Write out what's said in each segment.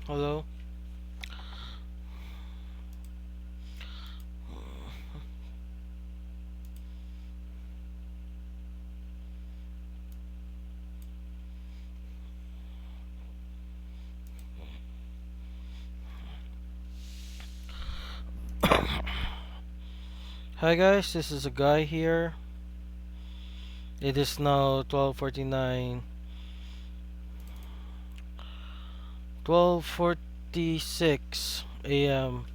Hello? Hi guys, this is a guy here. It is now 12:46 a.m.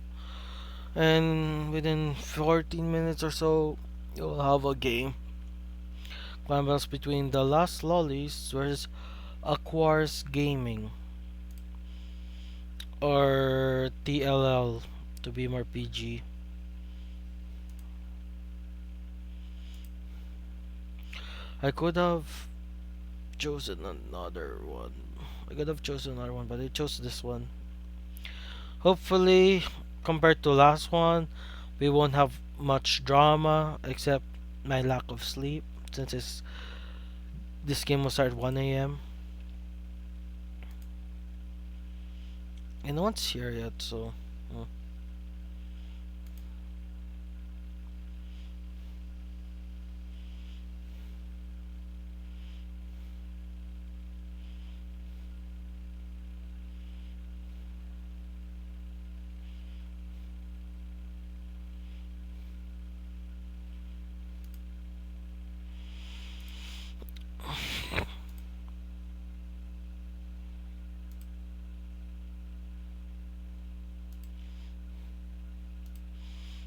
and within 14 minutes or so you'll have a game. Clambles between the last Lolis versus Aquars Gaming or TLL to be more PG. I could have chosen another one. But I chose this one. Hopefully, compared to last one, we won't have much drama except my lack of sleep since this game will start at 1 a.m. And no one's here yet, so.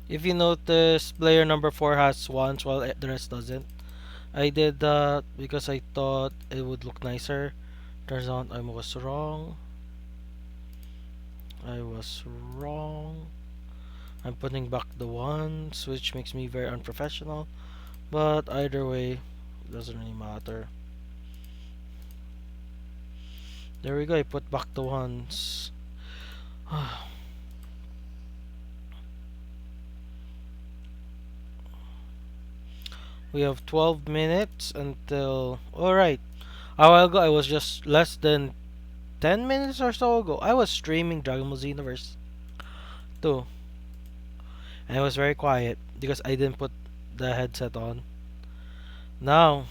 If you notice, player number 4 has wands while the rest doesn't. I did that because I thought it would look nicer. Turns out I was wrong. I was wrong. I'm putting back the wands, which makes me very unprofessional. But either way, it doesn't really matter. There we go, I put back the wands. We have 12 minutes until. Alright. A while ago, I was just less than 10 minutes or so ago. I was streaming Dragon Ball Xenoverse 2. And it was very quiet because I didn't put the headset on. Now,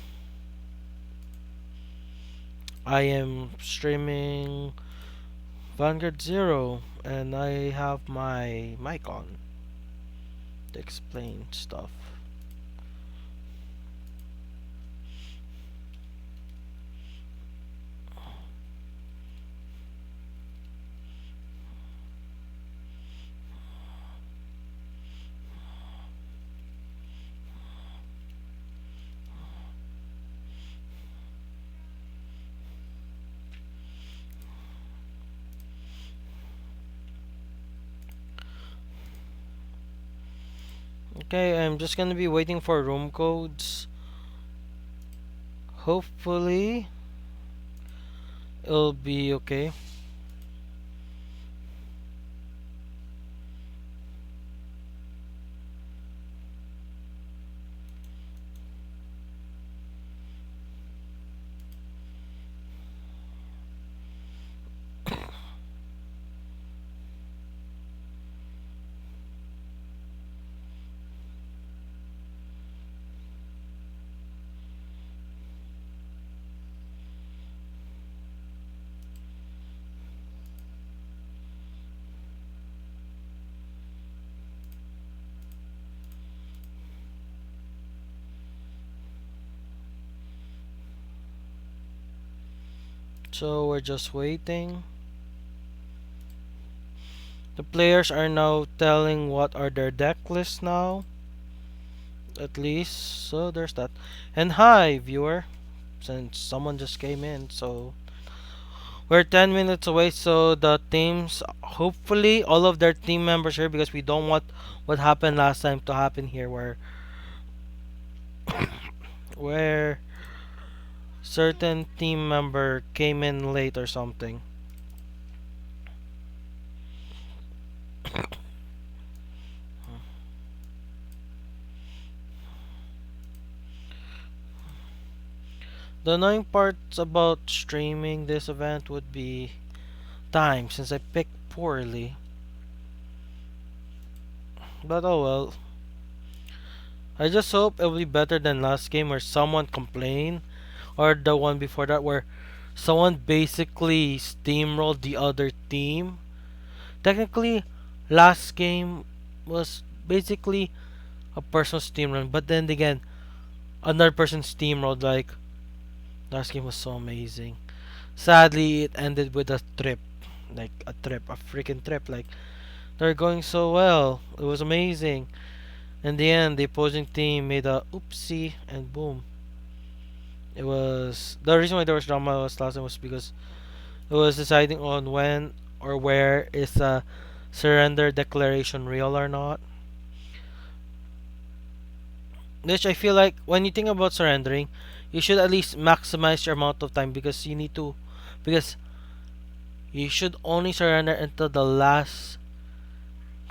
I am streaming Vanguard Zero and I have my mic on to explain stuff. Okay, I'm just gonna be waiting for room codes. Hopefully, it'll be okay. So we're just waiting. The players are now telling what are their deck lists now. At least, so there's that. And hi, viewer. Since someone just came in, so we're 10 minutes away. So the teams, hopefully, all of their team members here because we don't want what happened last time to happen here, where certain team member came in late or something. The annoying parts about streaming this event would be time, since I picked poorly. But oh well. I just hope it will be better than last game where someone complained, or the one before that where someone basically steamrolled the other team. Technically, last game was basically a personal steam run, but then again, another person steamrolled. Like, last game was so amazing. Sadly, it ended with a trip. Like, a trip, a freaking trip. Like, they're going so well. It was amazing. In the end, the opposing team made a oopsie, and boom. It was the reason why there was drama was last time was because it was deciding on when or where is a surrender declaration real or not. Which I feel like when you think about surrendering, you should at least maximize your amount of time because you need to, because you should only surrender until the last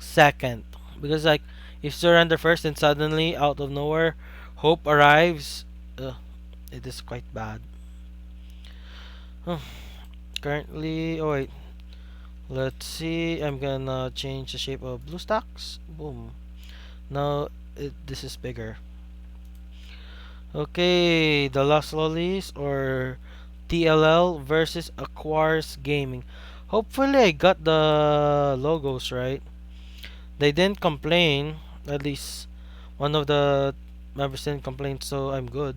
second. Because like if you surrender first and suddenly out of nowhere hope arrives, it is quite bad. Currently, oh wait, let's see. I'm gonna change the shape of blue stacks. Boom. Now this is bigger. Okay, the Lost Lolis or TLL versus Aquars Gaming. Hopefully, I got the logos right. They didn't complain. At least one of the members didn't complain, so I'm good.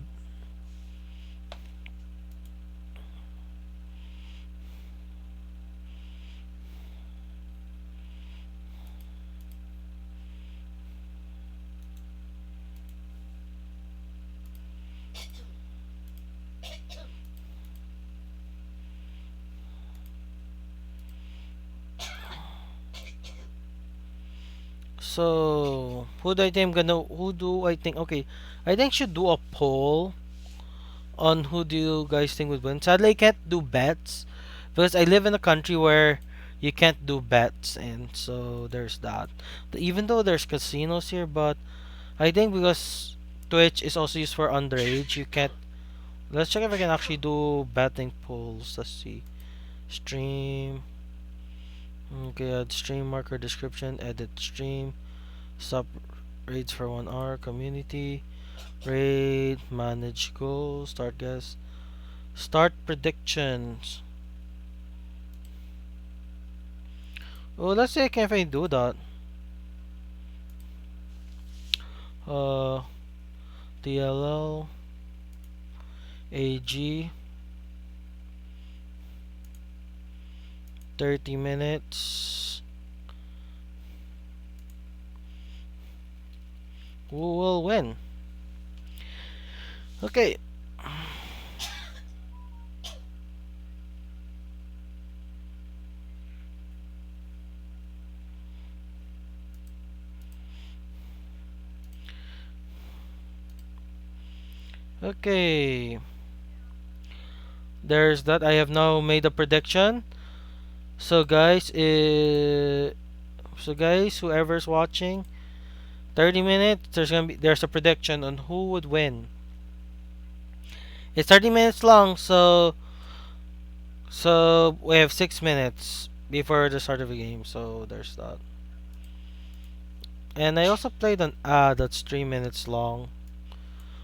So who do I think I'm gonna? Who do I think? Okay, I think should do a poll on who do you guys think would win. Sadly, I can't do bets because I live in a country where you can't do bets, and so there's that. Even though there's casinos here, but I think because Twitch is also used for underage, you can't. Let's check if I can actually do betting polls. Let's see. Stream. Okay, add stream marker description. Edit stream. Sub raids for 1 hour. Community. Raid. Manage goals. Start guest. Start predictions. Oh, let's see if I do that. Uh, DLL. AG. 30 minutes. Who will win? Okay. Okay. There's that. I have now made a prediction. So guys, whoever's watching, 30 minutes. There's a prediction on who would win. It's 30 minutes long, so we have 6 minutes before the start of the game. So there's that. And I also played an ad that's 3 minutes long,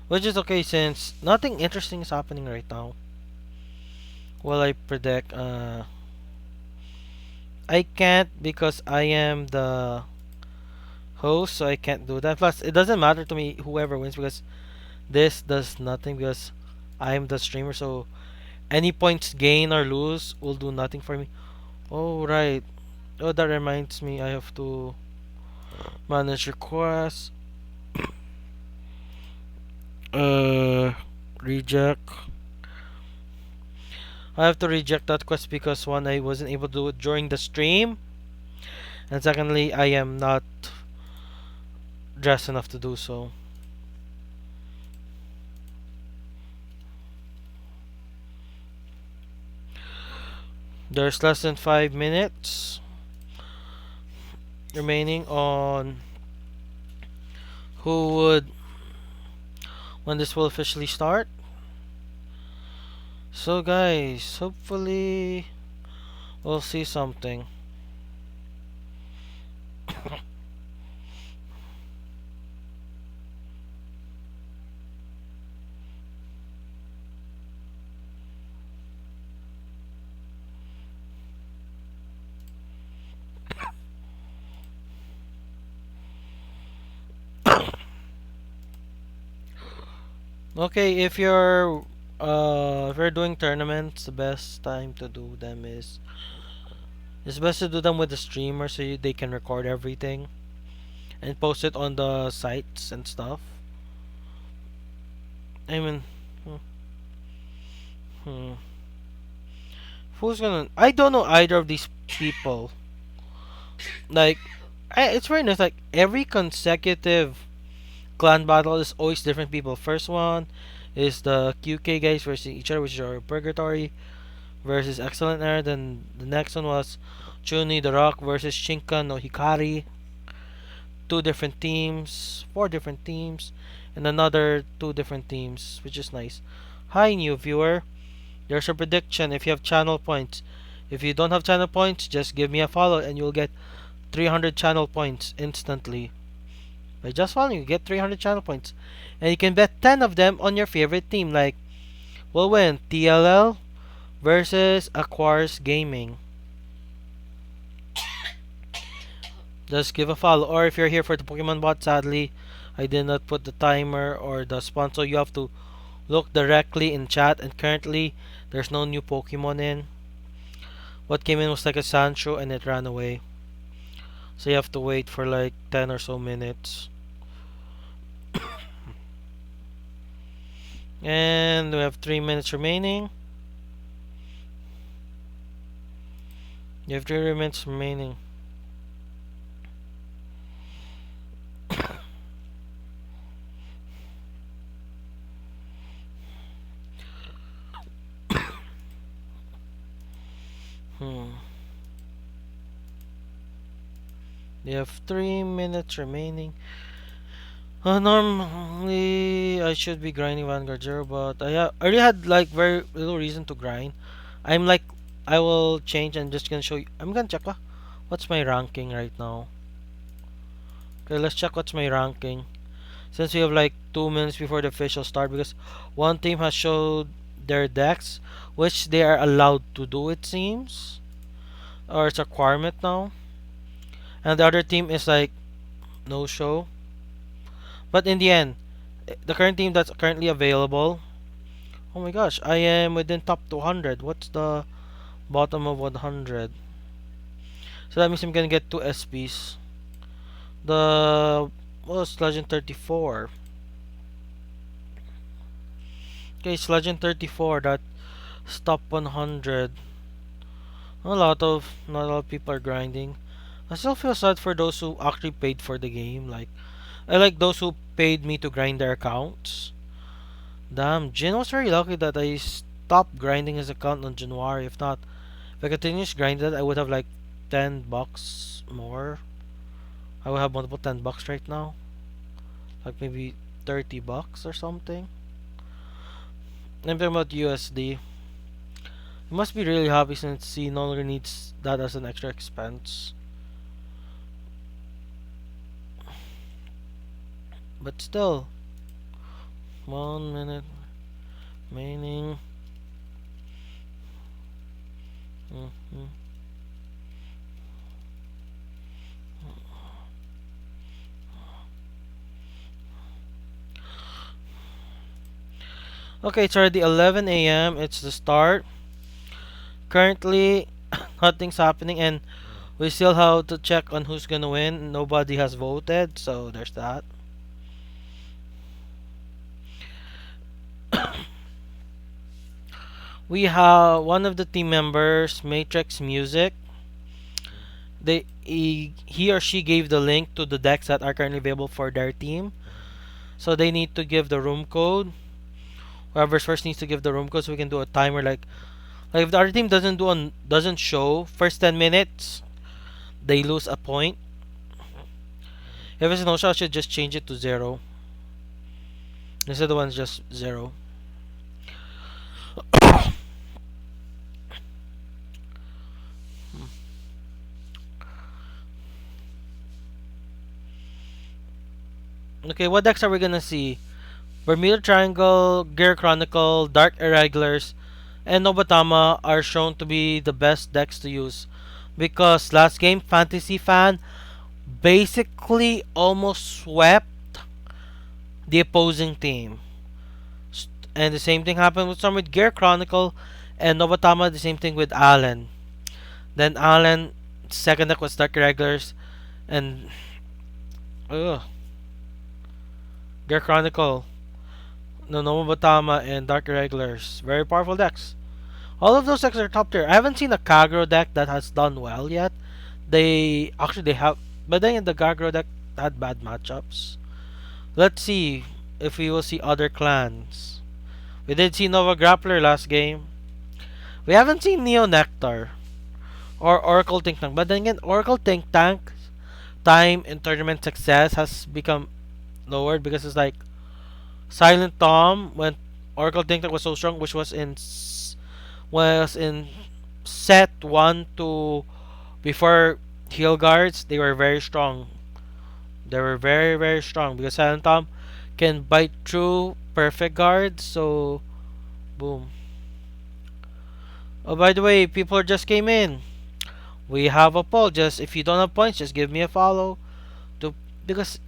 which is okay since nothing interesting is happening right now. Well, I predict. I can't because I am the host, so I can't do that. Plus, it doesn't matter to me whoever wins because this does nothing because I'm the streamer. So any points gain or lose will do nothing for me. Oh right. Oh, that reminds me. I have to manage requests. Uh, reject. I have to reject that quest because one, I wasn't able to do it during the stream, and secondly, I am not dressed enough to do so. There's less than 5 minutes remaining on who would when this will officially start. So guys, hopefully we'll see something. Okay, if you're doing tournaments, the best time to do them is it's best to do them with the streamer so they can record everything and post it on the sites and stuff. I mean, hmm, hmm. Who's gonna? I don't know either of these people. Like, it's very nice. Like every consecutive clan battle is always different people. First one is the QK guys versus each other, which is our Purgatory versus Excellent Air. Then the next one was Chuni the Rock versus Shinka no Hikari. Two different teams, four different teams, and another two different teams, which is nice. Hi, new viewer. There's a prediction if you have channel points. If you don't have channel points, just give me a follow and you'll get 300 channel points instantly. By just following, you get 300 channel points. And you can bet 10 of them on your favorite team, like we'll win TLL versus Aquars Gaming. Just give a follow. Or if you're here for the Pokemon bot, sadly, I did not put the timer or the sponsor. You have to look directly in chat. And currently, there's no new Pokemon in. What came in was like a Sancho and it ran away. So you have to wait for like 10 or so minutes. And we have 3 minutes remaining. You have 3 minutes remaining. Hmm. You have 3 minutes remaining. Normally I should be grinding Vanguard Zero, but I already had like very little reason to grind. I'm like I will change and just gonna show you. I'm gonna check what's my ranking right now. Okay, let's check what's my ranking. Since we have like 2 minutes before the official start, because one team has showed their decks, which they are allowed to do it seems, or it's a requirement now, and the other team is like no show. But in the end, the current team that's currently available. Oh my gosh, I am within top 200. What's the bottom of 100? So that means I'm gonna get two SPs. The it's Legend 34. Okay, it's Legend 34. That's top 100. Not a lot of people are grinding. I still feel sad for those who actually paid for the game. Like I like those who paid me to grind their accounts. Damn, Jin was very lucky that I stopped grinding his account on January. If not, if I continued grinding, I would have like $10 more. I would have multiple $10 right now, like maybe $30 or something. I'm talking about USD. He must be really happy since he no longer needs that as an extra expense. But still, 1 minute remaining. Mhm. Okay, it's already 11 a.m. It's the start. Currently, nothing's happening, and we still have to check on who's gonna win. Nobody has voted, so there's that. We have one of the team members, Matrix Music. He or she gave the link to the decks that are currently available for their team. So they need to give the room code. Whoever's first needs to give the room code so we can do a timer like if the other team doesn't show first 10 minutes, they lose a point. If it's no show, I should just change it to 0. Instead of one's just 0. Okay, what decks are we gonna see? Bermuda Triangle, Gear Chronicle, Dark Irregulars, and Nobatama are shown to be the best decks to use. Because last game, Fantasy Fan basically almost swept the opposing team. And the same thing happened with some with Gear Chronicle and Nobatama, the same thing with Allen. Then Allen, second deck was Dark Irregulars, and ugh, Gear Chronicle, no Nobatama, and Dark Irregulars. Very powerful decks. All of those decks are top tier. I haven't seen a Kagro deck that has done well yet. They have, but then the Kagro deck had bad matchups. Let's see if we will see other clans. We did see Nova Grappler last game. We haven't seen Neo Nectar or Oracle Think Tank. But then again, Oracle Think Tank time in tournament success has become lowered because it's like Silent Tom when Oracle Think Tank was so strong, which was in set 1 to before heal guards. They were very strong. They were very very strong because Silent Tom can bite through perfect guards. So boom. Oh, by the way, people just came in. We have a poll. Just if you don't have points, just give me a follow. To because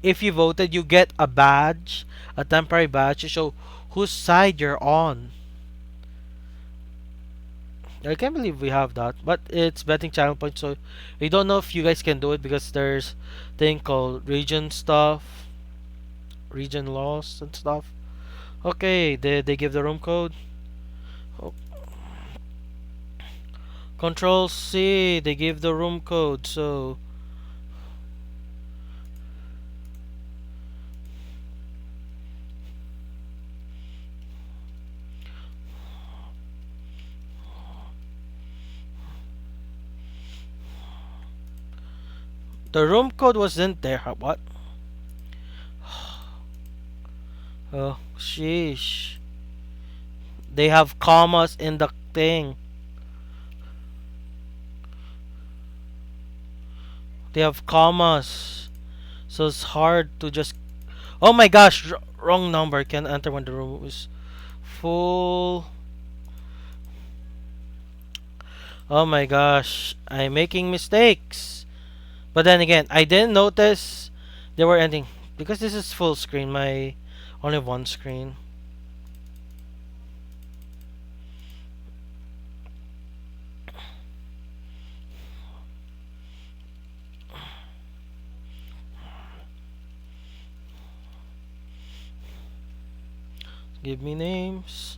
if you voted, you get a badge, a temporary badge to show whose side you're on. I can't believe we have that, but it's betting channel points, so we don't know if you guys can do it because there's thing called region stuff, region laws and stuff. Okay, they give the room code. Oh, Control C, they give the room code. So the room code wasn't there. What? Oh, sheesh. They have commas in the thing. They have commas. So it's hard to just. Oh my gosh, wrong number. Can enter when the room is full. Oh my gosh, I'm making mistakes. But then again, I didn't notice they were ending because this is full screen. My only one screen. Give me names.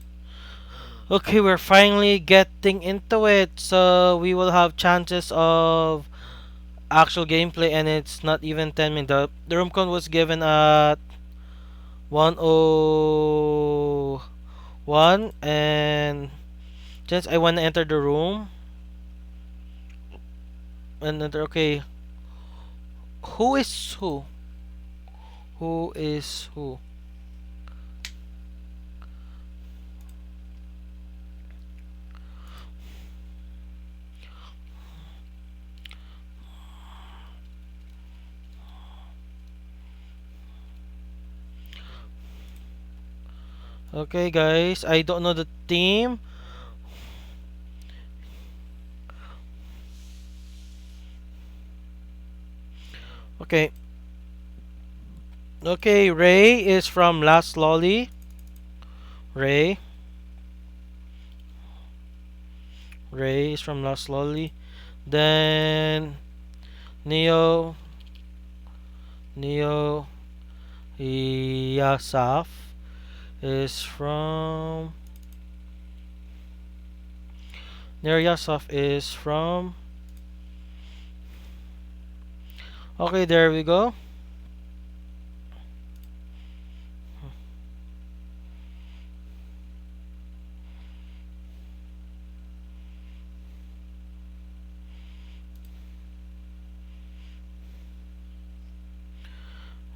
Okay, we're finally getting into it. So we will have chances of actual gameplay, and it's not even 10 minutes. The room code was given at 101, and since I want to enter the room and enter, okay, who is who? Who is who? Okay, guys, I don't know the team. Okay, okay, Ray is from Last Lolly. Ray. Ray is from Last Lolly. Then Neo. Neo Yasaf is from. Neo Yasaf is from. Okay, there we go.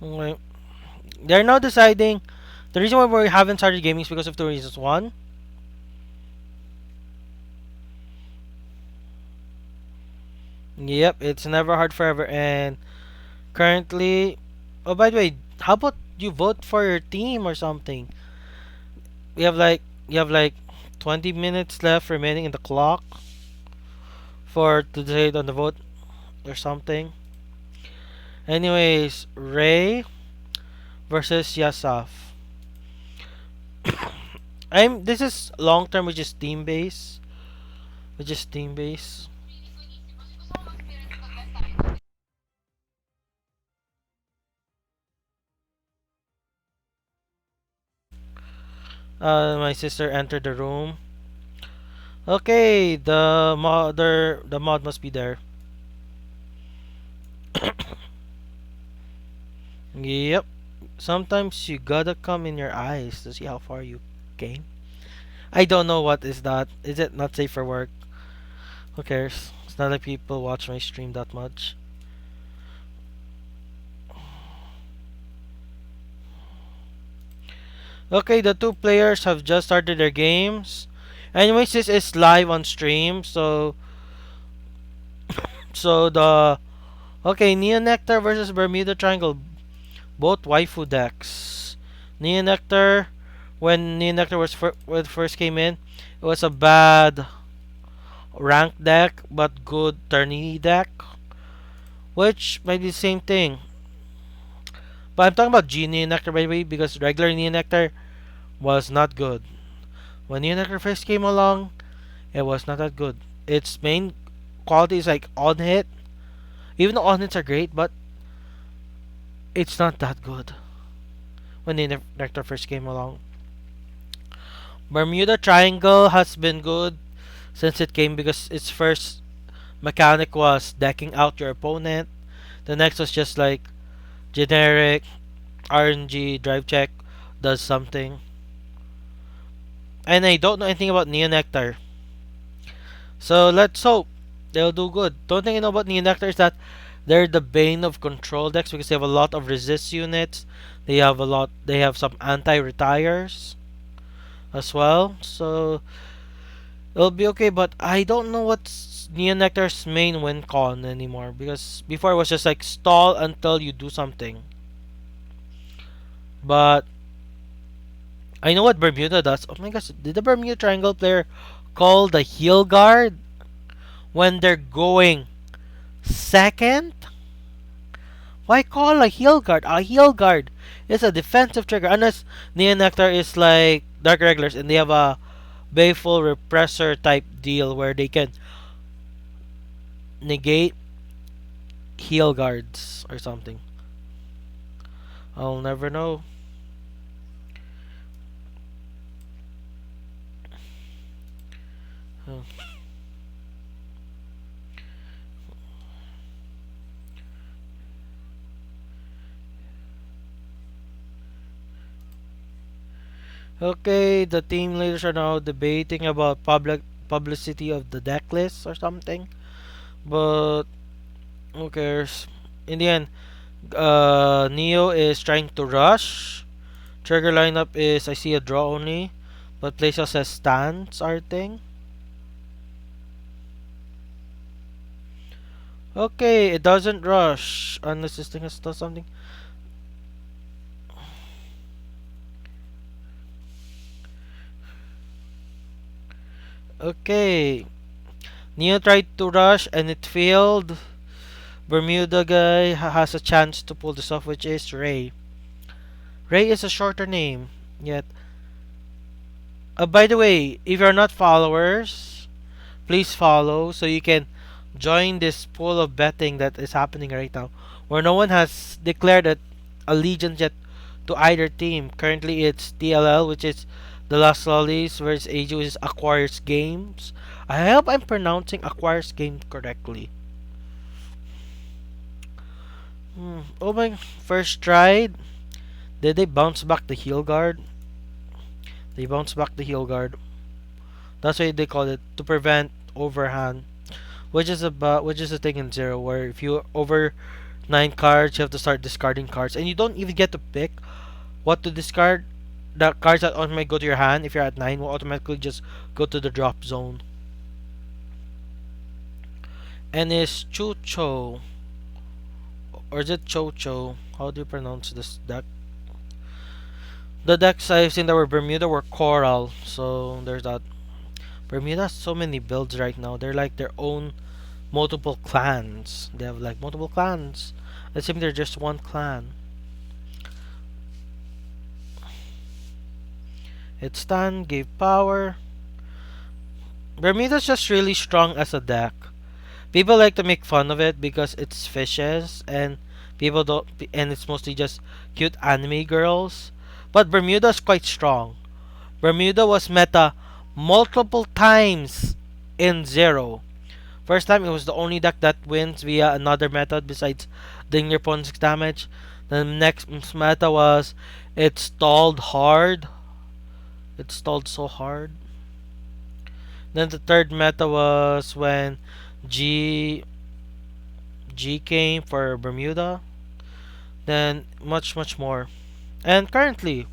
Okay. They're now deciding. The reason why we haven't started gaming is because of two reasons. One, yep, it's never hard forever, and currently Oh, by the way, how about you vote for your team or something? We have like you have like 20 minutes left remaining in the clock for to decide on the vote or something. Anyways, Ray versus Yasaf. I'm this is long term, which is team base, which is team base. My sister entered the room. Okay, the mod must be there. Yep. Sometimes you gotta come in your eyes to see how far you came. I don't know what is that. Is it not safe for work? Who cares? It's not like people watch my stream that much. Okay, the two players have just started their games. Anyways, this is live on stream, so the okay, Neon Nectar versus Bermuda Triangle, both waifu decks. Neon Nectar, when Neon Nectar when it first came in, it was a bad rank deck but good tourney deck, which might be the same thing. But I'm talking about G Neon Nectar, by the way, because regular Neon Nectar was not good. When Neon Nectar first came along, it was not that good. Its main quality is like on hit. Even the on hits are great, but it's not that good when Neon Nectar first came along. Bermuda Triangle has been good since it came because its first mechanic was decking out your opponent. The next was just like generic RNG drive check does something. And I don't know anything about Neon Nectar. So let's hope they'll do good. The only thing I know about Neon Nectar is that they're the bane of control decks because they have a lot of resist units. They have some anti-retires as well. So it'll be okay, but I don't know what's Neon Nectar's main win con anymore because before it was just like stall until you do something. But I know what Bermuda does. Oh my gosh, did the Bermuda Triangle player call the heal guard when they're going second? Why call a heal guard? A heal guard is a defensive trigger unless Neon Nectar is like Dark Regulars and they have a Bayful Repressor type deal where they can negate heal guards or something. I'll never know. Oh. Okay, the team leaders are now debating about publicity of the deck list or something. But who cares? In the end, Neo is trying to rush. Trigger lineup is I see a draw only, but Playsale says stands our thing. Okay, it doesn't rush unless this thing has done something. Okay, Neo tried to rush and it failed. Bermuda guy has a chance to pull this off, which is Ray. Ray is a shorter name, yet. By the way, if you're not followers, please follow so you can join this pool of betting that is happening right now, where no one has declared allegiance yet to either team. Currently, it's TLL, which is the Last Lolis, versus AG, which is Aquors Games. I hope I'm pronouncing Aquors Game correctly. Oh my, first try. Did they bounce back the heal guard? They bounce back the heal guard. That's why they call it to prevent overhand, which is a thing in Zero where if you over 9 cards, you have to start discarding cards, and you don't even get to pick what to discard. The cards that automatically go to your hand if you're at 9 will automatically just go to the drop zone. And is Chucho or is it Chocho? how do you pronounce this deck? The decks I've seen that were Bermuda were Coral, so there's that. Bermuda has so many builds right now. They're like their own multiple clans. They have like multiple clans. It seems they're just one clan. Its stand gave power. Bermuda's just really strong as a deck. People like to make fun of it because it's fishes and people don't and it's mostly just cute anime girls. But Bermuda's quite strong. Bermuda was meta multiple times in Zero. First time it was the only deck that wins via another method besides doing your opponent's damage. The next meta was it stalled hard. It stalled so hard. Then the third meta was when G G came for Bermuda. Then much more. And currently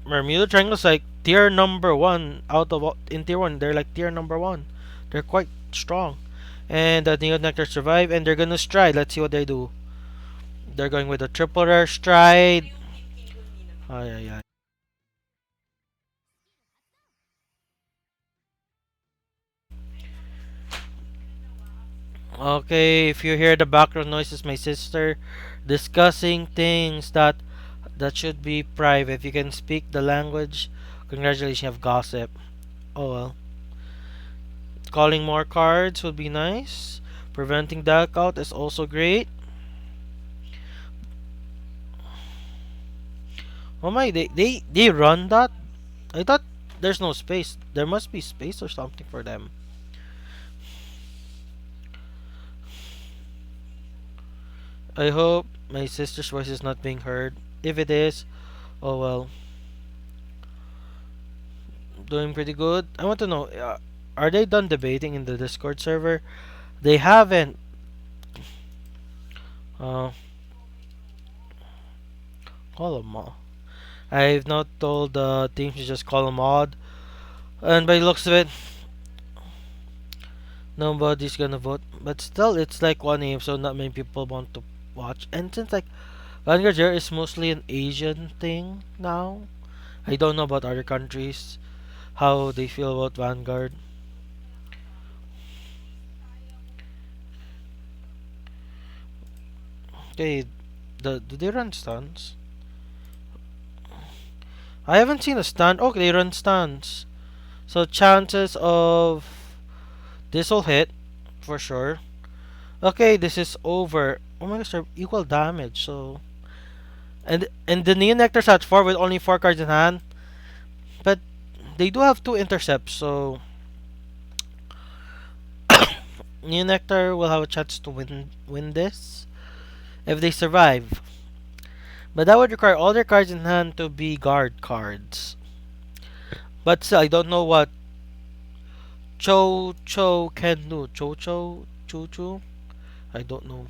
Bermuda Triangle's like tier number one out of in tier one. They're like tier number one. They're quite strong. And the Neo Nectar survive and they're gonna stride. Let's see what they do. They're going with a triple rare stride. Ay, ay, ay. Okay, if you hear the background noises, my sister discussing things that should be private. If you can speak the language, congratulations, you have gossip. Oh well. Calling more cards would be nice. Preventing deck out is also great. Oh my, they run that? I thought there's no space. There must be space or something for them. I hope my sister's voice is not being heard. If it is, oh well. Doing pretty good. I want to know, are they done debating in the Discord server? They haven't. Uh, call them mod. I've not told the team to just call them mod. And by the looks of it, nobody's gonna vote. But still, it's like 1 a.m., so not many people want to watch. And since like Vanguard Zero is mostly an Asian thing now, I don't know about other countries how they feel about Vanguard. Okay, do they run stuns? I haven't seen a stun. Oh, they run stuns. So chances of this will hit for sure. Okay, this is over. Oh my gosh, they're equal damage. So and the Neo Nectar's at 4 with only 4 cards in hand. But they do have 2 intercepts, so Neo Nectar will have a chance to win this if they survive. But that would require all their cards in hand to be guard cards. But still, I don't know what Cho can do. Choo Choo? I don't know.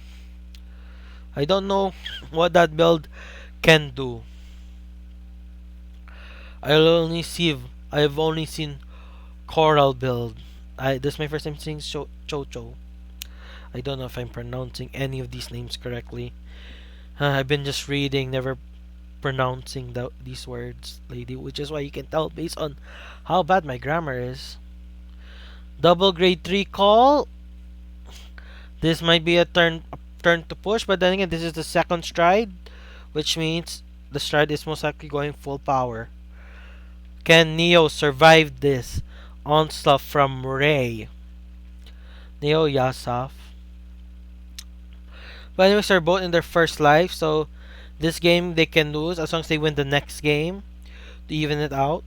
I don't know what that build can do. I've only seen Coral build. This is my first time seeing Cho. I don't know if I'm pronouncing any of these names correctly. I've been just reading, never pronouncing these words, lady, which is why you can tell based on how bad my grammar is. Double grade 3 call. This might be a turn to push, but then again, this is the second stride, which means the stride is most likely going full power. Can Neo survive this onslaught from Ray? Neo Yasaf. But anyways, they're both in their first life, so this game they can lose as long as they win the next game to even it out.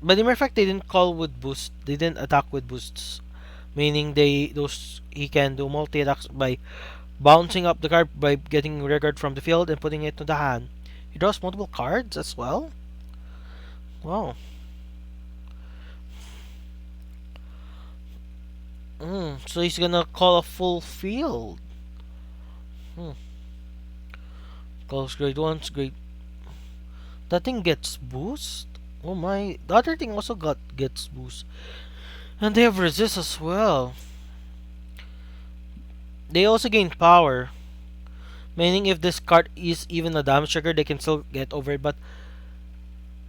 But in matter of fact, they didn't call with boost. They didn't attack with boosts, meaning he can do multi attacks by bouncing up the card by getting regard from the field and putting it to the hand. He draws multiple cards as well. Wow. So he's gonna call a full field. Hmm. Calls grade ones, grade. That thing gets boost. Oh my! The other thing also gets boost. And they have resist as well. They also gain power, meaning if this card is even a damage trigger, they can still get over it, but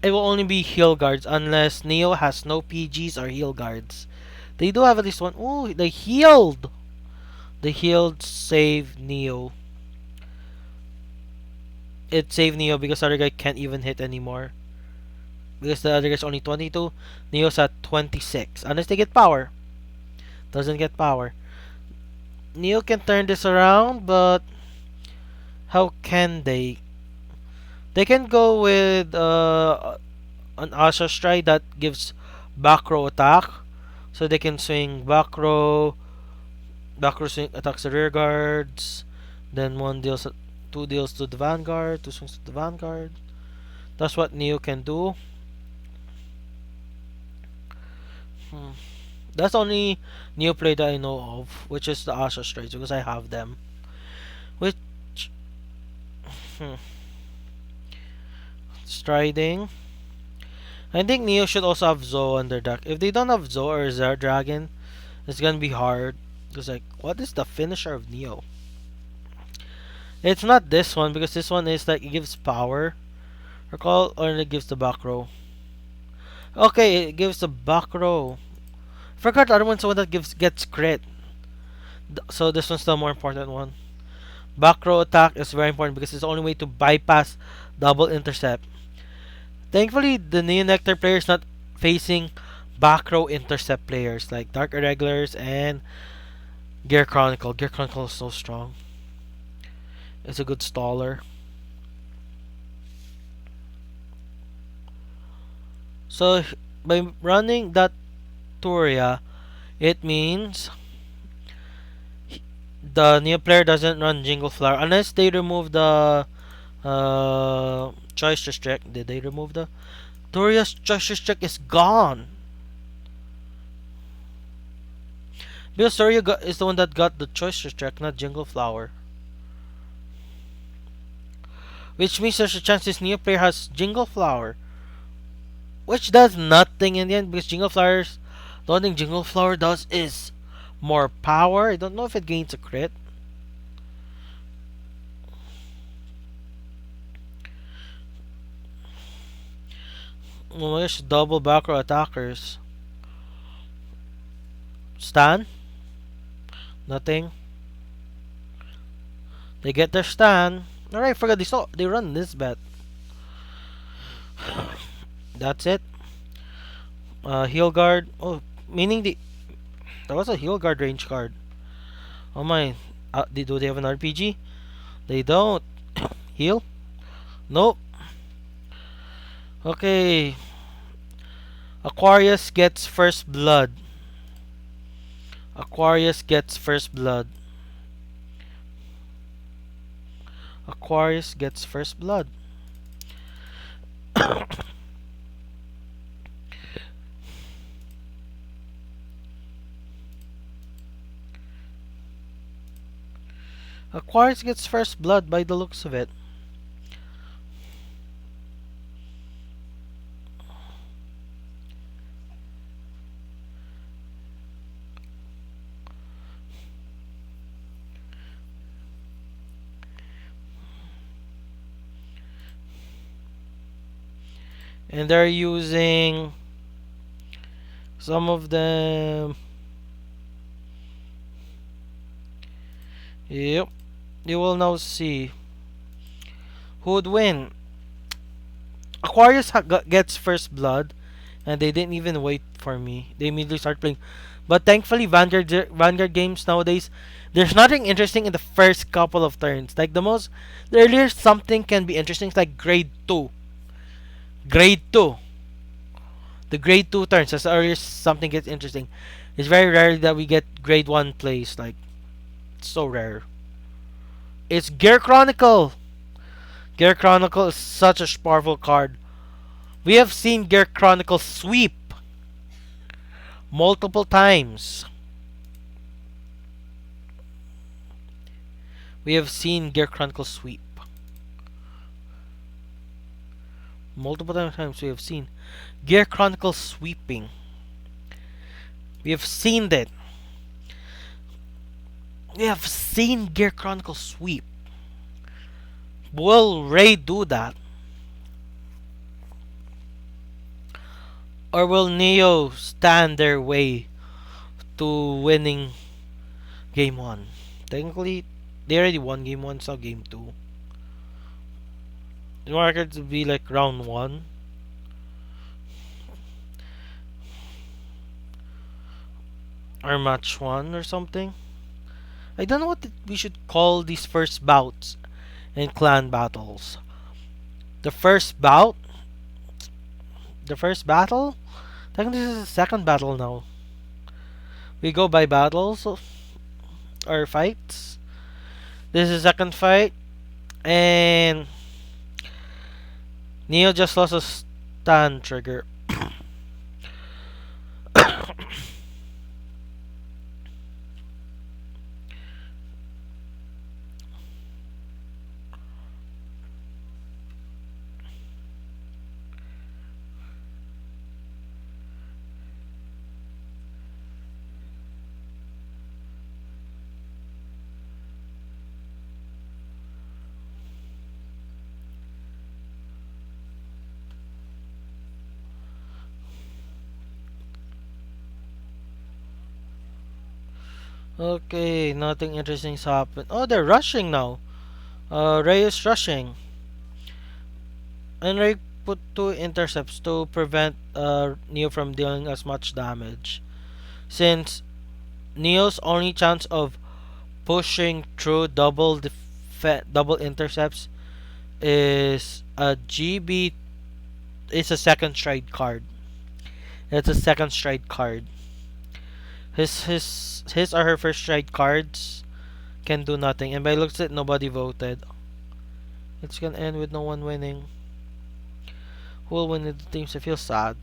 it will only be heal guards unless Neo has no PGs or heal guards. They do have at least one. Ooh, they healed! They healed save Neo. It saved Neo because the other guy can't even hit anymore. Because the other guy's only 22, Neo's at 26. Unless they get power. Doesn't get power. Neo can turn this around, but how can they? They can go with an Asha Stride that gives back row attack. So they can swing back row swing attacks the rear guards. Then two deals to the vanguard, two swings to the vanguard. That's what Neo can do. Hmm. That's the only Neo play that I know of, which is the Asha Strides because I have them. Which hmm, striding. I think Neo should also have Zo on their deck. If they don't have Zo or Zer Dragon, it's gonna be hard. Because like, what is the finisher of Neo? It's not this one because this one is like it gives power. Recall or it gives the back row. Okay, it gives the back row. Forgot the other one's the one that gets crit. So this one's the more important one. Back row attack is very important because it's the only way to bypass double intercept. Thankfully, the Neo Nectar player is not facing back row intercept players like Dark Irregulars and Gear Chronicle. Gear Chronicle is so strong. It's a good staller. So by running that Turia, it means the Neo player doesn't run Jingle Flower unless they remove the choice restrict. Did they remove the Turia's choice restrict is gone? Because Turia is the one that got the choice restrict, not Jingle Flower. Which means there's a chance this Neo player has Jingle Flower. Which does nothing in the end because Jingle Flowers, the only thing Jingle Flower does is more power. I don't know if it gains a crit. Oh my gosh, double back row attackers. Stan? Nothing. They get their Stan. Alright, forgot they run this bet. That's it. Heal guard. Oh, meaning that was a heal guard range card. Oh my. Do they have an RPG? They don't. Heal? Nope. Okay. Aquarius gets first blood. Aquarius gets first blood. Aquarius gets first blood. Aquarius gets first blood by the looks of it. And they're using some of them. Yep. You will now see who would win. Aquarius gets first blood, and they didn't even wait for me. They immediately start playing. But thankfully, Vanguard games nowadays, there's nothing interesting in the first couple of turns. Like the earliest something can be interesting is like grade 2. Grade 2. The grade 2 turns, that's the earliest something gets interesting. It's very rare that we get grade 1 plays. Like, it's so rare. It's Gear Chronicle. Gear Chronicle is such a powerful card. We have seen Gear Chronicle sweep multiple times. We have seen Gear Chronicle sweep. Multiple times we have seen Gear Chronicle sweeping. We have seen that. We have seen Gear Chronicle sweep. Will Ray do that? Or will Neo stand their way to winning game 1? Technically, they already won game 1, so game 2. In order to be like round 1 or match 1 or something. I don't know what we should call these first bouts in clan battles. The first bout? The first battle? Technically, this is the second battle now. We go by battles or fights. This is the second fight, and Neo just lost a stun trigger. Okay, nothing interesting's happened. Oh, they're rushing now. Ray is rushing. And Ray put 2 intercepts to prevent Neo from dealing as much damage. Since Neo's only chance of pushing through double intercepts is a GB is a second stride card. It's a second stride card. His or her first stride cards can do nothing. And by looks at it, nobody voted. It's gonna end with no one winning. Who will win the teams? I feel sad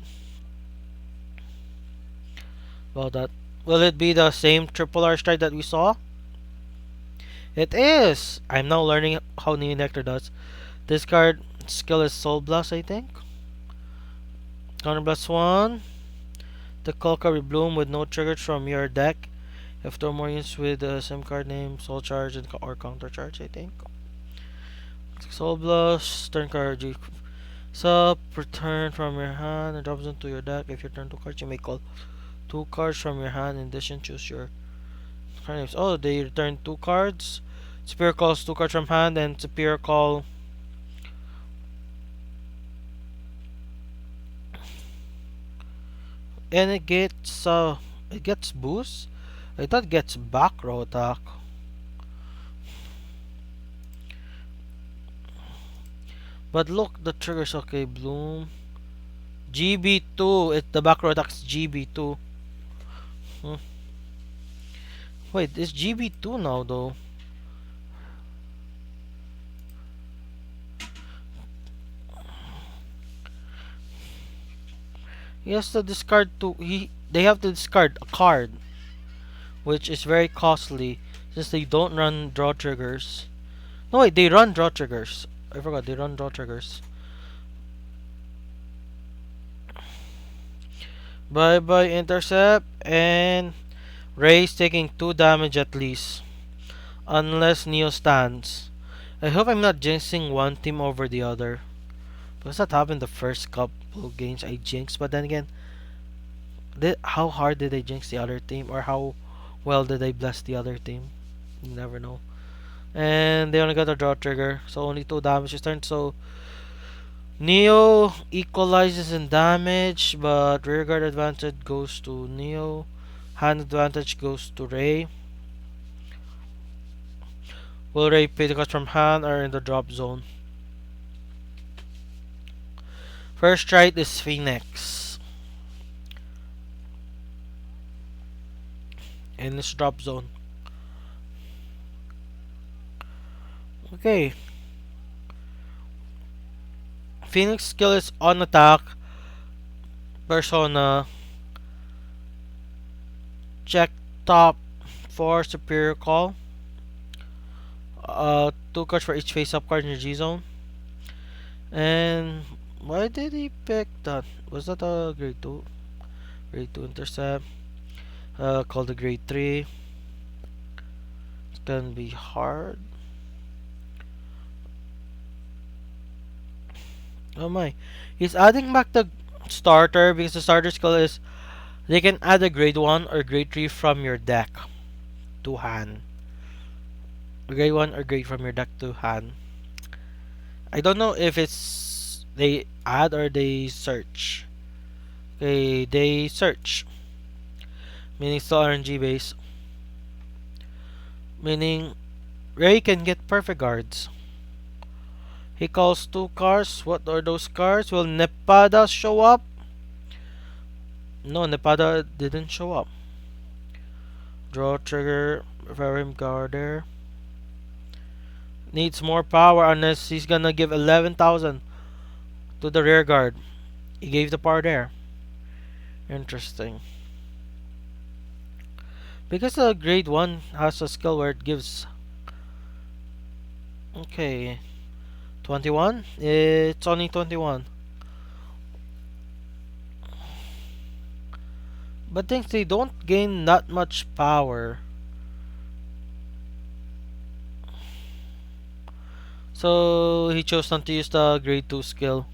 about that. Will it be the same triple R stride that we saw? It is! I'm now learning how Neo Nectar does. This card skill is Soul Blast, I think. Counter Blast 1. The Kolka Bloom with no triggers from your deck. If there are more units with the same card name, Soul Charge and or Counter Charge, I think. Soul Blast, turn card you sub, return from your hand and drops into your deck. If you turn 2 cards, you may call 2 cards from your hand. In addition, choose your card names. Oh, they return 2 cards. Superior calls 2 cards from hand, and Superior call and it gets boost. I thought it gets back row attack. But look, the triggers. Okay, Bloom GB2. The back row attack is GB2. Wait, it's GB2 now though. He has to discard they have to discard a card, which is very costly since they don't run draw triggers. No wait, they run draw triggers. I forgot they run draw triggers. Bye bye intercept, and Ray's taking 2 damage at least. Unless Neo stands. I hope I'm not jinxing one team over the other. Because that happened the first couple games I jinxed, but then again, how hard did I jinx the other team, or how well did I bless the other team? You never know. And they only got a draw trigger, so only 2 damage is turned. So Neo equalizes in damage, but rearguard advantage goes to Neo. Hand advantage goes to Ray. Will Ray pay the cost from hand or in the drop zone? First right is Phoenix. In this drop zone. Okay. Phoenix skill is on attack. Persona. Check top for superior call. 2 cards for each face up card in your G zone. And why did he pick that? Was that a grade 2? Grade 2 intercept. Called the grade 3. It's gonna be hard. Oh my. He's adding back the starter because the starter skill is they can add a grade 1 or grade 3 from your deck to hand. Grade 1 or grade from your deck to hand. I don't know if it's they add or they search. Okay, they search. Meaning still RNG base. Meaning Ray can get perfect guards. He calls 2 cards. What are those cards? Will Nepada show up? No, Nepada didn't show up. Draw trigger, Varim Garder. Needs more power unless he's gonna give 11,000 to the rear guard. He gave the power there. Interesting. Because the grade 1 has a skill where it gives. Okay. 21? It's only 21. But things they don't gain that much power. So he chose not to use the grade 2 skill.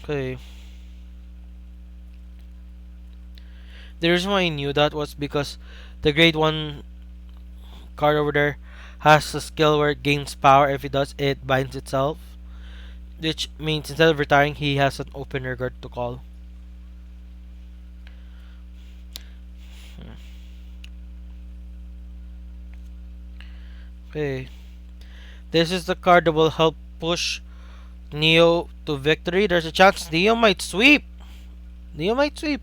Okay. The reason why I knew that was because the grade 1 card over there has a skill where it gains power. If it does, it binds itself. Which means instead of retiring, he has an open rear guard to call. Okay. This is the card that will help push Neo to victory. There's a chance Neo might sweep. Neo might sweep.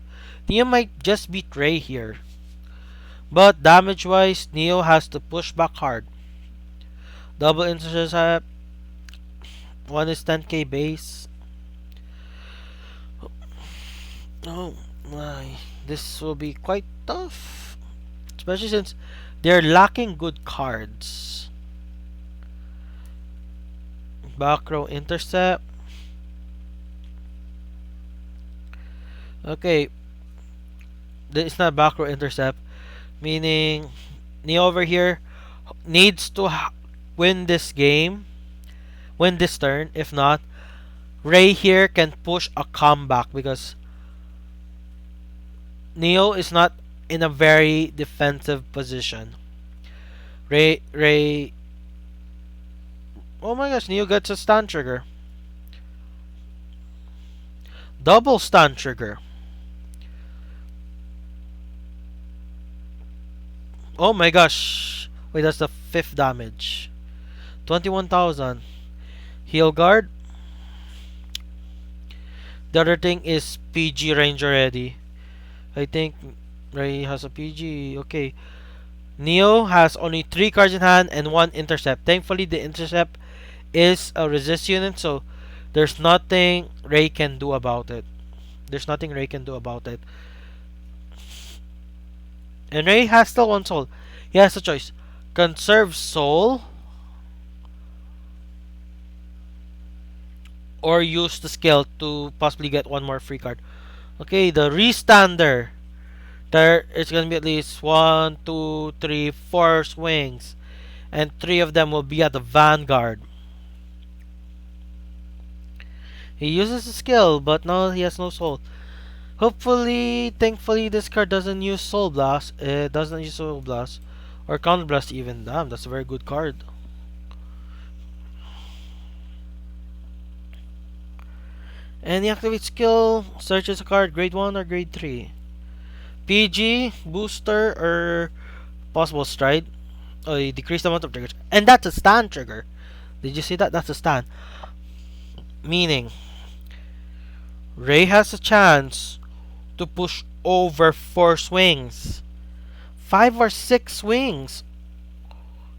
Neo might just beat Ray here. But damage wise, Neo has to push back hard. Double intercept. One is 10k base. Oh my. This will be quite tough. Especially since they're lacking good cards. Back row intercept. Okay. It's not back row intercept. Meaning, Neo over here needs to win this game. Win this turn. If not, Ray here can push a comeback because Neo is not in a very defensive position. Ray. Oh my gosh, Neo gets a stun trigger. Double stun trigger. Oh my gosh. Wait, that's the 5th damage. 21,000. Heal guard. The other thing is PG range already. I think Ray has a PG. Okay. Neo has only 3 cards in hand and 1 intercept. Thankfully, the intercept is a resist unit, so there's nothing Ray can do about it. There's nothing Ray can do about it. And Ray has still 1 soul. He has a choice. Conserve soul or use the skill to possibly get 1 more free card. Okay, the restander. There is going to be at least 1, 2, 3, 4 swings. And 3 of them will be at the vanguard. He uses the skill, but now he has no soul. Hopefully, thankfully, this card doesn't use Soul Blast. It doesn't use Soul Blast. Or Counter Blast even. Damn, that's a very good card. And the activate skill searches a card grade 1 or grade 3. PG, booster, or possible stride. Oh, you decrease the amount of triggers. And that's a stand trigger. Did you see that? That's a stand. Meaning, Ray has a chance to push over 4 swings. 5 or 6 swings.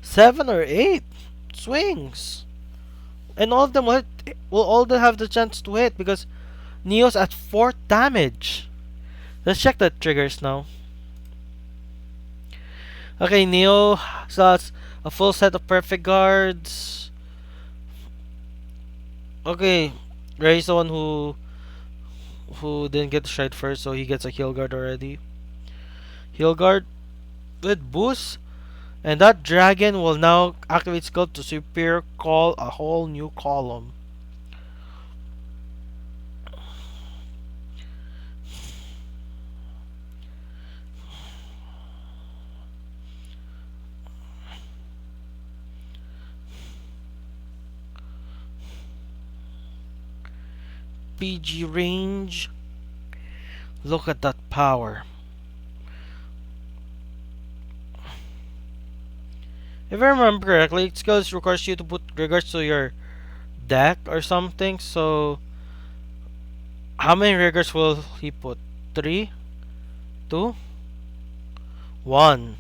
7 or 8 swings. And all of them will all have the chance to hit because Neo's at 4th damage. Let's check the triggers now. Okay, Neo has a full set of perfect guards. Okay, Ray is the one who who didn't get the stride first, so he gets a heal guard already. Heal guard with boost, and that dragon will now activate skill to superior call a whole new column. PG range. Look at that power. If I remember correctly, skills requires you to put regards to your deck or something. So, how many riggers will he put? 3, 2, 1.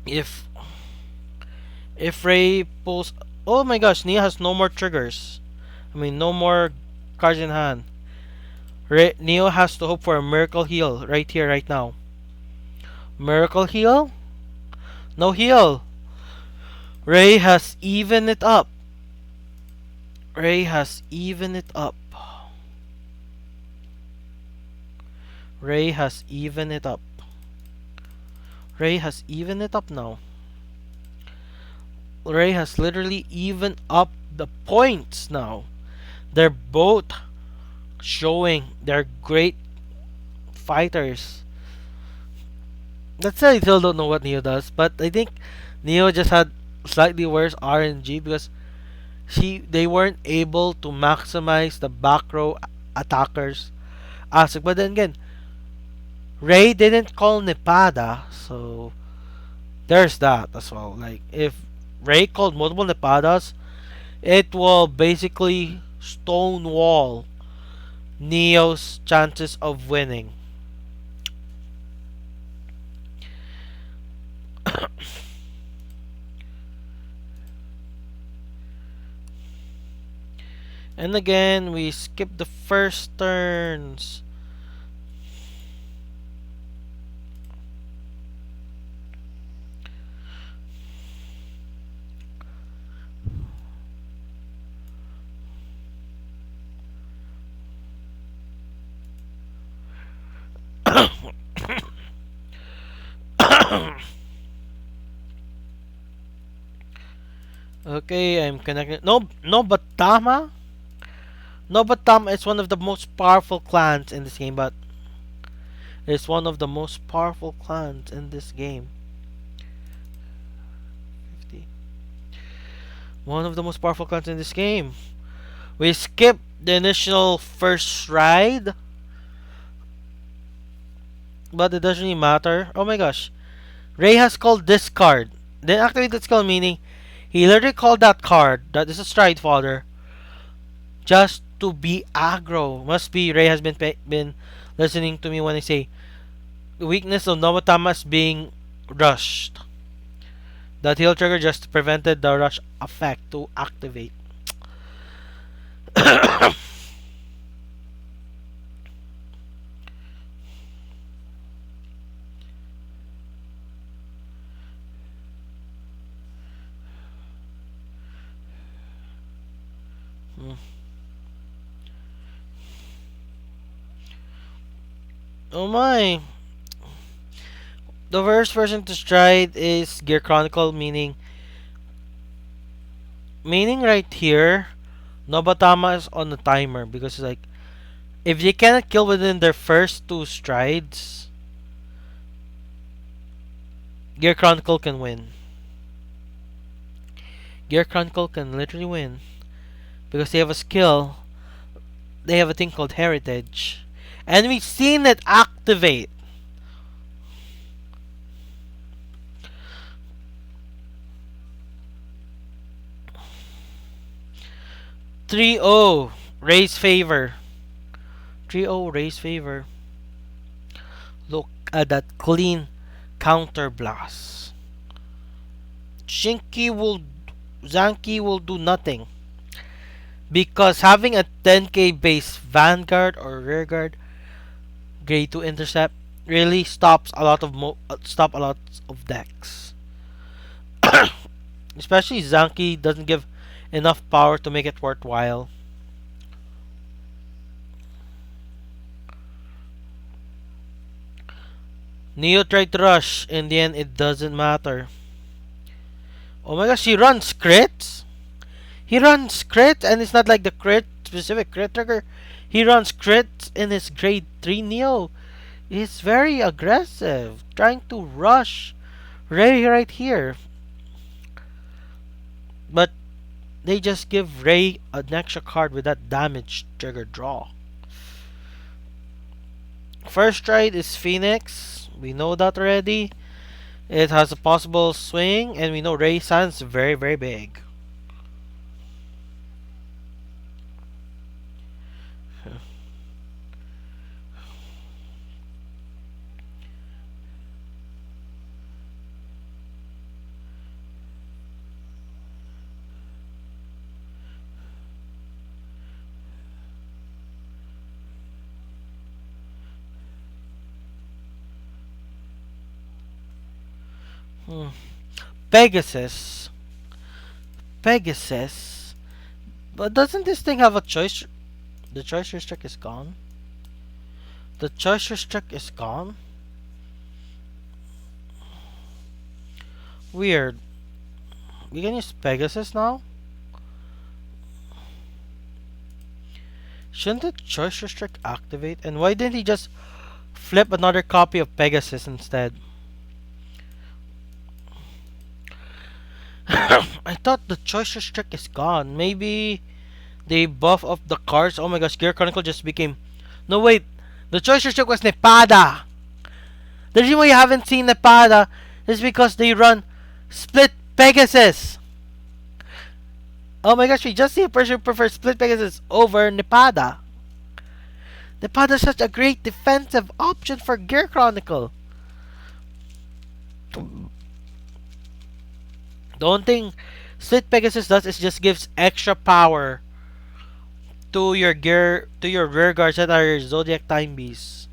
If Ray pulls, oh my gosh, Nia has no more triggers. I mean, no more cards in hand. Neo has to hope for a miracle heal right here, right now. Miracle heal? No heal. Ray has even it up. Ray has even it up. Ray has even it up. Ray has even it up now. Ray has literally even up the points now. They're both showing they're great fighters. That's why I still don't know what Neo does, but I think Neo just had slightly worse RNG because they weren't able to maximize the back row attackers aspect. But then again, Ray didn't call Nepada, so there's that as well. Like if Ray called multiple Nepadas, it will basically stonewall Neo's chances of winning. And again, we skip the first turns. Okay, I'm connected. No, but Tama? No, but Tama is one of the most powerful clans in this game, but it's one of the most powerful clans in this game. 50. One of the most powerful clans in this game. We skip the initial first ride, but it doesn't really matter. Oh my gosh. Ray has called this card. Then activate that skill, meaning he literally called that card, that is a stride fodder, just to be aggro. Must be Ray has been listening to me when I say the weakness of Nomatama is being rushed. That heal trigger just prevented the rush effect to activate. Oh my. The first version to stride is Gear Chronicle, meaning right here, Nobatama is on the timer because it's like if they cannot kill within their first 2 strides, Gear Chronicle can win. Gear Chronicle can literally win because they have a skill. They have a thing called Heritage, and we've seen it activate. Three O raise favor. 3-0 raise favor. Look at that clean counter blast. Zanki will do nothing because having a 10k base vanguard or rearguard grade 2 intercept really stops a lot of decks. Especially Zanki doesn't give enough power to make it worthwhile. Neo tried to rush. In the end, it doesn't matter. Oh my gosh, he runs crits? He runs crit, and it's not like the crit specific crit trigger. He runs crits in his grade 3 Neo. He's very aggressive, trying to rush Ray right here. But they just give Ray an extra card with that damage trigger draw. First trade is Phoenix. We know that already. It has a possible swing, and we know Ray San's very, very big. Hmm. Pegasus. Pegasus. But doesn't this thing have a choice? The choice restrict is gone. The choice restrict is gone. Weird. We can use Pegasus now? Shouldn't the choice restrict activate? And why didn't he just flip another copy of Pegasus instead? I thought the choice restrict is gone. Maybe they buff up the cards. Oh my gosh, Gear Chronicle just became. No, wait. The choice restrict was Nepada. The reason why you haven't seen Nepada is because they run Split Pegasus. Oh my gosh, we just see a person who prefers Split Pegasus over Nepada. Nepada is such a great defensive option for Gear Chronicle. The only thing Split Pegasus does is just gives extra power to your rear guards that are Zodiac Time Beasts.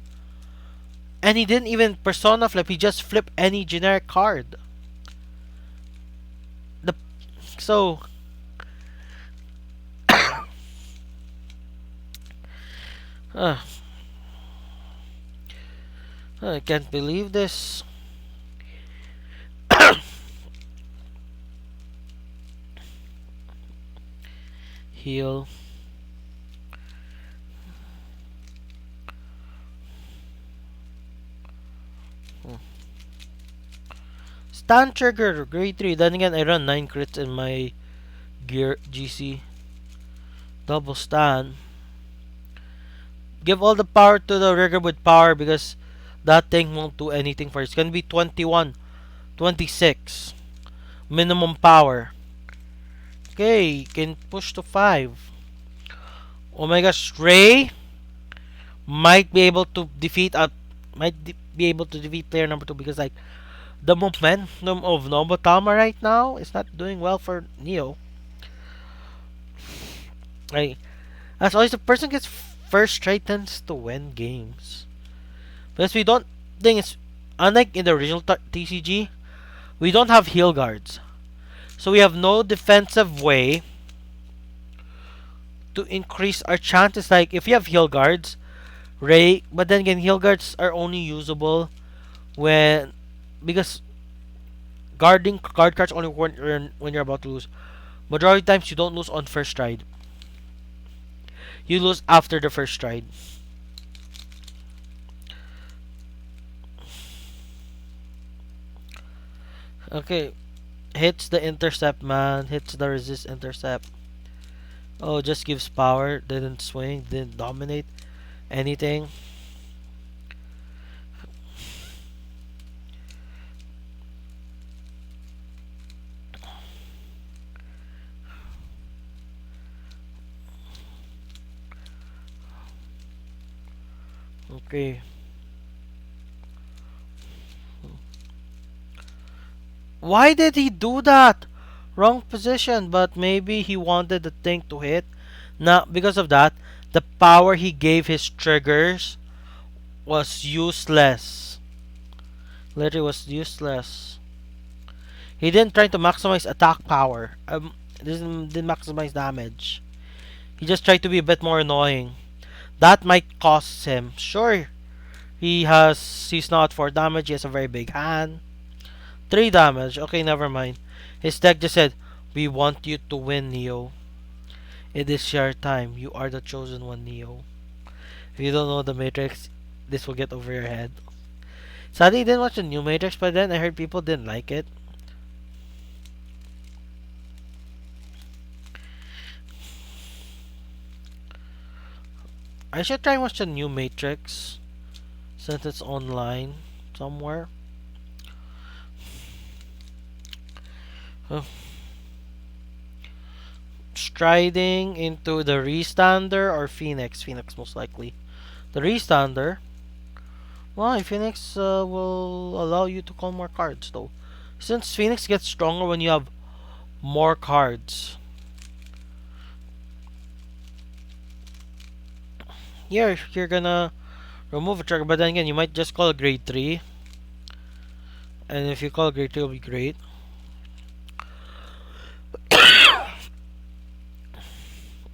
And he didn't even Persona flip, he just flipped any generic card. The so uh, I can't believe this. Heal. Stun trigger, grade 3. Then again, I run 9 crits in my gear GC. Double stun. Give all the power to the rigger with power because that thing won't do anything for it. It's gonna be 21, 26. Minimum power. Okay, can push to 5. Oh my gosh, Ray might be able to defeat be able to defeat player number 2 because like the momentum of Nobotama right now is not doing well for Neo. Like, as always, the person gets first try tends to win games. Because we don't think it's unlike in the original TCG, we don't have heal guards. So we have no defensive way to increase our chances. Like if you have heal guards, Ray, but then again heal guards are only usable when because guarding guard cards only when you're about to lose. Majority of times you don't lose on first stride. You lose after the first stride. Okay. Hits the intercept, man. Hits the resist intercept. Oh, just gives power. Didn't swing. Didn't dominate anything. Okay. Why did he do that? Wrong position, but maybe he wanted the thing to hit. Now, because of that, the power he gave his triggers was useless. Literally was useless. He didn't try to maximize attack power. Didn't maximize damage. He just tried to be a bit more annoying. That might cost him. Sure, He's not 4 damage, he has a very big hand. 3 damage, okay, never mind. His deck just said, "We want you to win, Neo. It is your time. You are the chosen one, Neo. If you don't know the Matrix, this will get over your head." Sadly, I didn't watch the new Matrix, but then I heard people didn't like it. I should try and watch the new Matrix since it's online somewhere. Uh, Striding into the Restander or Phoenix? Phoenix most likely. The Restander. Why? Phoenix will allow you to call more cards though. Since Phoenix gets stronger when you have more cards. Here, you're gonna remove a trigger, but then again, you might just call a grade 3. And if you call a grade 3, it'll be great.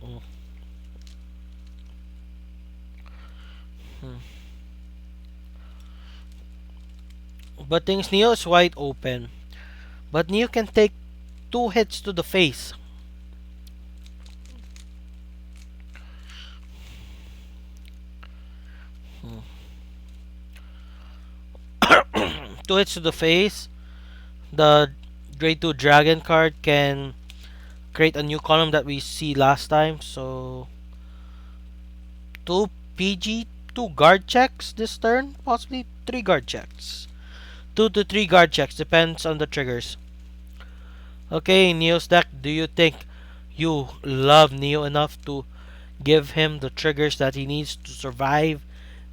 Mm. Hmm. But things Neo is wide open. But Neo can take 2 hits to the face. Hmm. 2 hits to the face. The grade 2 dragon card can create a new column that we see last time. So 2 PG, 2 guard checks this turn, possibly 3 guard checks. 2 to 3 guard checks, depends on the triggers. Okay, Neo's deck, do you think you love Neo enough to give him the triggers that he needs to survive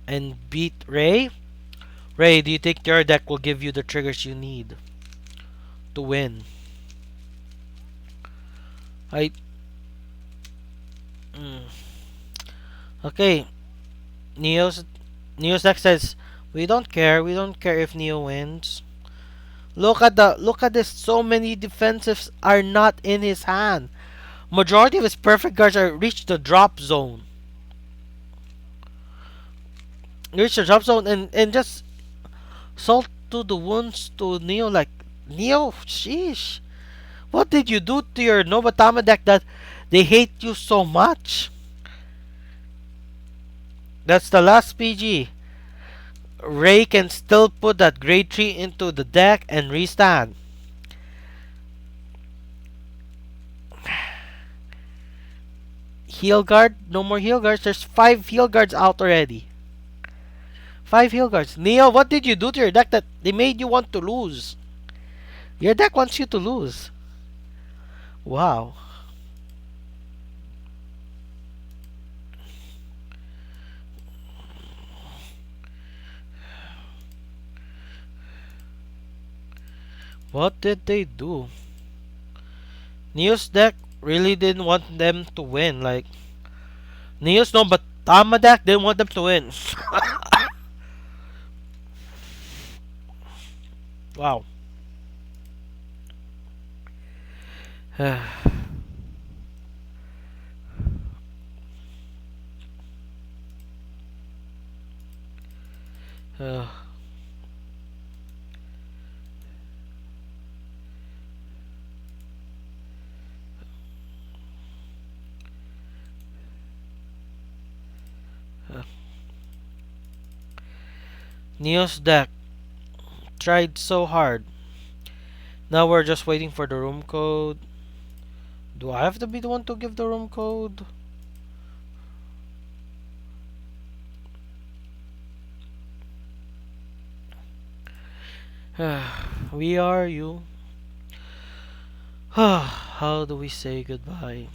and beat Ray? Ray, do you think your deck will give you the triggers you need to win? I. Mm. Okay, Neo's Neo's deck says we don't care. We don't care if Neo wins. Look at this. So many defensives are not in his hand. Majority of his perfect cards are reach the drop zone. Reach the drop zone and just salt to the wounds to Neo. Like Neo, sheesh. What did you do to your Nobatama deck that they hate you so much? That's the last PG. Ray can still put that grade 3 into the deck and restand. Heal guard? No more heal guards. There's 5 heal guards out already. 5 heal guards. Neo, what did you do to your deck that they made you want to lose? Your deck wants you to lose. Wow. What did they do? Neo's deck really didn't want them to win. Like, Neo's no, but Tama deck didn't want them to win. Wow. Neo's deck tried so hard. Now we're just waiting for the room code. Do I have to be the one to give the room code? We are you. How do we say goodbye?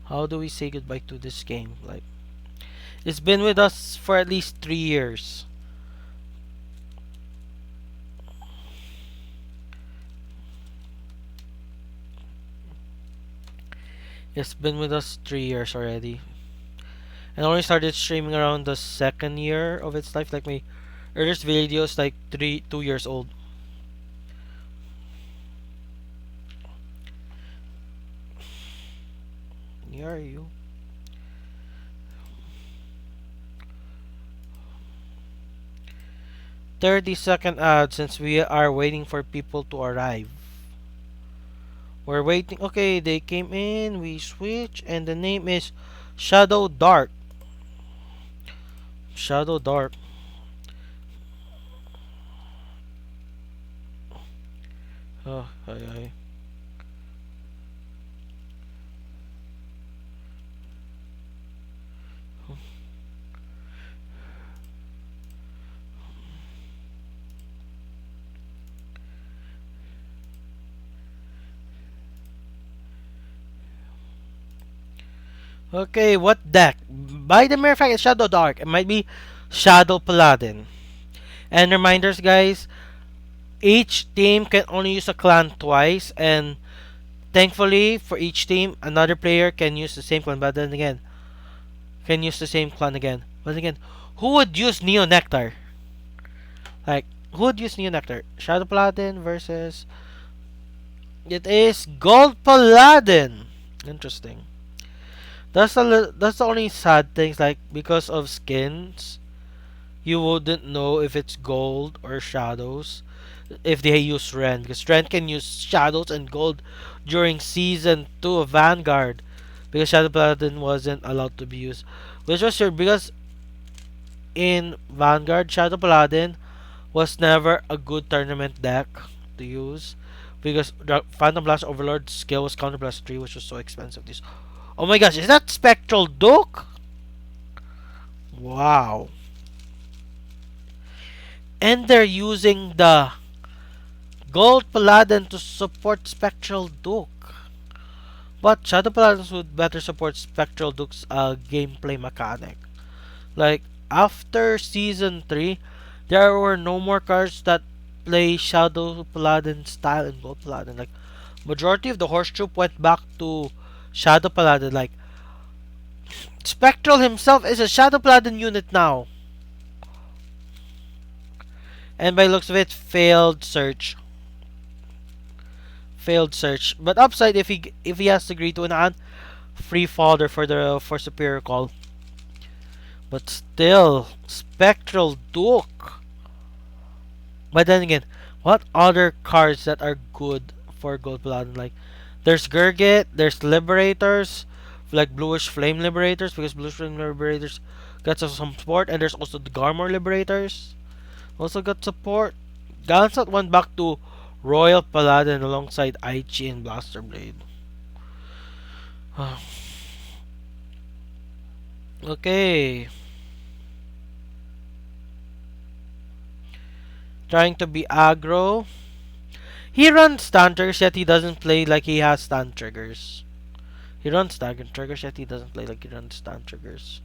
How do we say goodbye to this game? Like, it's been with us for at least 3 years. It's been with us 3 years already. And I only started streaming around the 2nd year of its life. Like my earliest video is like 2 years old. Where are you? 30-second ad since we are waiting for people to arrive. We're waiting. Okay, they came in. We switch, and the name is Shadow Dark. Shadow Dark. Oh, ay, ay. Okay, what deck? By the mere fact it's Shadow Dark, it might be Shadow Paladin. And reminders, guys, each team can only use a clan twice, and thankfully for each team, another player can use the same clan. But then again, can use the same clan again. But again, who would use Neo Nectar? Like, who would use Neo Nectar? Shadow Paladin versus. It is Gold Paladin. Interesting. That's the only sad things, like because of skins, you wouldn't know if it's gold or shadows if they use Ren, because Ren can use shadows and gold during season 2 of Vanguard, because Shadow Paladin wasn't allowed to be used, which was sure because in Vanguard Shadow Paladin was never a good tournament deck to use, because the Phantom Blast Overlord skill was counter plus 3, which was so expensive. This, oh my gosh, is that Spectral Duke? Wow. And they're using the Gold Paladin to support Spectral Duke. But Shadow Paladins would better support Spectral Duke's gameplay mechanic. Like, after Season 3, there were no more cards that play Shadow Paladin style in Gold Paladin. Like, majority of the Horse Troop went back to Shadow Paladin. Like, Spectral himself is a Shadow Paladin unit now. And by looks of it, failed search. Failed search. But upside, if he has to agree to an free fodder for superior call. But still, Spectral Duke. But then again, what other cards that are good for Gold Paladin? Like, there's Gurgit, there's Liberators, like Bluish Flame Liberators, because Bluish Flame Liberators got some support, and there's also the Garmor Liberators, also got support. Gansat went back to Royal Paladin alongside Aichi and Blaster Blade. Okay. Trying to be aggro. He runs stun triggers, yet he doesn't play like he has stun triggers. He runs stun triggers, yet he doesn't play like he runs stun triggers.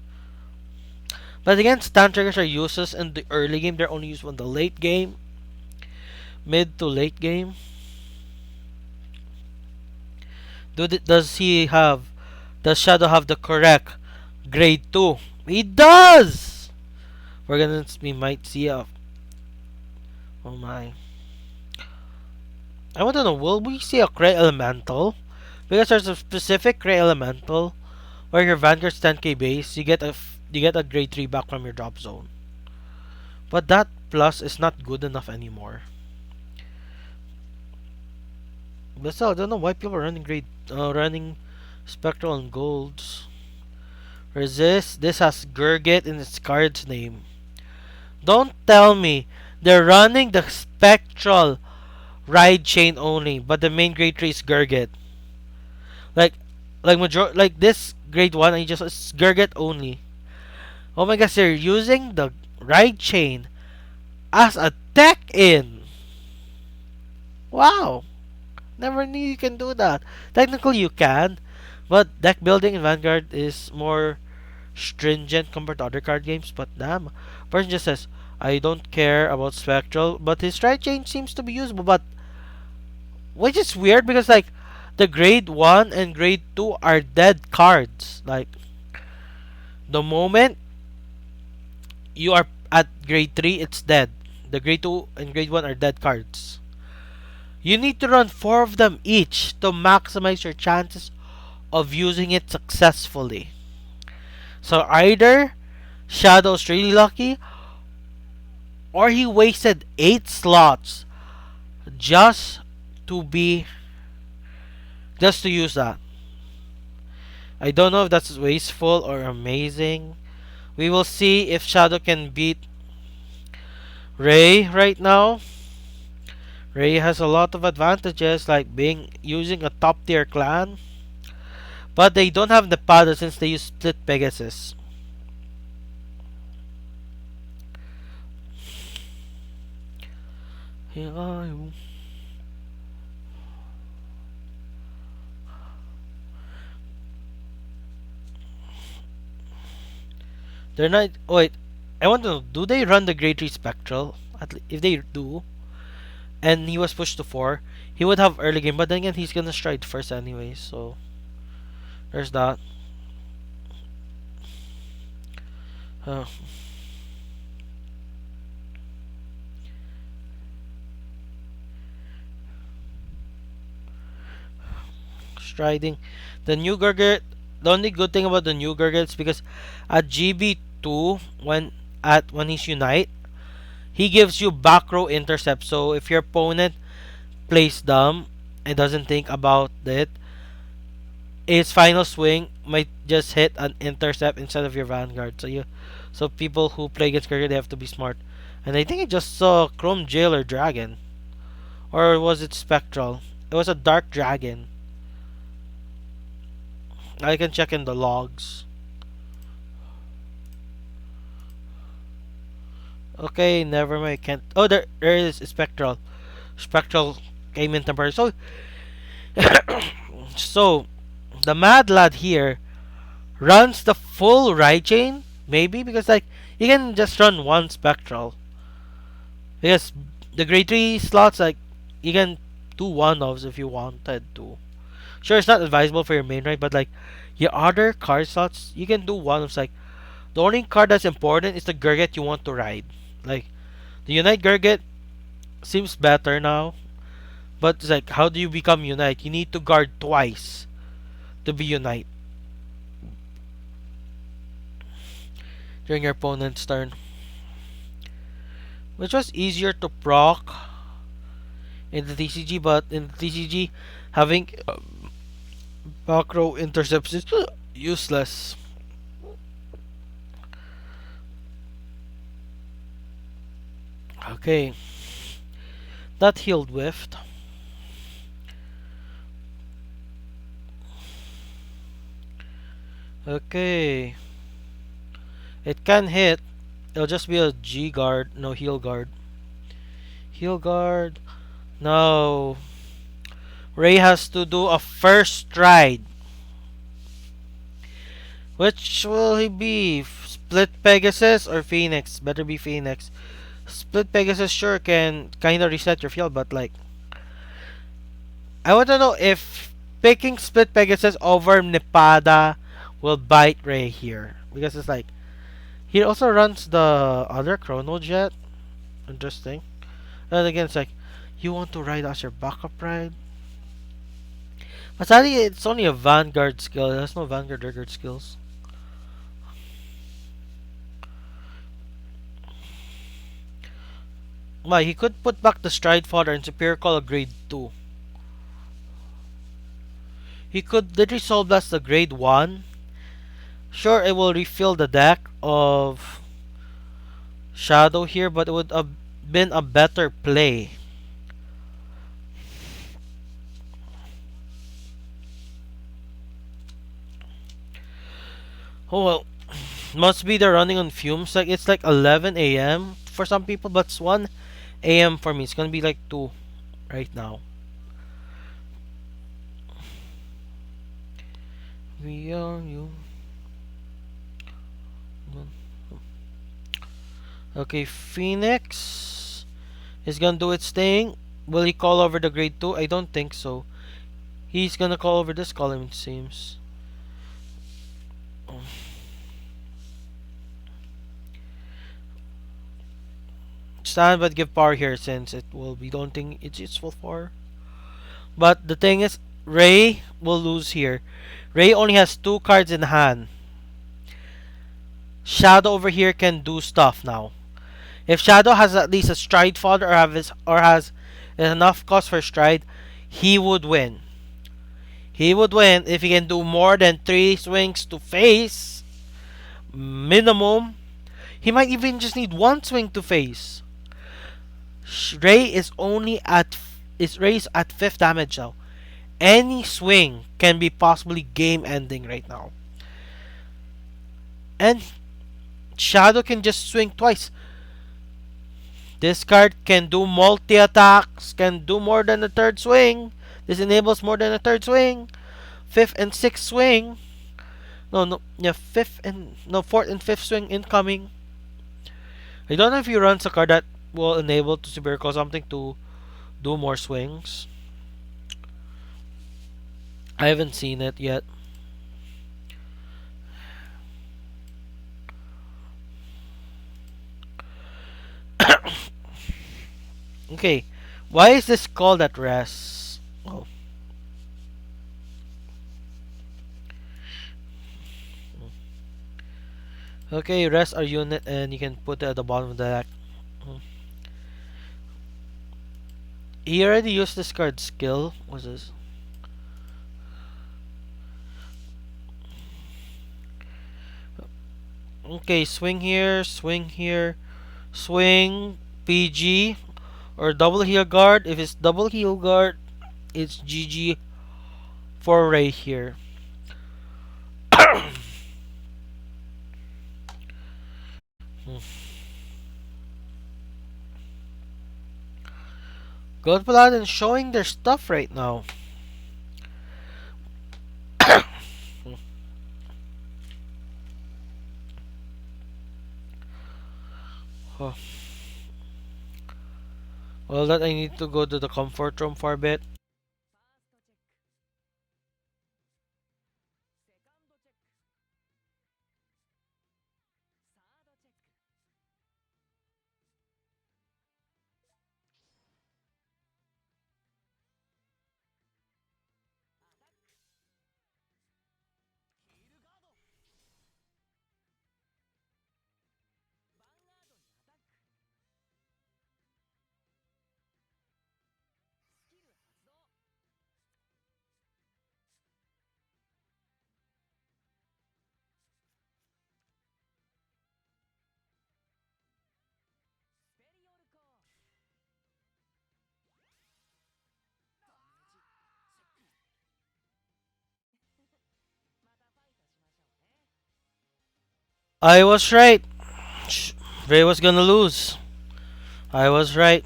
But again, stun triggers are useless in the early game. They're only useful in the late game. Mid to late game. Does Shadow have the correct grade 2? He does! We might see a... Oh my. I want to know, will we see a Cray Elemental? Because there's a specific Cray Elemental where your Vanguard's 10k base, you get a grade 3 back from your drop zone. But that plus is not good enough anymore. But still, I don't know why people are running Spectral and Golds. Resist. This has Gurgit in its card's name. Don't tell me they're running the Spectral Ride Chain only, but the main grade 3 is Gurgit. Like this grade 1, I just it's Gurgit only. Oh my gosh, they're using the Ride Chain as a tech in. Wow. Never knew you can do that. Technically you can, but deck building in Vanguard is more stringent compared to other card games. But damn, person just says, I don't care about Spectral, but his stride change seems to be usable. But which is weird because like the grade 1 and grade 2 are dead cards. Like the moment you are at grade 3, it's dead. The grade 2 and grade 1 are dead cards. You need to run 4 of them each to maximize your chances of using it successfully. So either Shadow's really lucky, Or he wasted 8 slots just to be just to use that. I don't know if that's wasteful or amazing. We will see if Shadow can beat Ray right now. Ray has a lot of advantages like being using a top tier clan. But they don't have the powder since they use Split Pegasus. They're not. Wait, I want to know. Do they run the Grade 3 Spectral? If they do, and he was pushed to 4, he would have early game. But then again, he's gonna stride first anyway. So there's that. Uh, Striding. The new Gurgit. The only good thing about the new Gurgit is because at GB2, when he's Unite, he gives you back row intercept. So if your opponent plays dumb and doesn't think about it, his final swing might just hit an intercept instead of your Vanguard. So people who play against Gurgit, they have to be smart. And I think I just saw Chrome Jailer Dragon, or was it Spectral? It was a Dark Dragon. I can check in the logs. Okay, never mind. Can't. Oh, there is Spectral. Spectral came in temporary. So the Mad Lad here runs the full ride chain, maybe because like you can just run one Spectral. Because the grade 3 slots, like you can do one-offs if you wanted to. Sure, it's not advisable for your main ride, but like your other card slots, you can do one-offs. Like the only card that's important is the Gurgit you want to ride. Like the Unite Gurgit seems better now, but it's like how do you become Unite? You need to guard twice to be Unite during your opponent's turn, which was easier to proc in the TCG, but in the TCG, having back row intercepts is useless. Okay, that healed whiffed. Okay, it can hit. It'll just be a G guard, no heal guard. Heal guard. No. Ray has to do a first stride. Which will he be? Split Pegasus or Phoenix? Better be Phoenix. Split Pegasus sure can kinda reset your field, but like I want to know if picking Split Pegasus over Nipada will bite Ray here. Because it's like he also runs the other Chrono Jet. Interesting. And again it's like you want to ride as your backup ride? But sadly it's only a Vanguard skill. It has no Vanguard Rigard skills. Why, he could put back the Stride Fodder and Superior Call a grade 2. He could literally Soul Blast the grade 1. Sure, it will refill the deck of Shadow here, but it would have been a better play. Oh well, must be they're running on fumes. Like it's like 11 a.m. for some people, but it's 1 a.m. for me. It's gonna be like 2 right now. We are you. Okay, Phoenix is gonna do its thing. Will he call over the grade 2? I don't think so. He's gonna call over this column, it seems. Stand but give power here since it will be don't think it's useful for. But the thing is, Ray will lose here. Ray only has 2 cards in hand. Shadow over here can do stuff now. If Shadow has at least a stride fodder or has enough cost for stride, he would win. He would win if he can do more than 3 swings to face. Minimum. He might even just need 1 swing to face. Ray is only at Ray's at 5th damage now. Any swing can be possibly game ending right now. And Shadow can just swing twice. This card can do multi attacks, can do more than a third swing. This enables more than a third swing. Fifth and sixth swing. No, yeah, fourth and fifth swing incoming. I don't know if he runs a card that will enable to Super Call something to do more swings. I haven't seen it yet. Okay, why is this called at rest? Oh. Okay, rest our unit and you can put it at the bottom of the deck. He already used this card skill. What's this? Okay, swing here, swing, PG, or double heal guard. If it's double heal guard, it's GG for Ray here. Gold Paladin showing their stuff right now. Oh. Well, that I need to go to the comfort room for a bit. I was right. Ray was gonna lose. I was right.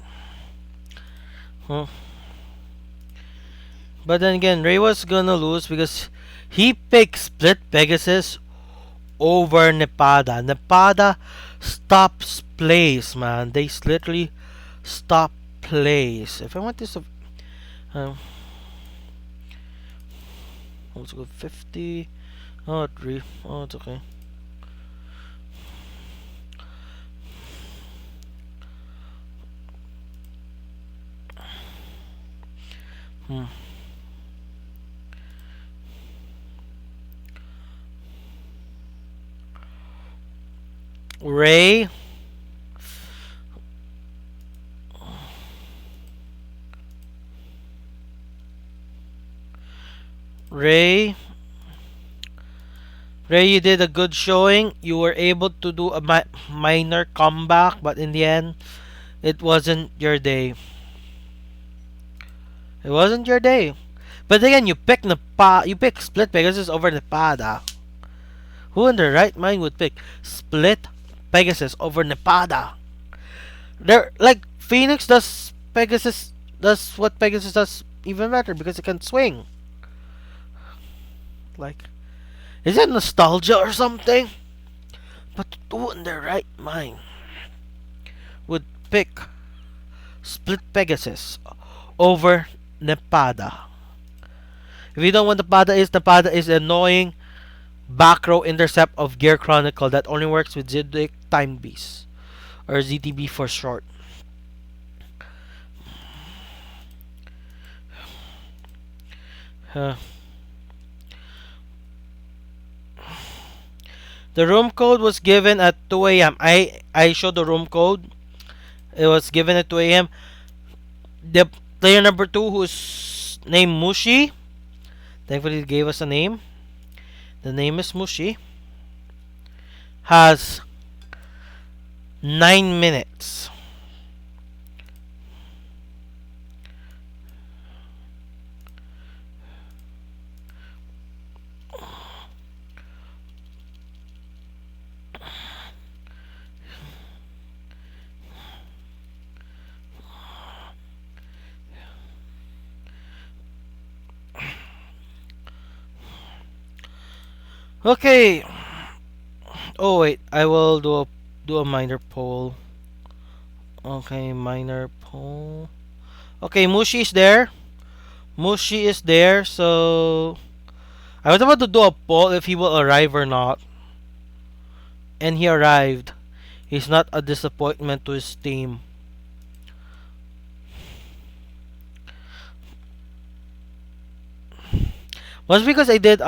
Huh. But then again, Ray was gonna lose because he picked Split Pegasus over Nepada. Nepada stops plays, man. They literally stop plays. If I want this, let's go 50. Oh, 3. Oh, it's okay. Ray. Ray. Ray, you did a good showing. You were able to do a minor comeback, but in the end, it wasn't your day. It wasn't your day. But again, you pick Split Pegasus over Nepada. Who in their right mind would pick Split Pegasus over Nepada? They're like Phoenix does what Pegasus does even better because it can swing. Like, is it nostalgia or something? But who in their right mind would pick Split Pegasus over Nepada? If you don't know what Nepada is annoying back row intercept of Gear Chronicle that only works with Zodiac Time Beast, or ZTB for short. The room code was given at 2 a.m. I showed the room code. It was given at 2 a.m. The player number two, who's named Mushi, thankfully it gave us a name. The name is Mushi. Has 9 minutes. Okay. Oh wait, I will do a minor poll. Okay, minor poll. Okay, Mushi is there. Mushi is there. So I was about to do a poll if he will arrive or not, and he arrived. He's not a disappointment to his team. Was because I did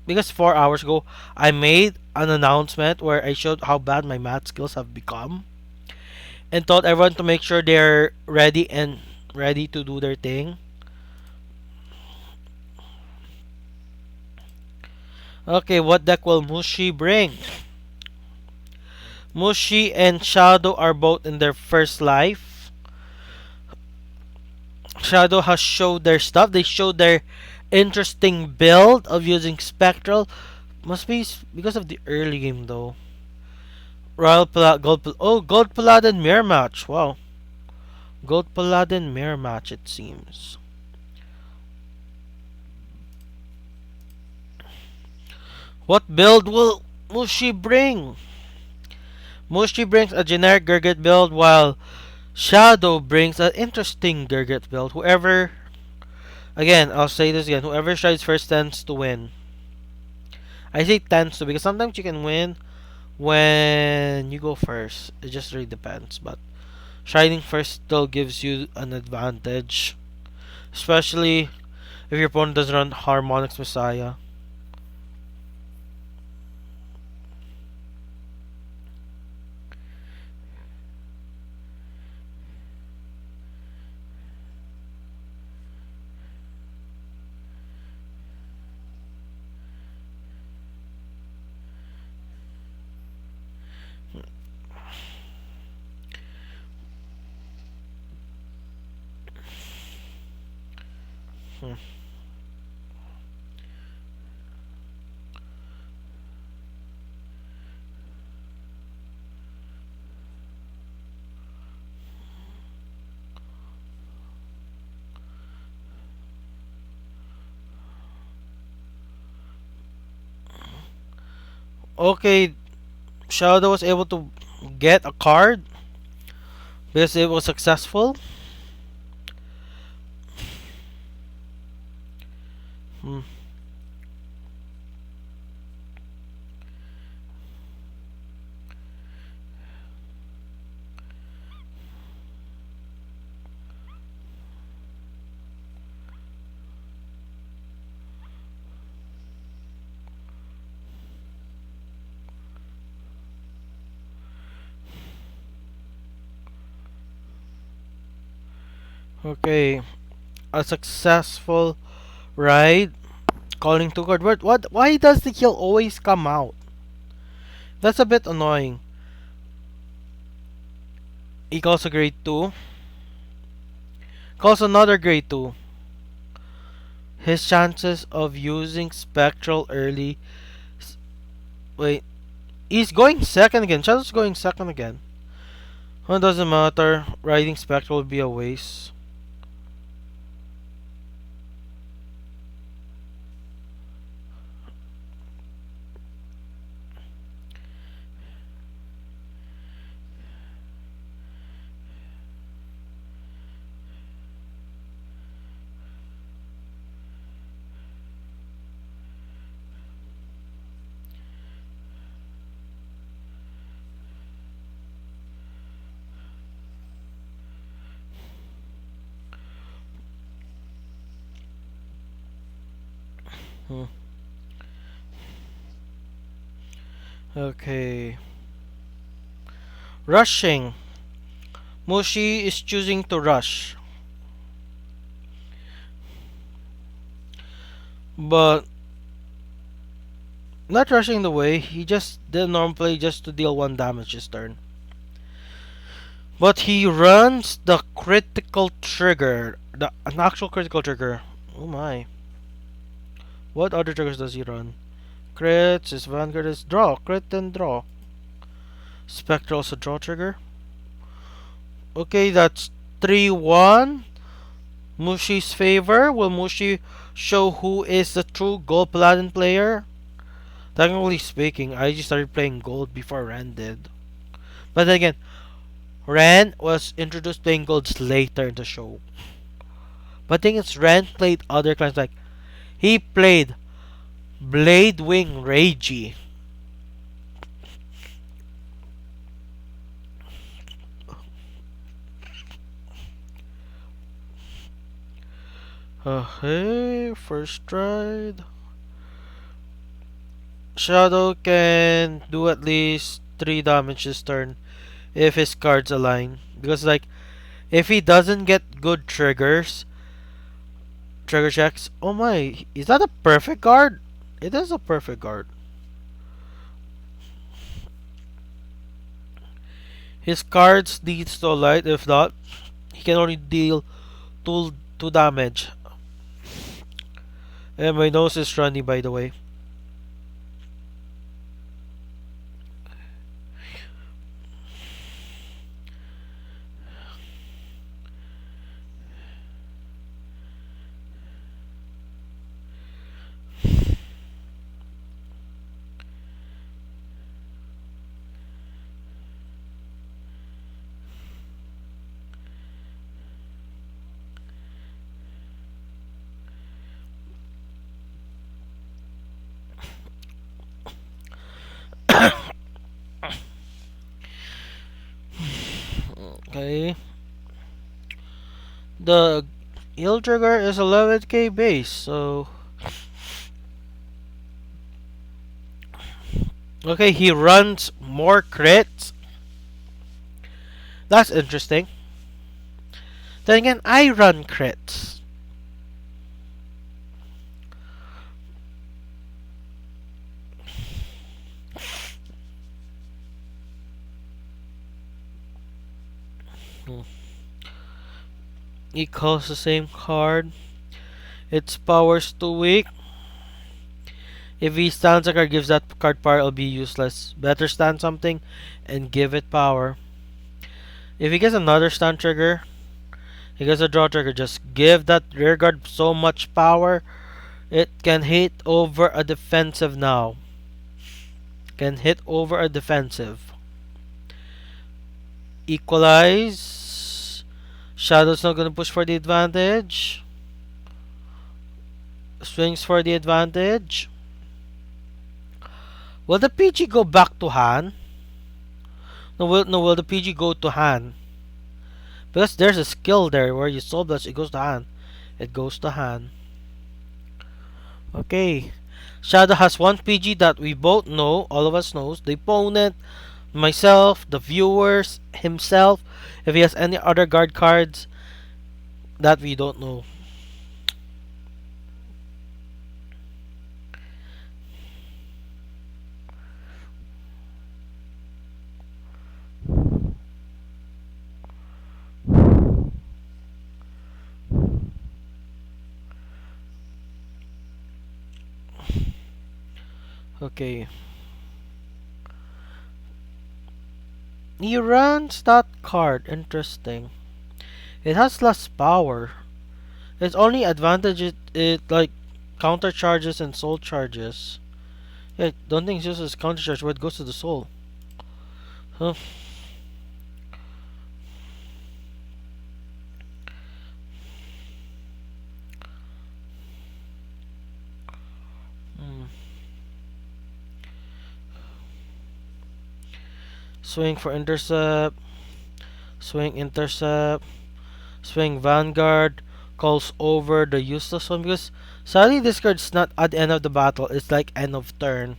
because 4 hours ago I made an announcement where I showed how bad my math skills have become and told everyone to make sure they're ready to do their thing. Okay, what deck will Mushi bring? Mushi and Shadow are both in their first life. Shadow has showed their stuff. They showed their interesting build of using Spectral. Must be because of the early game though. Gold Paladin mirror match. Wow. Gold Paladin mirror match it seems. What build will Mushi bring? Mushi brings a generic Gurgit build while Shadow brings an interesting Gurgit build. Again, I'll say this again, whoever strides first tends to win. I say tends to because sometimes you can win when you go first. It just really depends. But striding first still gives you an advantage. Especially if your opponent doesn't run Harmonix Messiah. Hmm. Okay, Shadow was able to get a card because it was successful. Hmm. Okay, a successful ride. Calling to guard. What? Why does the kill always come out? That's a bit annoying. He calls a grade 2. Calls another grade 2. His chances of using Spectral early. Wait. He's going second again. Shadow's going second again. Well, it doesn't matter. Riding Spectral would be a waste. Hmm. Okay. Rushing. Mushi is choosing to rush, but not rushing the way. He just did normal play just to deal 1 damage this turn. But he runs the critical trigger, an actual critical trigger. Oh my! What other triggers does he run? Crits, his Vanguard is draw, crit and draw. Spectre also draw trigger. Okay, that's 3-1. Mushi's favor. Will Mushi show who is the true gold paladin player? Technically speaking, I just started playing gold before Ren did. But then again, Ren was introduced playing golds later in the show. But the thing is, Ren played other clans. Like, he played Blade Wing Reiji. Okay, first ride. Shadow can do at least 3 damage this turn if his cards align. Because, like, if he doesn't get good trigger checks. Oh my, is that a perfect guard? It is a perfect guard. His cards needs to align. If not, he can only deal 2 damage. And my nose is runny, by the way. Okay. The heal trigger is 11k base, so okay, he runs more crits. That's interesting. Then again, I run crits. Equals the same card. Its power's too weak. If he stands a card, gives that card power, it'll be useless. Better stand something and give it power. If he gets another stand trigger, he gets a draw trigger, just give that rear guard so much power. It can hit over a defensive now. Can hit over a defensive. Equalize. Shadow's not gonna push for the advantage. Swings for the advantage. Will the PG go back to Han? No, will the PG go to Han? Because there's a skill there where you soul blast, it goes to Han. It goes to Han. Okay. Shadow has 1 PG that we both know, all of us knows. The opponent, myself, the viewers, himself. If he has any other guard cards that we don't know. Okay. He runs that card. Interesting. It has less power. Its only advantage it like counter charges and soul charges. Yeah, don't think it uses counter charge, but it goes to the soul. Huh. Hmm. Swing for intercept. Swing intercept. Swing Vanguard. Calls over the useless one because sadly this card's not at the end of the battle. It's like end of turn.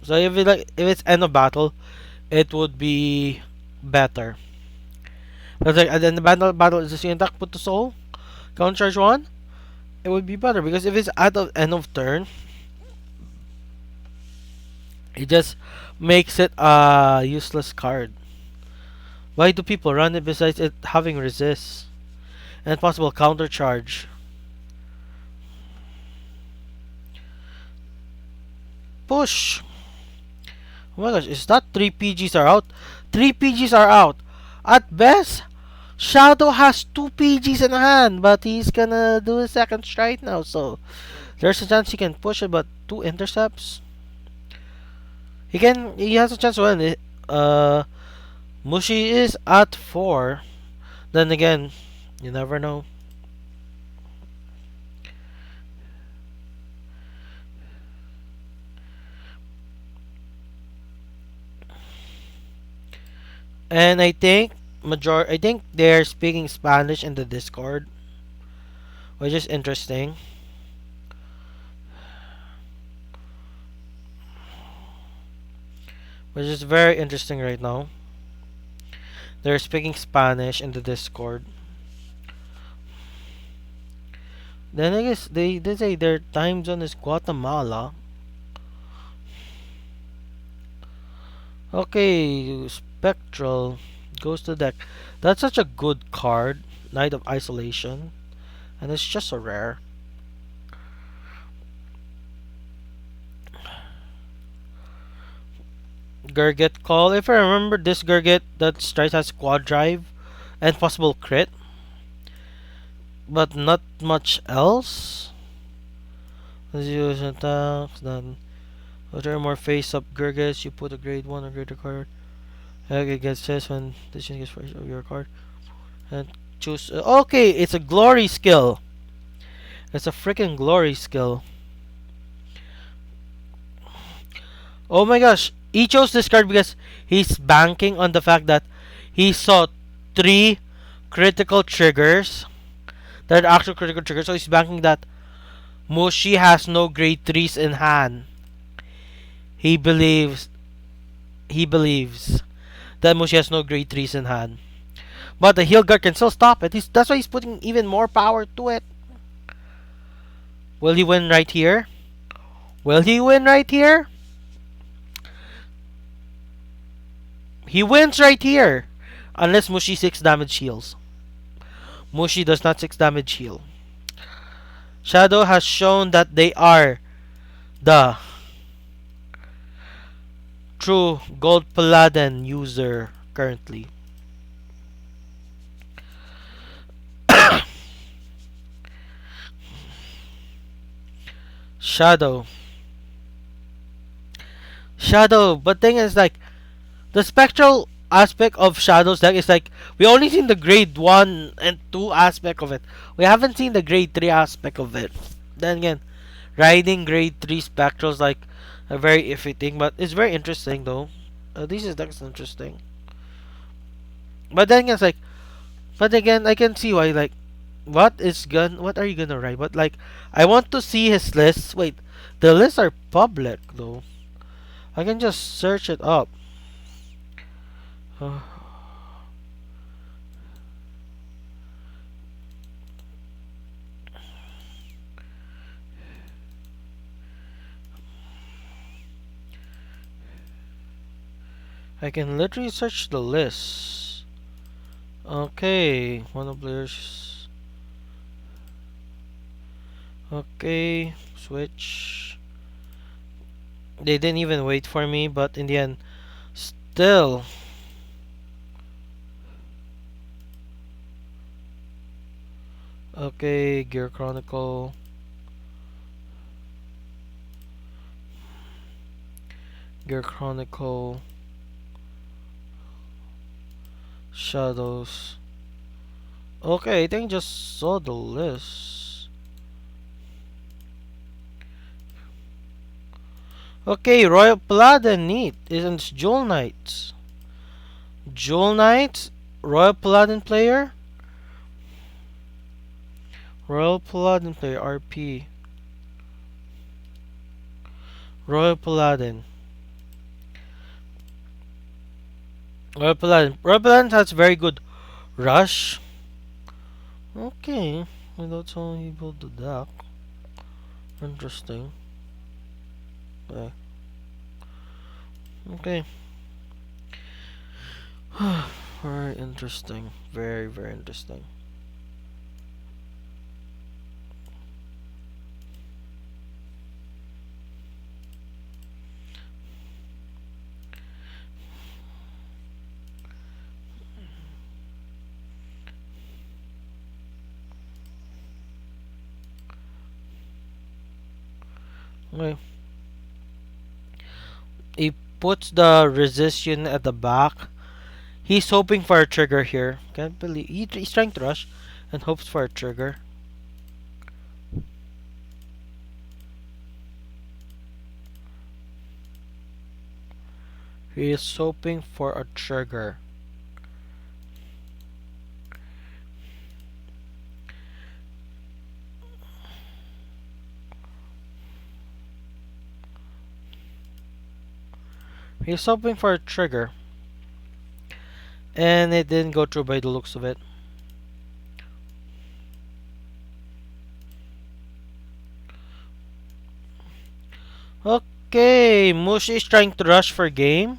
So if it's end of battle, it would be better. But like, and then the battle is the same attack, put the soul, counter charge one. It would be better because if it's at the end of turn, it just makes it a useless card. Why do people run it besides it having resist and possible counter charge? Push. Oh my gosh, is that 3 PGs are out? 3 PGs are out. At best, Shadow has 2 PGs in hand, but he's gonna do a second strike now, so there's a chance he can push it, but 2 intercepts. He has a chance to win it. Mushi is at 4. Then again, you never know. And I think they're speaking Spanish in the Discord, which is interesting. Which is very interesting right now. They're speaking Spanish in the Discord. Then I guess they say their time zone is Guatemala. Okay, Spectral goes to deck. That's such a good card, Knight of Isolation, and it's just a rare. Gurgit Call. If I remember, this Gurgit that strikes has quad drive and possible crit, but not much else. As you use attacks, then whatever more face up Gurgits, you put a grade 1 or greater card. Okay, gets this when this gets first of your card. And choose. Okay, it's a glory skill. It's a freaking glory skill. Oh my gosh, he chose this card because he's banking on the fact that he saw 3 critical triggers. That are actual critical triggers. So he's banking that Mushi has no grade 3s in hand. He believes that Mushi has no grade 3s in hand. But the heal guard can still stop it. That's why he's putting even more power to it. Will he win right here? Will he win right here? He wins right here. Unless Mushi 6 damage heals. Mushi does not 6 damage heal. Shadow has shown that they are the true Gold Paladin user currently. Shadow. But thing is like the spectral aspect of Shadow's deck is like we only seen the grade 1 and 2 aspect of it. We haven't seen the grade 3 aspect of it. Then again, riding grade 3 spectrals like a very iffy thing, but it's very interesting though. This is that's interesting. But then it's like, but again, I can see why like, what are you gonna write? But like, I want to see his lists. Wait, the lists are public though. I can just search it up. Uh, I can literally search the list. Okay, one of players. Okay, switch. They didn't even wait for me, but in the end, still. Okay, Gear Chronicle. Gear Chronicle. Shadows. Okay, I think I just saw the list. Okay, Royal Paladin, neat. Isn't Jewel Knights? Jewel Knights? Royal Paladin player? Royal Paladin player, RP. Royal Paladin. Royal Paladin has very good Rush. Okay. Without telling people the deck. Interesting. Okay. Okay. Very interesting. Very, very interesting. Okay. He puts the resistance at the back. He's hoping for a trigger here. Can't believe he's trying to rush and hopes for a trigger. He is hoping for a trigger. He's hoping for a trigger. And it didn't go through by the looks of it. Okay, Mushi is trying to rush for game.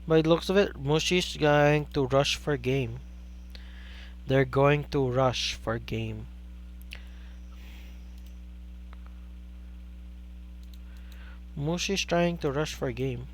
By the looks of it, Mushi is going to rush for game. They're going to rush for game. Mushi is trying to rush for game.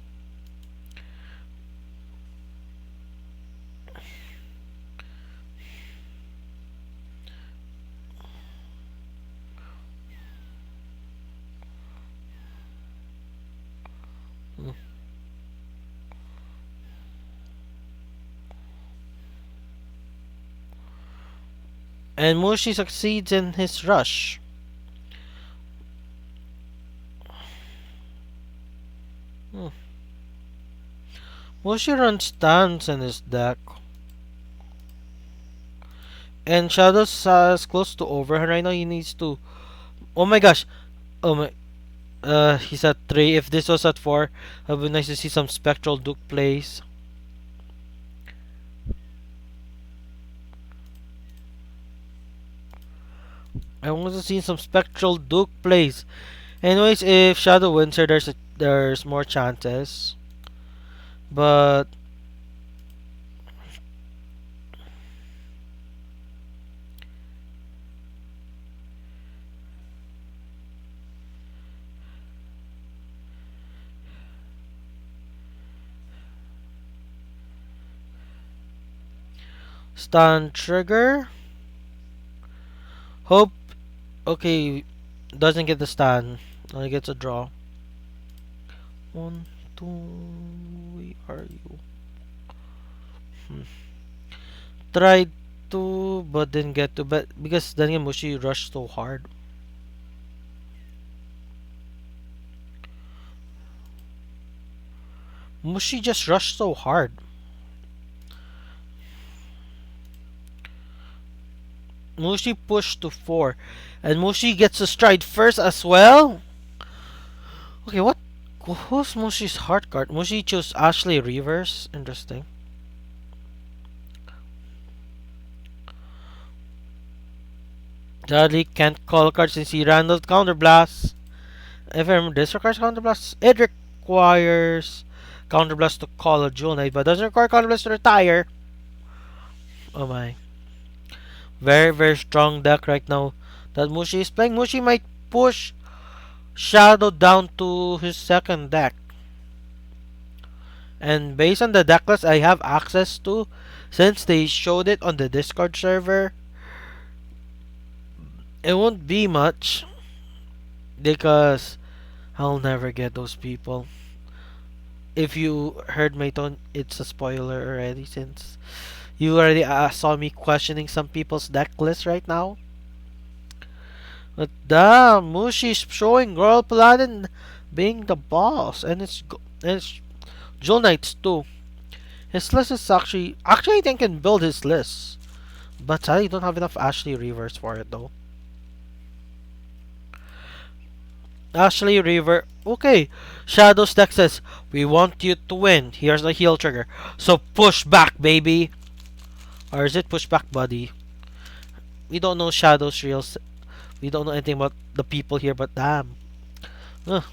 And Mushi succeeds in his rush. Mushi runs stands in his deck. And Shadow's is close to overhand right now. He needs to. Oh my gosh. Oh my. He's at 3. If this was at 4, it would be nice to see some Spectral Duke plays. I want to see some Spectral Duke plays. Anyways, if Shadow wins here, there's more chances. But stun trigger. Hope. Okay, doesn't get the stun. Only gets a draw. 1, 2. Where are you? Tried to, but didn't get to. But because then again, Mushi rushed so hard. Mushi just rushed so hard. Mushi pushed to 4. And Mushi gets a stride first as well. Okay, what? Who's Mushi's heart card? Mushi chose Ashley Reverse. Interesting. Dudley can't call a card since he ran out counterblast. If I remember, this requires counterblast. It requires counterblast to call a Jewel Knight, but doesn't require counterblast to retire. Oh my. Very, very strong deck right now that Mushi is playing. Mushi might push Shadow down to his second deck. And based on the deck list I have access to, since they showed it on the Discord server, it won't be much. Because I'll never get those people. If you heard my tone, it's a spoiler already since you already saw me questioning some people's deck list right now. But damn, Mushi's showing Royal Paladin being the boss, and it's Jewel Knights too. His list is actually I think I can build his list, but I don't have enough Ashley Reavers for it though. Ashley River. Okay, Shadow's deck says we want you to win. Here's the heal trigger, so push back, baby. Or is it pushback body? We don't know Shadow's we don't know anything about the people here, but damn. Ugh.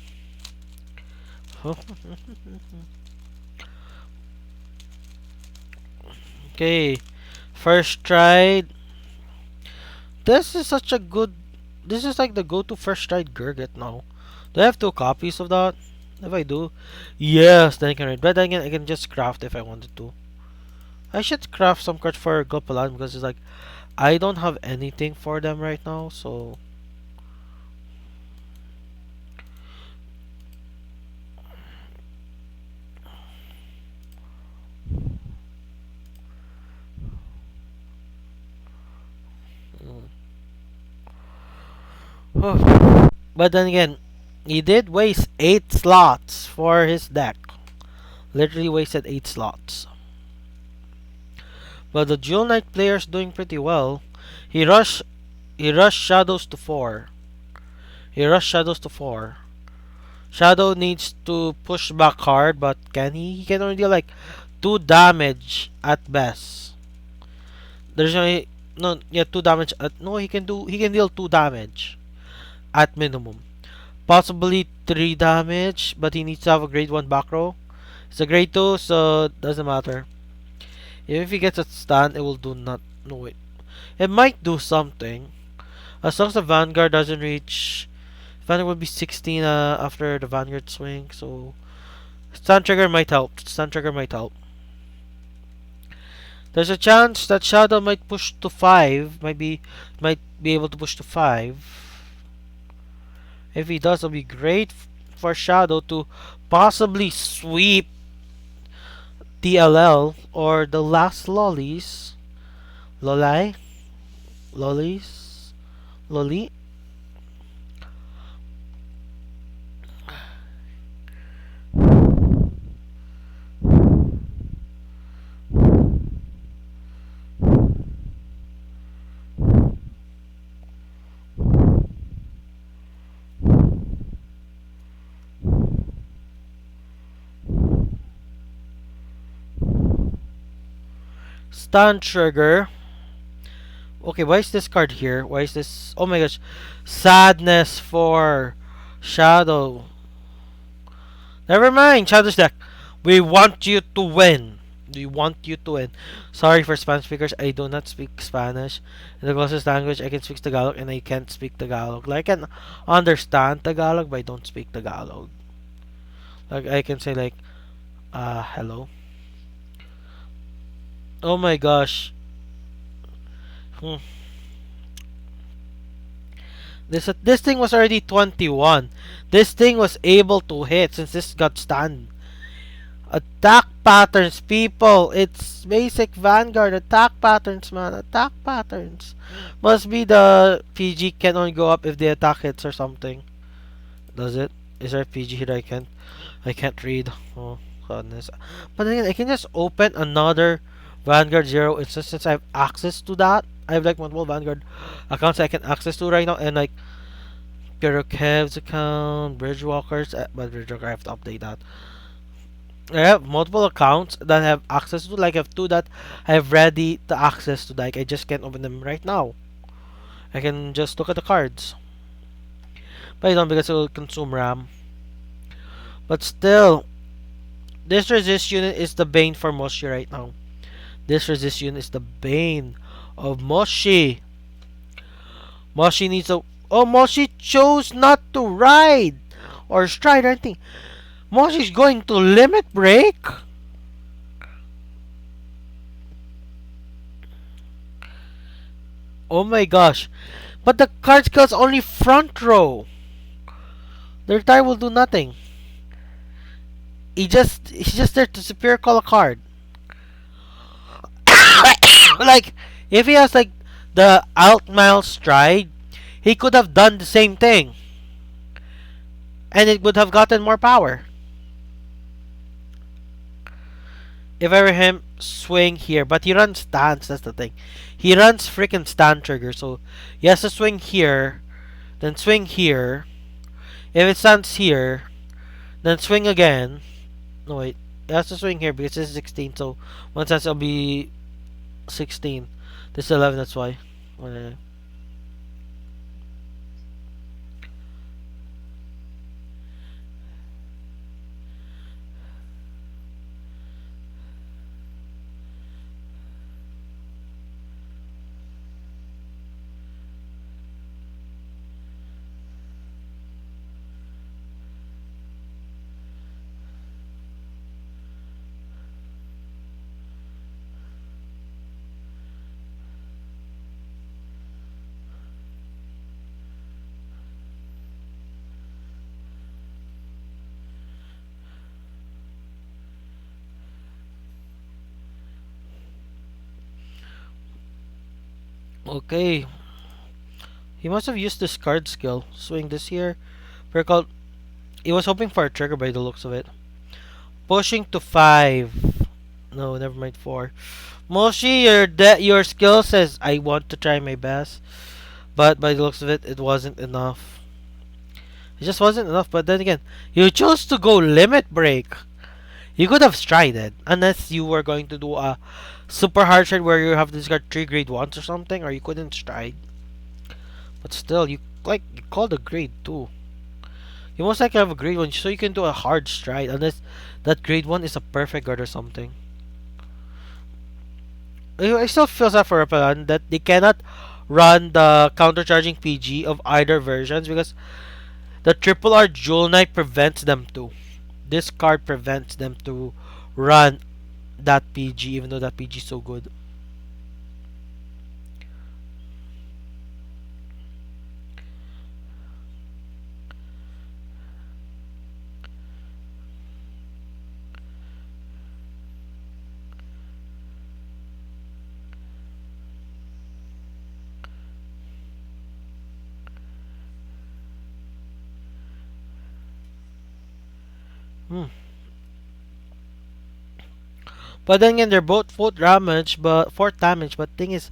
Okay, first try. This is such a good. This is like the go-to first try Gurgit now. Do I have two copies of that? If I do, yes, then I can read. But then again, I can just craft if I wanted to. I should craft some cards for Gopalan because it's like I don't have anything for them right now. So mm. But then again, he did waste 8 slots for his deck. Literally wasted 8 slots. But the Dual Knight player's doing pretty well. He rushed he rushed Shadows to 4. He rushed Shadows to 4. Shadow needs to push back hard, but can he? He can only deal like 2 damage at best. There's only no, yeah, 2 damage at no, he can deal 2 damage at minimum. Possibly 3 damage, but he needs to have a grade 1 back row. It's a grade 2, so it doesn't matter. Even if he gets a stun, it will do not. No, wait. It might do something. As long as the Vanguard doesn't reach. Vanguard will be 16 after the Vanguard swing, so. Stun trigger might help. Stun trigger might help. There's a chance that Shadow might push to 5. Might be able to push to 5. If he does, it'll be great for Shadow to possibly sweep DLL or the last Lolis. Lolai? Lolis? Loli? Stun trigger. Okay, why is this card here? Why is this? Oh my gosh. Sadness for Shadow. Never mind, Shadow's deck. We want you to win. We want you to win. Sorry for Spanish speakers. I do not speak Spanish. In the closest language, I can speak Tagalog and I can't speak Tagalog. Like, I can understand Tagalog, but I don't speak Tagalog. Like, I can say, like, hello. Oh my gosh. Hmm. This thing was already 21. This thing was able to hit since this got stunned. Attack patterns, people. It's basic Vanguard. Attack patterns, man. Attack patterns. Must be the PG can only go up if the attack hits or something. Does it? Is there a PG here I can't read? Oh goodness. But again, I can just open another Vanguard Zero instance since I have access to that. I have like multiple Vanguard accounts I can access to right now, and like Kev's account, Bridgewalker's, but Bridgewalker I have to update that. I have multiple accounts that I have access to. Like I have two that I have ready to access to. Like I just can't open them right now. I can just look at the cards, but I don't because it will consume RAM. But still, this resist unit is the bane for Moshi right now. This resist unit is the bane of Moshi. Moshi needs a. Oh, Moshi chose not to ride or stride or anything. Moshi's going to limit break. Oh my gosh. But the card skills only front row. The retire will do nothing. He's just there to superior call a card. Like if he has like the outmile stride, he could have done the same thing. And it would have gotten more power. If I were him, swing here. But he runs stance, that's the thing. He runs freaking stand trigger, so he has to swing here, then swing here. If it stands here, then swing again. No wait, he has to swing here because this is 16, so one sense it'll be 16. This is 11, that's why. Uh, okay. He must have used this card skill. Swing this here. Recall. He was hoping for a trigger by the looks of it. Pushing to 5. No, never mind 4. Moshi, your skill says I want to try my best. But by the looks of it, it wasn't enough. It just wasn't enough. But then again, you chose to go limit break. You could have strided. Unless you were going to do a super hard stride where you have to discard 3 grade 1s or something. Or you couldn't stride. But still, you called a grade 2. You most likely have a grade 1 so you can do a hard stride. Unless that grade 1 is a perfect guard or something. I still feel sad for Rapalan that they cannot run the countercharging PG of either versions because the Triple R Jewel Knight prevents them to. This card prevents them to run that PG even though that PG is so good. Hmm. But then again, they're both fourth damage. But thing is,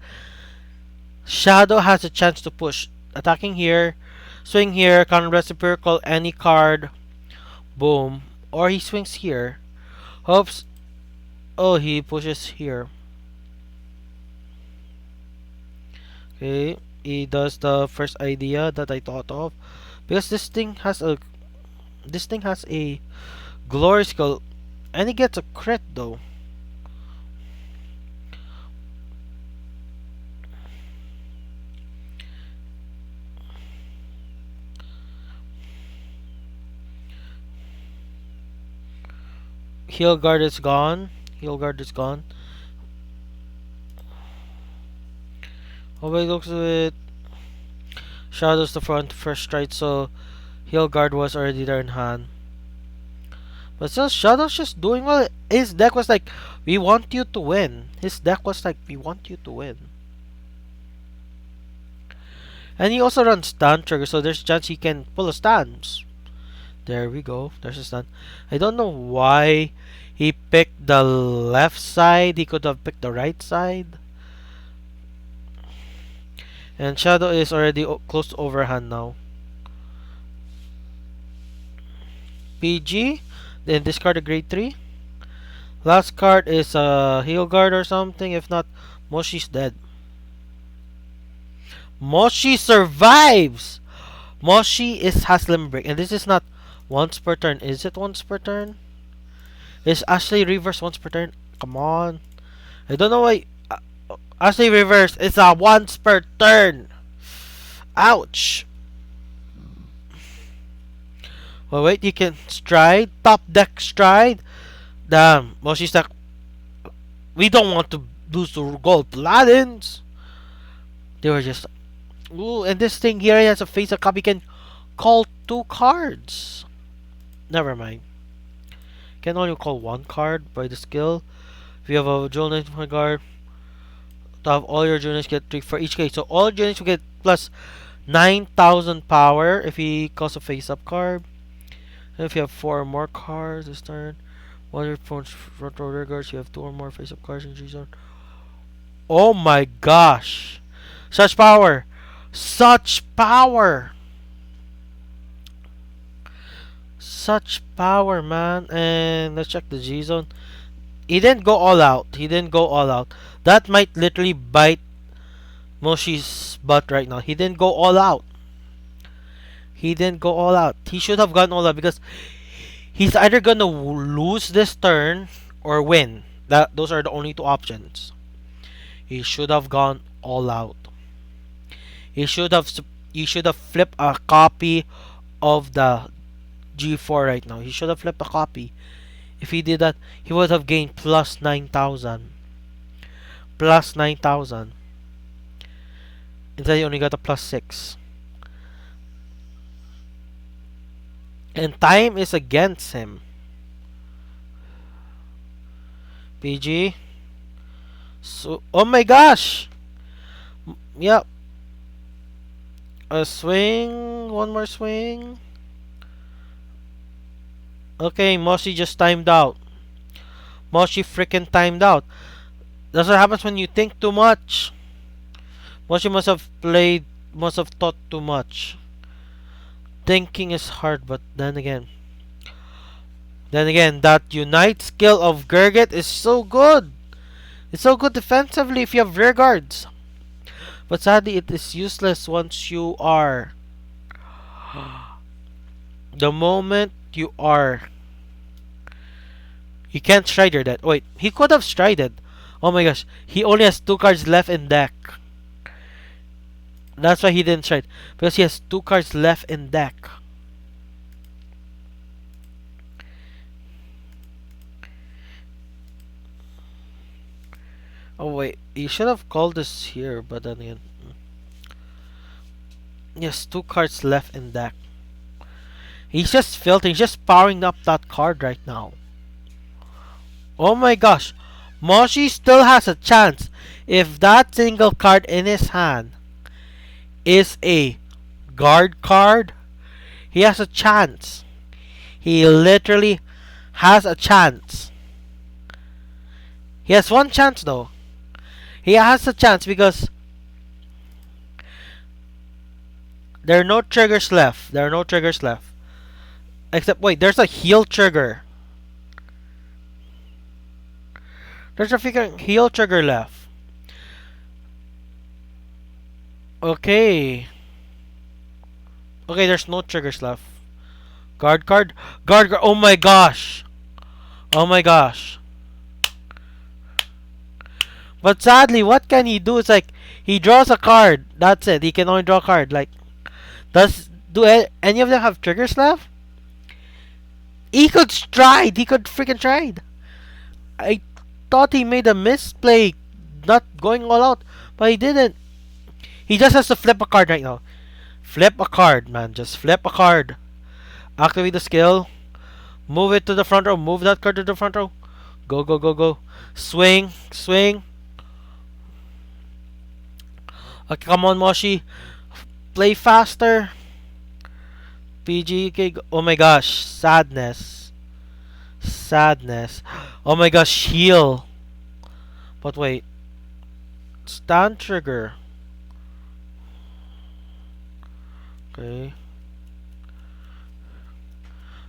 Shadow has a chance to push, attacking here, swing here, counter reciprocal any card, boom, or he swings here. Hopes. Oh, he pushes here. Okay, he does the first idea that I thought of because this thing has a glory skill, and he gets a crit though. Heal guard is gone. Heal guard is gone. Nobody looks at it. Shadows the front first strike, so heal guard was already there in hand. But still, Shadow's just doing well. His deck was like, we want you to win. His deck was like, we want you to win. And he also runs stun trigger, so there's a chance he can pull a stance. There we go. There's a stun. I don't know why he picked the left side. He could have picked the right side. And Shadow is already close to overhand now. PG. Then discard a grade 3. Last card is a heal guard or something. If not, Moshi's dead. Moshi survives! Moshi has limit break. And this is not once per turn. Is it once per turn? Is Ashley reverse once per turn? Come on. I don't know why. Ashley reverse is a once per turn. Ouch. Well, wait, you can stride. Top deck stride. Damn. Moshi's like, we don't want to lose to gold paladins. They were just, ooh, and this thing here has a face up copy can call 2 cards. Never mind. Can only call 1 card by the skill. If you have a Jewel Knight in my guard, to have all your units get 3 for each case. So all units will get plus 9,000 power if he calls a face up card. And if you have 4 or more cards this turn, one of your opponent's front row rear guards, you have 2 or more face up cards in G zone. Oh my gosh! Such power! Such power! Such power, man. And let's check the G zone. He didn't go all out. He didn't go all out. That might literally bite Moshi's butt right now. He didn't go all out. He didn't go all out. He should have gone all out because he's either gonna lose this turn or win. Those are the only two options. He should have gone all out. He should have flipped a copy of the G4 right now. He should have flipped a copy. If he did that, he would have gained plus 9,000. Plus 9,000. Instead, he only got a plus 6. And time is against him. PG. So, oh my gosh! Yep. A swing. One more swing. Okay, Moshi just timed out. Moshi freaking timed out. That's what happens when you think too much. Moshi must have thought too much. Thinking is hard, but then again, that unite skill of Gurgit is so good. It's so good defensively if you have rear guards. But sadly, it is useless once you are. The moment you are. You can't strider that. Wait, he could have strided. Oh my gosh, he only has 2 cards left in deck. That's why he didn't stride. Because he has 2 cards left in deck. Oh wait, he should have called this here, but then again. He has 2 cards left in deck. He's just filtering, he's just powering up that card right now. Oh my gosh. Moshi still has a chance if that single card in his hand is a guard card. He has a chance. He literally has a chance. He has one chance though. He has a chance because there are no triggers left. There are no triggers left. Except, wait, there's a heal trigger. There's a freaking heal trigger left. Okay. Okay, there's no triggers left. Guard card. Guard card. Oh my gosh. Oh my gosh. But sadly, what can he do? It's like, he draws a card. That's it. He can only draw a card. Like, do any of them have triggers left? He could stride. He could freaking stride. I thought he made a misplay, not going all out, but he didn't. He just has to flip a card right now. Flip a card, man. Just flip a card. Activate the skill. Move it to the front row. Move that card to the front row. Go, go, go, go. Swing, swing. Okay, come on, Moshi. Play faster. PG. Oh my gosh. Sadness. Sadness. Oh my gosh. Heal. But wait. Stand trigger. Okay.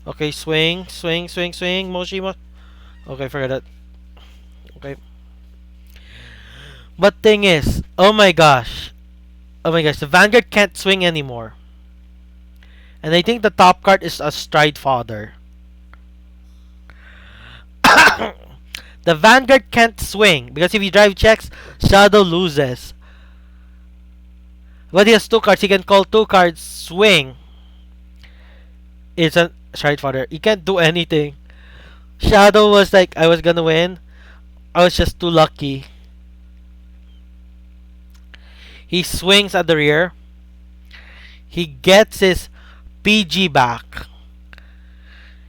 Okay, swing, swing, swing, swing. Moshi. Okay, forget it. Okay. But thing is, oh my gosh. Oh my gosh, the Vanguard can't swing anymore. And I think the top card is a Stride Father. The Vanguard can't swing because if he drive checks, Shadow loses. But he has 2 cards. He can call 2 cards swing. It's a Stride Father. He can't do anything. Shadow was like, I was gonna win. I was just too lucky. He swings at the rear. He gets his PG back.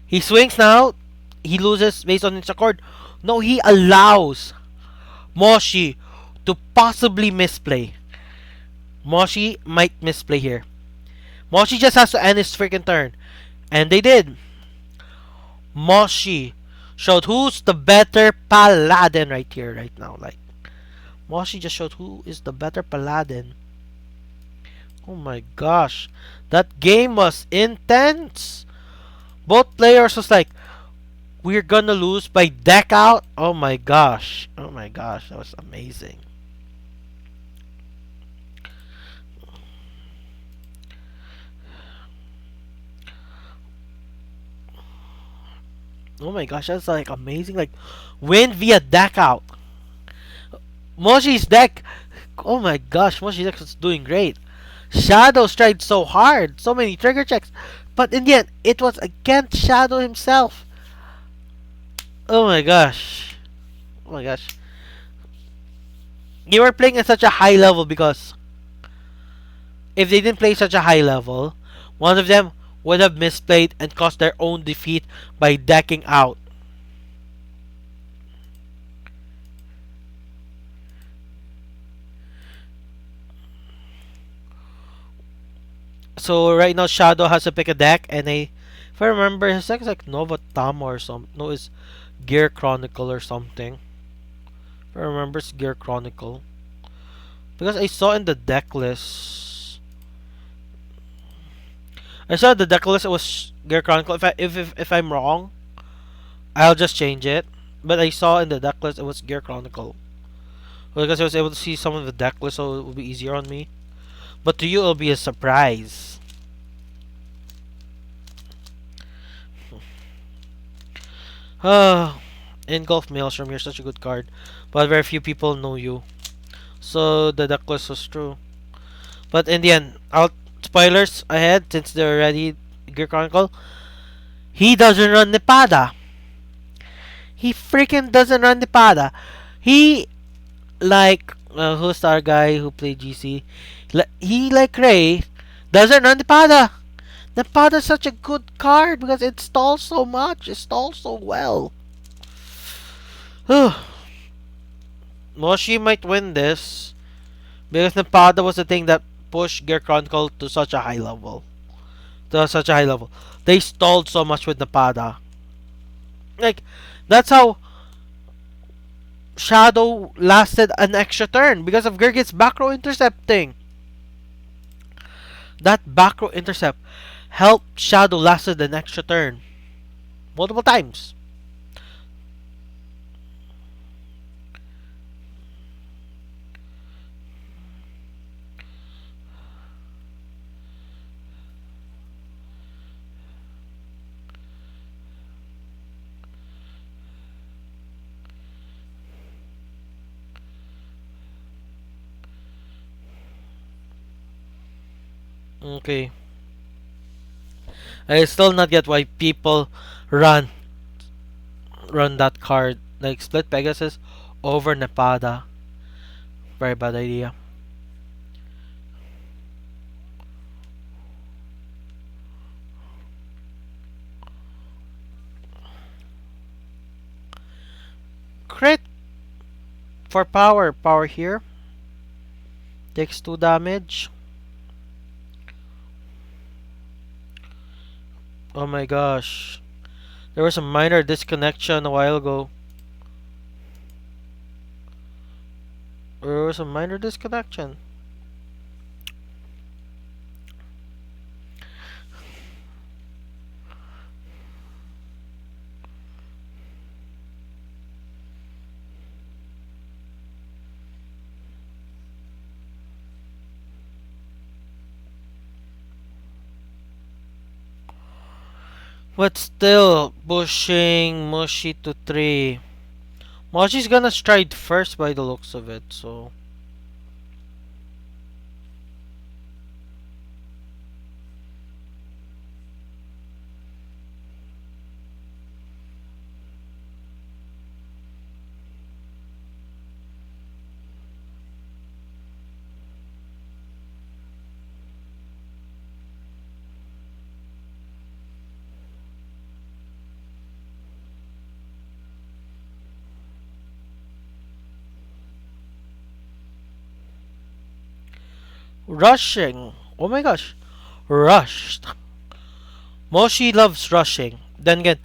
He swings now. He loses based on his accord. No, he allows Moshi to possibly misplay. Moshi might misplay here. Moshi just has to end his freaking turn. And they did. Moshi showed who's the better paladin right here, right now. Like, Moshi just showed who is the better paladin. Oh my gosh. That game was intense. Both players was like, We're gonna lose by deck out? Oh my gosh. Oh my gosh, that was amazing. Oh my gosh, that's like amazing. Like, win via deck out. Moshi's deck. Oh my gosh, Moshi's deck was doing great. Shadows tried so hard, so many trigger checks, but in the end, it was against Shadow himself. Oh my gosh. Oh my gosh. You were playing at such a high level because if they didn't play such a high level, one of them would have misplayed and caused their own defeat by decking out. So right now Shadow has to pick a deck, and if I remember, his deck is like Nova Tama or some. No, it's Gear Chronicle or something. If I remember, it's Gear Chronicle because I saw in the deck list. I saw the deck list. It was Gear Chronicle. If I'm wrong, I'll just change it. But I saw in the deck list it was Gear Chronicle because I was able to see some of the deck list, so it will be easier on me. But to you, it'll be a surprise. Engulf Maelstrom, you're such a good card, but very few people know you. So the deck list was true. But in the end, out spoilers ahead since they're already Gear Chronicle. He doesn't run Nepada. He freaking doesn't run Nepada. He like who's our guy who played GC? He like Ray doesn't run Nepada. Nepada is such a good card because it stalls so much. It stalls so well. Moshi might win this because Nepada was the thing that pushed Gear Chronicle to such a high level. To such a high level. They stalled so much with Nepada. Like, that's how Shadow lasted an extra turn because of Gurgit's back row intercepting. That back row intercept helped Shadow lasted an extra turn. Multiple times. Okay. I still not get why people run that card. Like split Pegasus over Nepada. Very bad idea. Crit for power. Power here. Takes 2 damage. Oh my gosh. There was a minor disconnection a while ago. There was a minor disconnection. But still, pushing Moshi to 3. Moshi's gonna stride first by the looks of it, so... Rushing! Oh my gosh! Rushed! Moshi loves rushing. Then again,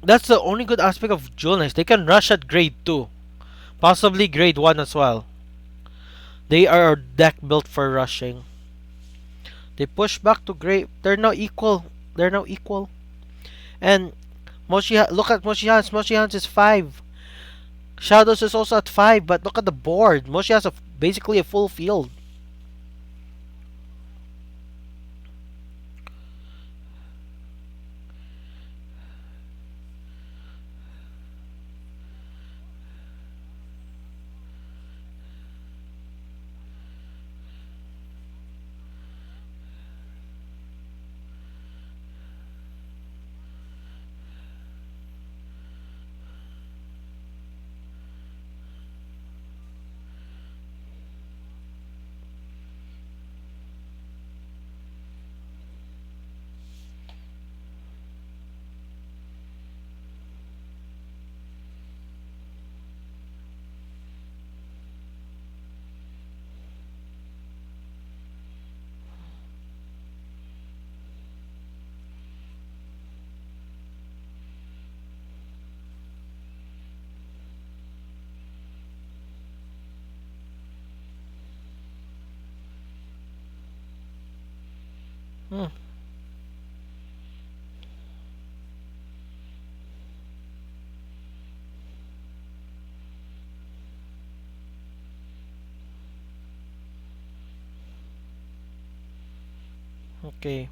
that's the only good aspect of Jewel Knights. They can rush at grade 2. Possibly grade 1 as well. They are a deck built for rushing. They push back to grade. They're now equal. They're now equal. And Look at Moshihan's. Moshihan's is 5. Shadows is also at 5, but look at the board. Moshi has basically a full field. Hmm. Okay.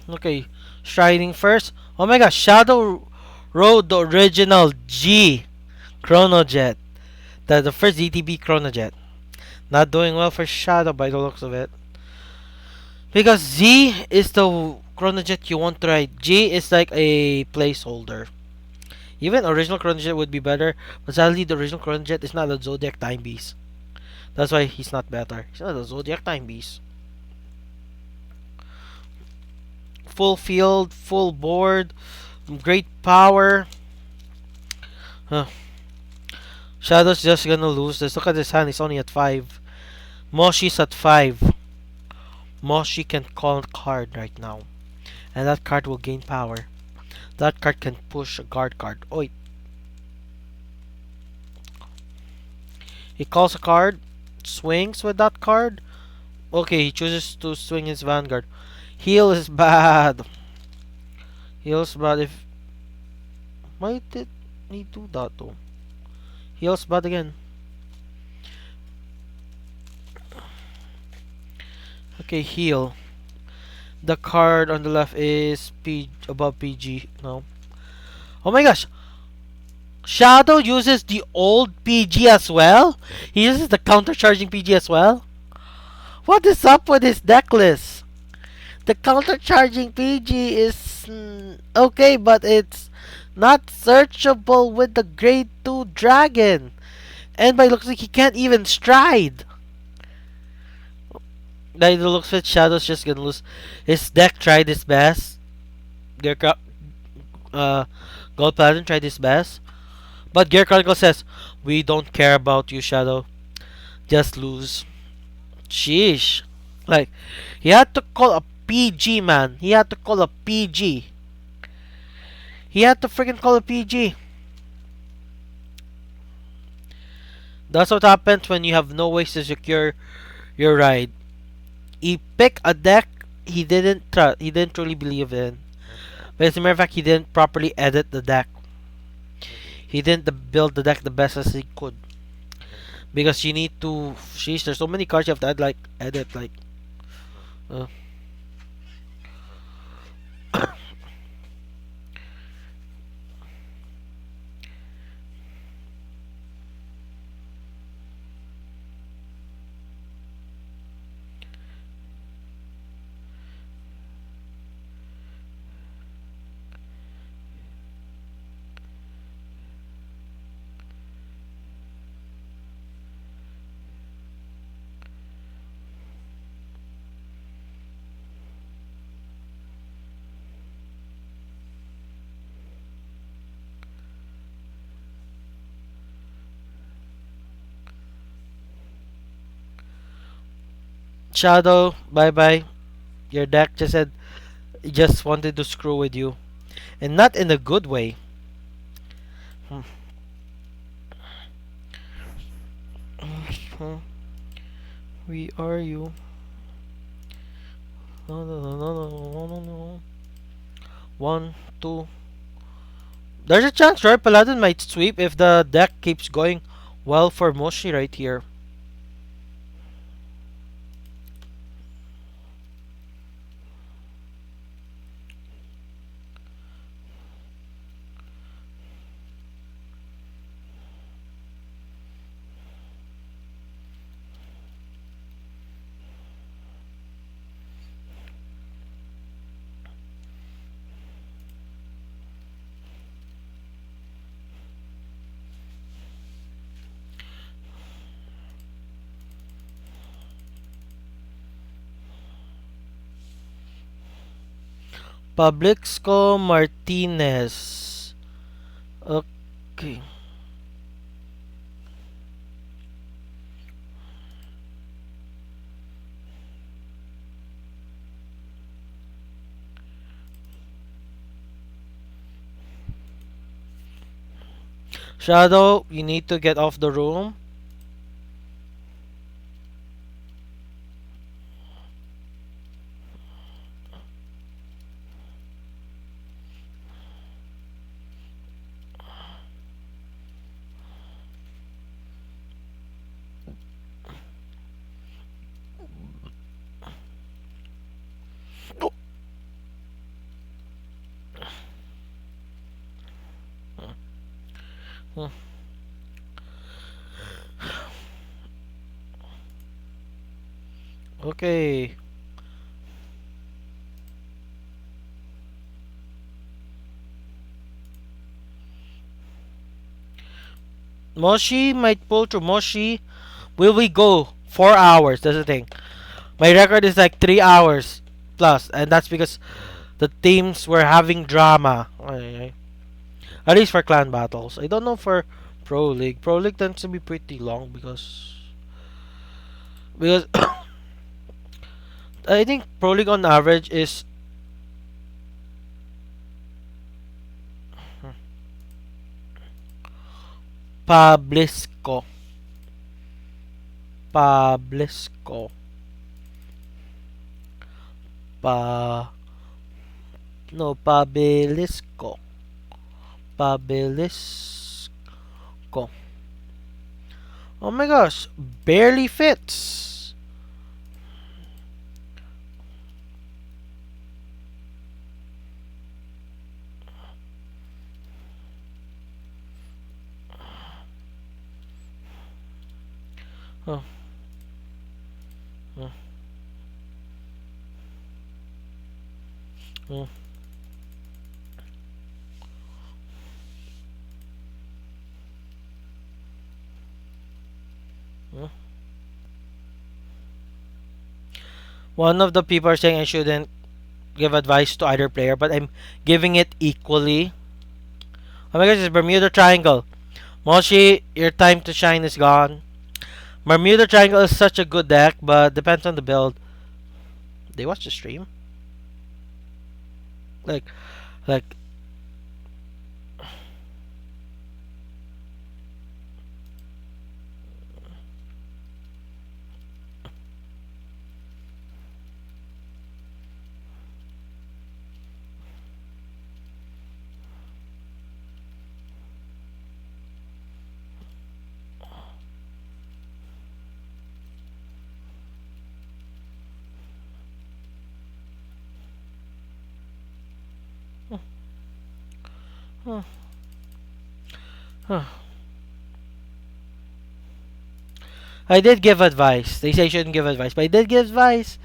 Okay. Striding first. Oh my gosh. Shadow rode the original G Chronojet. The first DTB Chronojet. Not doing well for Shadow by the looks of it. Because Z is the Chronojet you want to ride. G is like a placeholder. Even original Chronojet would be better, but sadly the original Chronojet is not a Zodiac Time Beast. That's why he's not better. He's not a Zodiac Time Beast. Full field, full board, great power. Huh. Shadow's just gonna lose this. Look at his hand, he's only at 5. Moshi's at 5. Moshi can call a card right now. And that card will gain power. That card can push a guard card. Oh, he calls a card, swings with that card. Okay, he chooses to swing his Vanguard. Heal is bad. Heal's bad if... Why did he do that though? Heal's bad again. Okay, heal. The card on the left is above PG. No. Oh my gosh! Shadow uses the old PG as well? He uses the counter-charging PG as well? What is up with his deck list? The counter-charging PG is okay, but it's not searchable with the grade 2 dragon. And by looks like he can't even stride. By the looks of it, Shadow's just gonna lose. His deck tried his best. Uh, Gold Platinum tried his best. But Gear Chronicle says, we don't care about you, Shadow. Just lose. Sheesh. Like, he had to call a PG, man. He had to call a PG. He had to freaking call a PG. That's what happens when you have no ways to secure your ride. He picked a deck he didn't trust. He didn't truly believe in. But as a matter of fact, he didn't properly edit the deck. He didn't build the deck the best as he could. Because you need to... Sheesh, there's so many cards you have to add, like, edit, like... Uh. Shadow, bye bye. Your deck just wanted to screw with you. And not in a good way. Hmm. We are you. No, no, no, no, no, no, no, no. 1, 2, There's a chance, right? Paladin might sweep if the deck keeps going well for Moshi right here. Publixco Martinez. Okay. Shadow, you need to get off the room. Okay. Moshi might pull through. Moshi, will we go 4 hours? That's the thing. My record is like 3 hours plus, and that's because the teams were having drama. At least for clan battles. I don't know for Pro League. Pro League tends to be pretty long because I think Pro League on average is Pablisco. Pablisco. Pa no Pabilisco. Pabilisco. Oh my gosh, barely fits. Oh, oh, oh, oh. One of the people are saying I shouldn't give advice to either player, but I'm giving it equally. Oh my gosh, it's Bermuda Triangle. Moshi, your time to shine is gone. Bermuda Triangle is such a good deck, but depends on the build. They watch the stream? Like, like, huh, huh. I did give advice. They say I shouldn't give advice, but I did give advice.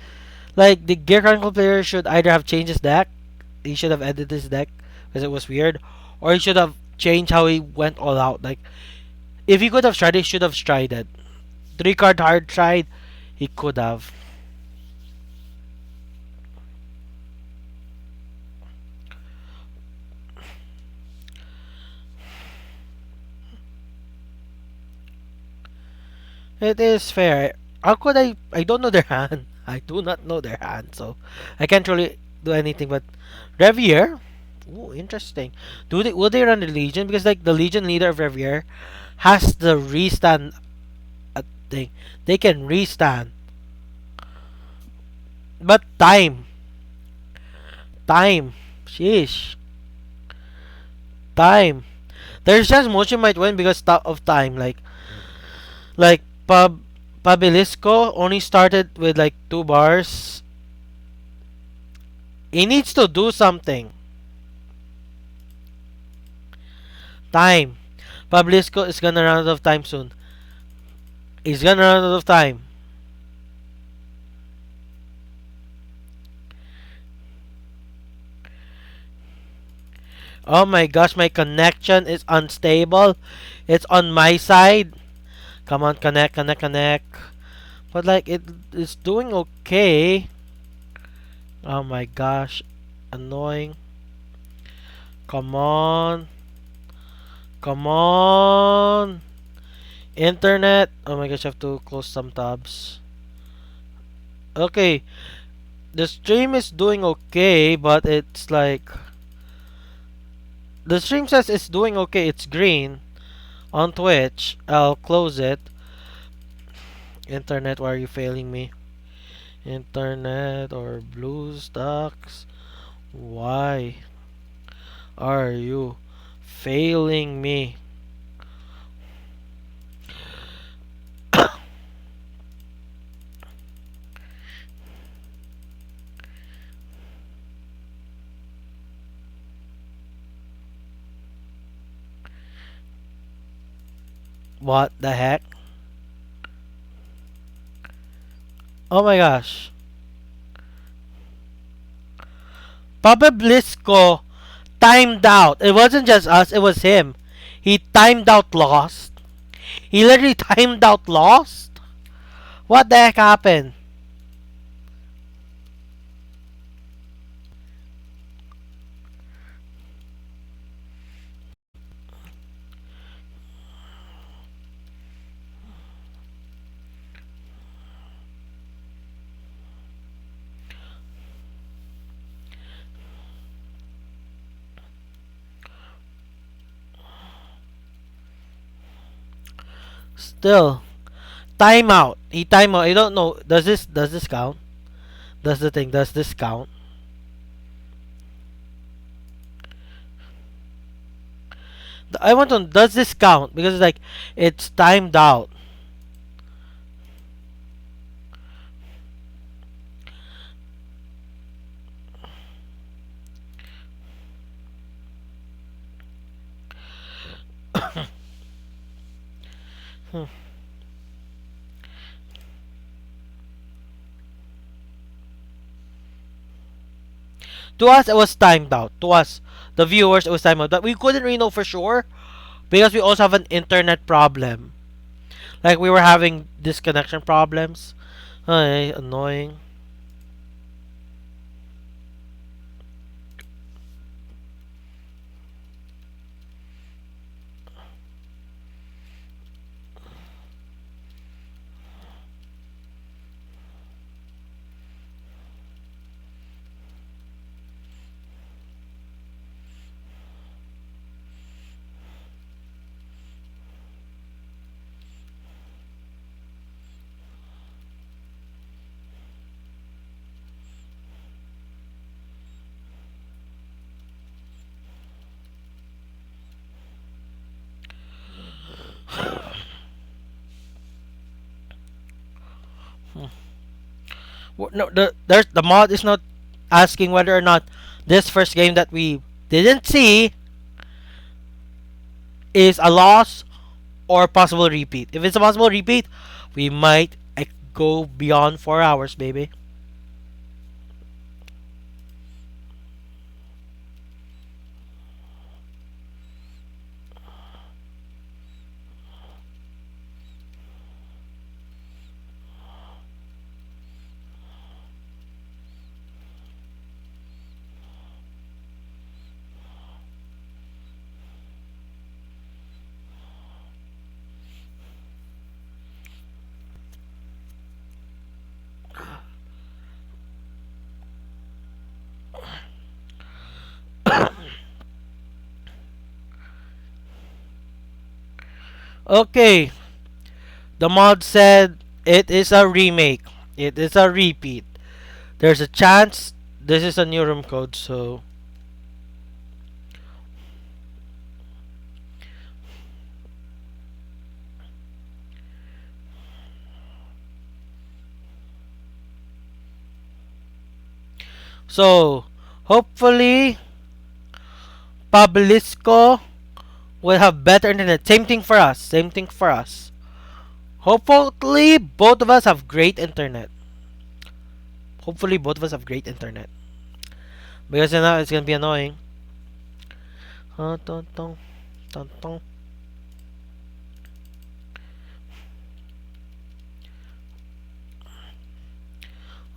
Like, the Gear Chronicle player should either have changed his deck, he should have edited his deck because it was weird, or he should have changed how he went all out. Like, if he could have tried, he should have tried it. 3 card hard tried, he could have. It is fair. How could I? I don't know their hand. I do not know their hand, so I can't really do anything. But Revier, ooh, interesting. Do they will they run the Legion? Because like the Legion leader of Revier has the restand thing. They can restand, but time, sheesh, Time. There's just Mochi might win because of time. Like Pabilisco only started with like 2 bars. He needs to do something. Time. Pablisco is gonna run out of time soon. He's gonna run out of time. Oh my gosh, my connection is unstable. It's on my side. Come on, connect, connect, connect. But like it's doing okay. Oh my gosh. Annoying. Come on. Come on. Internet. Oh my gosh, I have to close some tabs. Okay. The stream is doing okay, but it's like the stream says it's doing okay. It's green on Twitch. I'll close it. Internet, why are you failing me? Internet or BlueStacks? Why are you failing me? What the heck? Oh my gosh. Papa Blisco timed out. It wasn't just us, it was him. He timed out lost. He literally timed out lost? What the heck happened? Still. Timeout. He timeout. I don't know. Does this count? Does this count? I want to does this count? Because it's like it's timed out. Hmm. To us, it was timed out. To us, the viewers, it was timed out. But we couldn't really know for sure because we also have an internet problem. Like we were having disconnection problems. Ay, annoying. No, the mod is not asking whether or not this first game that we didn't see is a loss or possible repeat. If it's a possible repeat, we might go beyond 4 hours, baby. Okay, the mod said it is a remake. It is a repeat. There's a chance this is a new room code, so So, hopefully, Pablisco will have better internet. Same thing for us. Same thing for us. Hopefully, both of us have great internet. Hopefully, both of us have great internet. Because you know, it's gonna be annoying. Dun, dun, dun, dun.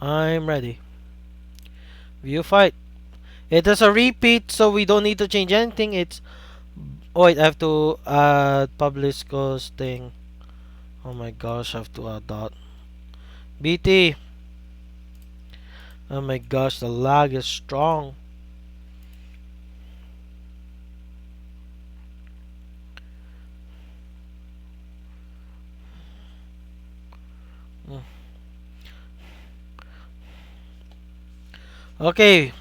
I'm ready. View fight. It is a repeat, so we don't need to change anything. It's. Oh, wait, I have to add Pablisco's thing. Oh my gosh, I have to add that. BT. Oh my gosh, the lag is strong. Mm. Okay,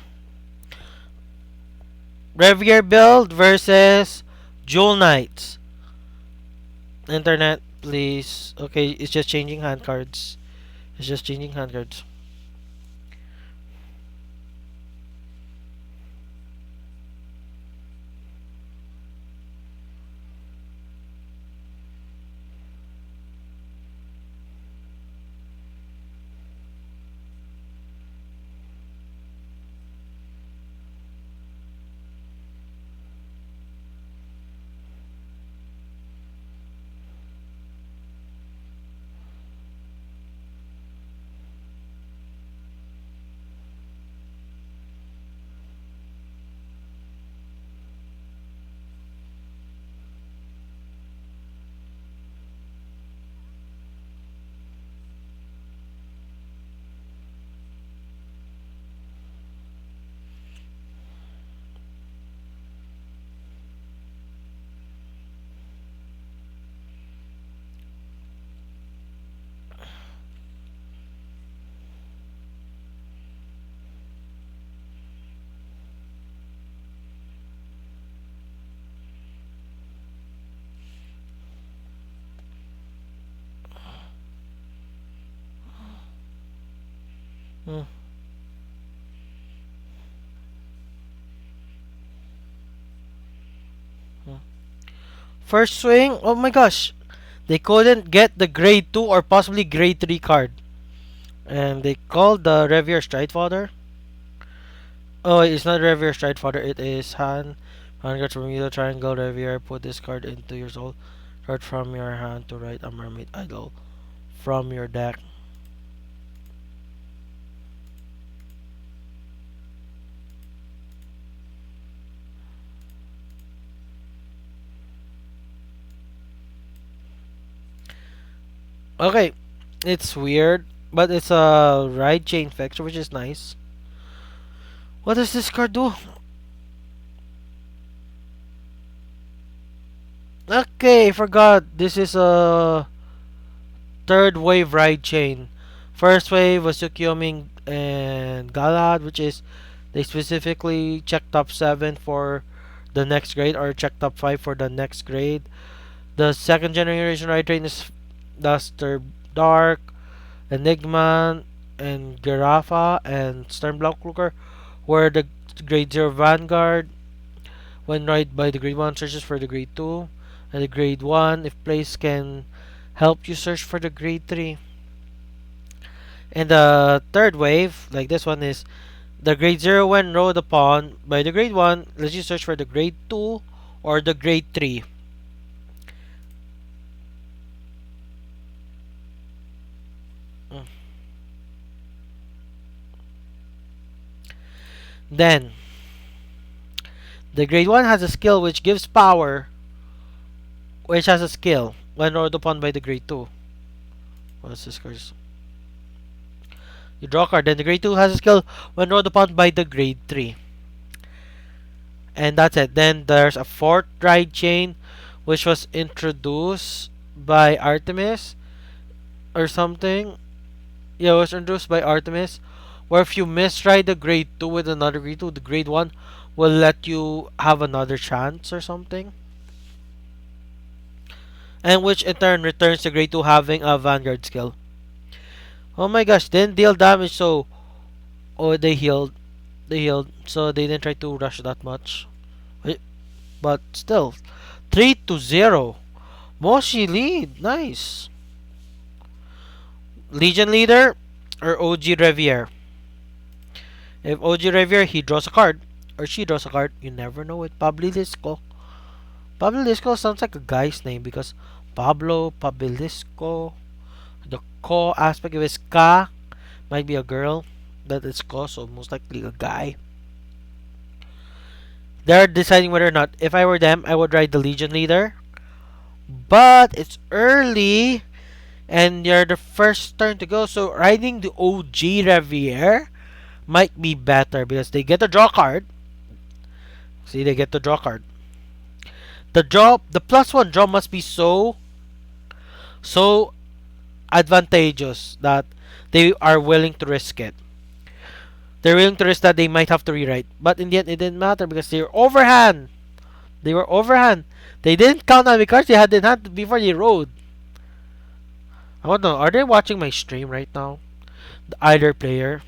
Revier build versus Jewel Knights. Internet, please. Okay, it's just changing hand cards. It's just changing hand cards. Mm, mm. First swing. Oh my gosh, they couldn't get the grade 2 or possibly grade 3 card. And they called the Revier Stridefather. Oh, it's not Revier Stridefather, it is Han. Han cards from Bermuda Triangle Revier. Put this card into your soul. Start from your hand to write a mermaid idol from your deck. Okay, it's weird, but it's a ride chain fixture, which is nice. What does this card do? Okay, forgot. This is a third wave ride chain. First wave was Yukioming and Galahad, which is they specifically check top 7 for the next grade or check top 5 for the next grade. The second generation ride train is Duster Dark, Enigma, and Girafa and Sternblock where the grade 0 Vanguard, when ride by the grade 1, searches for the grade 2, and the grade 1, if placed, can help you search for the grade 3. And the third wave, like this one, is the grade 0 when rode upon by the grade 1, lets you search for the grade 2 or the grade 3. Mm. Then, the grade 1 has a skill which gives power, which has a skill when rolled upon by the grade 2. What's this card? You draw a card. Then the grade 2 has a skill when rolled upon by the grade 3. And that's it. Then there's a fourth ride chain which was introduced by Artemis or something. Yeah, it was introduced by Artemis. Where if you misride the grade 2 with another grade 2, the grade 1 will let you have another chance or something. And which in turn returns the grade 2 having a Vanguard skill. Oh my gosh, didn't deal damage, so oh, they healed. They healed, so they didn't try to rush that much. Wait, but still, 3-0. Moshi lead, nice. Legion leader or OG Revier. If OG Revier he draws a card or she draws a card, you never know it. Pabilisco. Pabilisco sounds like a guy's name because Pablo Pabilisco. The ko aspect of his ka might be a girl. That is ko, so most likely a guy. They're deciding whether or not. If I were them, I would ride the Legion leader. But it's early and you're the first turn to go, so riding the OG Revier might be better because they get a draw card. See, they get the draw card. The +1 draw must be so advantageous that they are willing to risk it. They're willing to risk that they might have to rewrite. But in the end, it didn't matter because they were overhand. They were overhand. They didn't count on the cards they had in hand before they rode. I don't know. Are they watching my stream right now? Either player.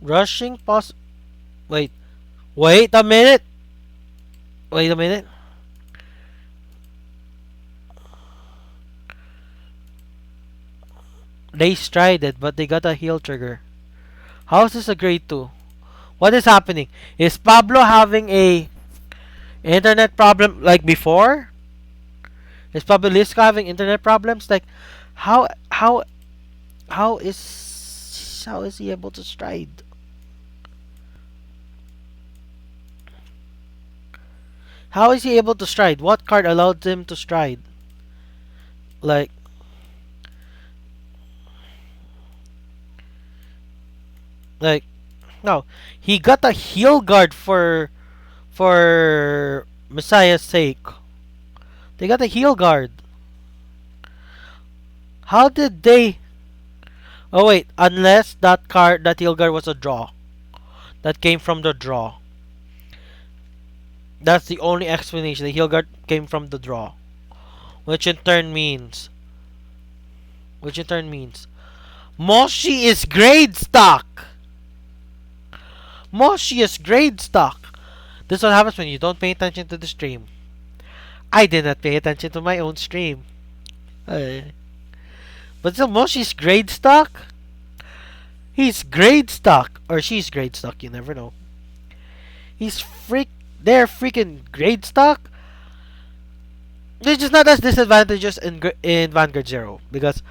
Rushing pos. Wait. Wait a minute. Wait a minute. They strided, but they got a heal trigger. How is this a grade 2? What is happening? Is Pablo having a internet problem like before? Is Pablo Lisco having internet problems? Like, how how how is he able to stride? How is he able to stride? What card allowed him to stride? Like, like, no, he got a heal guard for Messiah's sake. They got a heal guard. How did they? Oh wait, unless that heal guard was a draw. That came from the draw. That's the only explanation. The heal guard came from the draw. Which in turn means. Which in turn means. Moshi is grade stock! Moshi is grade stock! This is what happens when you don't pay attention to the stream. I did not pay attention to my own stream. But still, Moshi's grade stock? He's grade stock. Or she's grade stock, you never know. They're freaking grade stock. They're just not as disadvantageous in Vanguard Zero. Because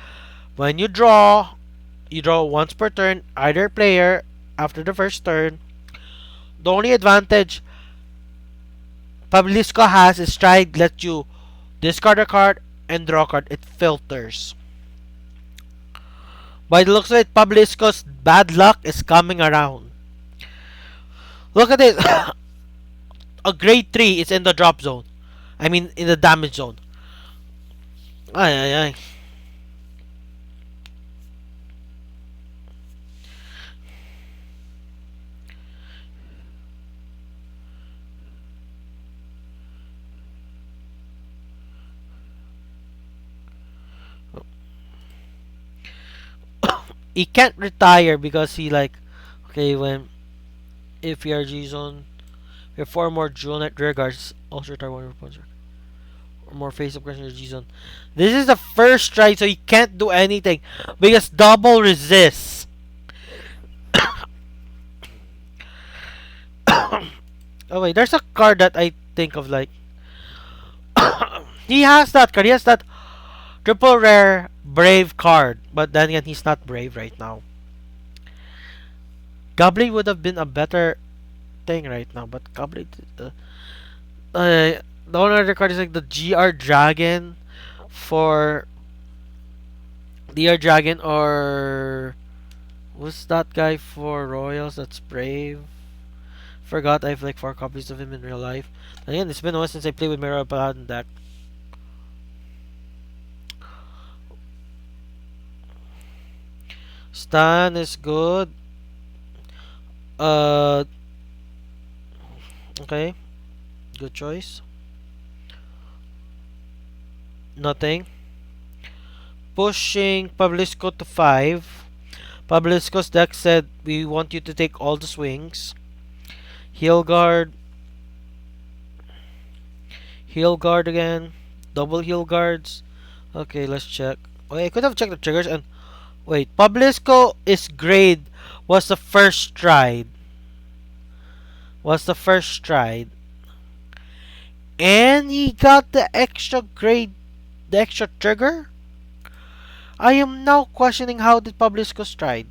when you draw once per turn, either player after the first turn. The only advantage Pablisco has is Stride lets you discard a card and draw a card. It filters. By the looks of it, Pablisco's bad luck is coming around. Look at this. A grade 3 is in the drop zone. I mean, in the damage zone. Ay, ay, ay. He can't retire because he like, okay, when if ERG zone, we have 4 more dual net rear guards. Also retire 1 response or more face up question G zone. This is the first strike, so he can't do anything because double resists. Oh wait, there's a card that I think of like He has that card. He has that triple rare brave card. But then again, he's not brave right now. Goblin would have been a better thing right now, but Goblin. Uh, the only other card is like the GR Dragon for DR Dragon, or what's that guy for Royals that's brave? Forgot I have like 4 copies of him in real life. Again, it's been a while since I played with Mirror Paladin deck. Stan is good. Uh, okay, good choice. Nothing. Pushing Pablisco to 5. Pablisco's deck said we want you to take all the swings. Heal guard. Heal guard again. Double heal guards. Okay, let's check. Okay, I could have checked the triggers and wait. Pablisco is grade. Was the first stride. Was the first stride. And he got the extra grade. The extra trigger? I am now questioning how did Pablisco stride.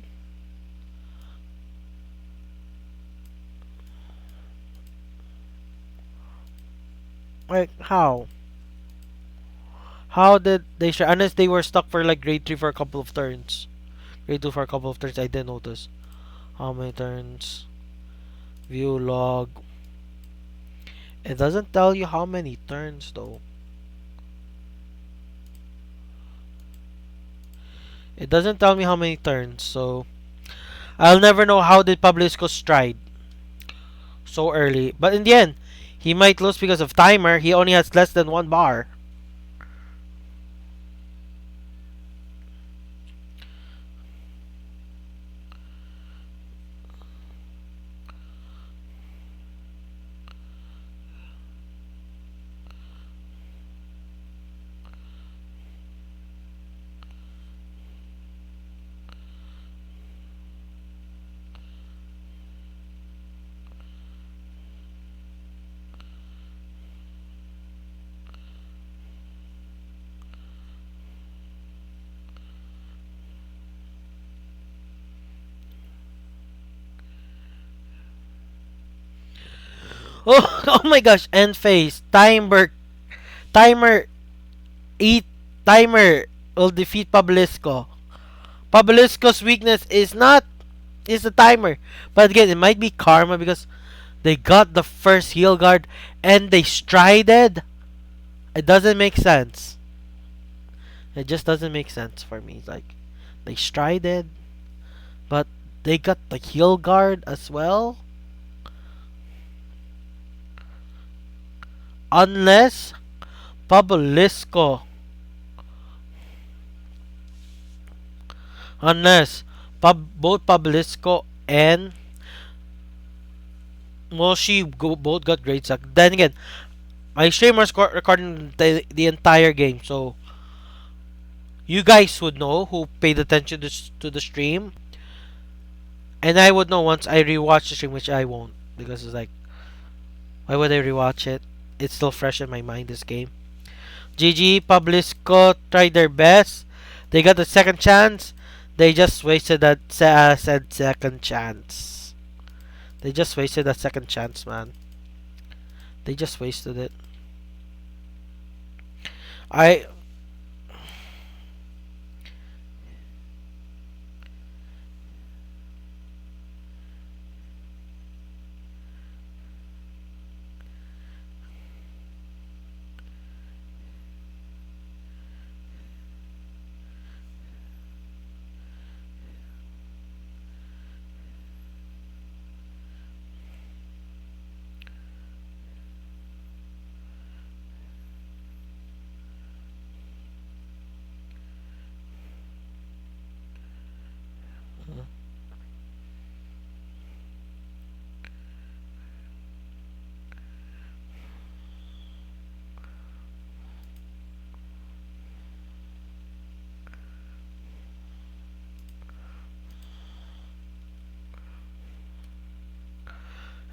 Like, how? How did they stride? Unless they were stuck for like grade 3 for a couple of turns. Grade 2 for a couple of turns. I didn't notice. How many turns? View log. It doesn't tell you how many turns though. It doesn't tell me how many turns, so I'll never know how did Pablisco stride so early. But in the end, he might lose because of timer. He only has less than 1 bar. Oh, oh my gosh! End phase. Timer. Eat. Timer will defeat Pablisco. Pablisco's weakness is the timer. But again, it might be karma because they got the first heal guard and they strided. It doesn't make sense. It just doesn't make sense for me. Like, they strided, but they got the heal guard as well. Unless Pablisco. Unless both Pablisco and Moshi both got great suck. Then again, my streamer's recording the entire game, so you guys would know who paid attention to the stream, and I would know once I rewatch the stream, which I won't because it's like, why would I rewatch it? It's still fresh in my mind. This game. GG Pablisco tried their best. They got the second chance. They just wasted that said second chance. They just wasted that second chance, man. They just wasted it. I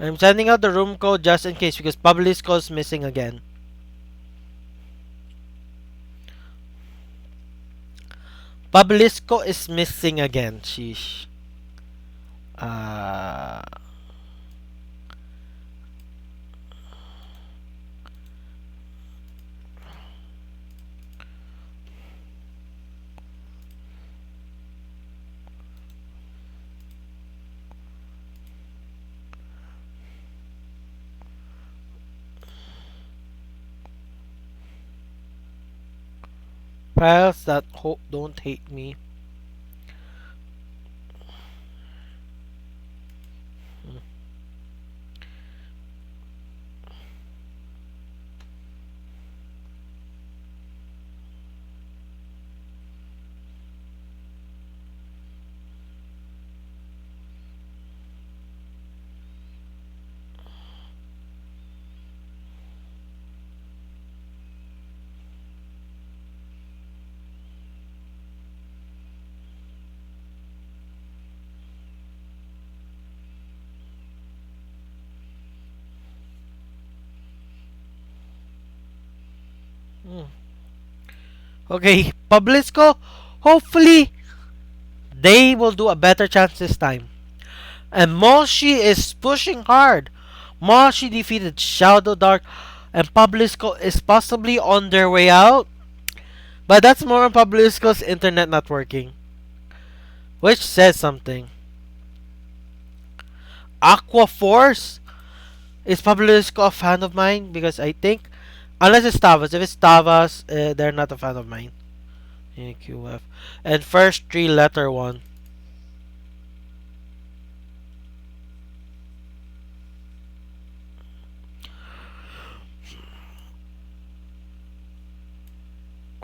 I'm sending out the room code just in case because Pablisco is missing again. Pablisco is missing again. Sheesh. Uh, Files that hope don't hate me. Hmm. Okay, Pablisco. Hopefully, they will do a better chance this time. And Moshi is pushing hard. Moshi defeated Shadow Dark, and Pablisco is possibly on their way out. But that's more on Pablisco's internet not working, which says something. Aqua Force is Pablisco a fan of mine? Because I think, unless it's Tavas, if it's Tavas, they're not a fan of mine. AQF. And first three letter one.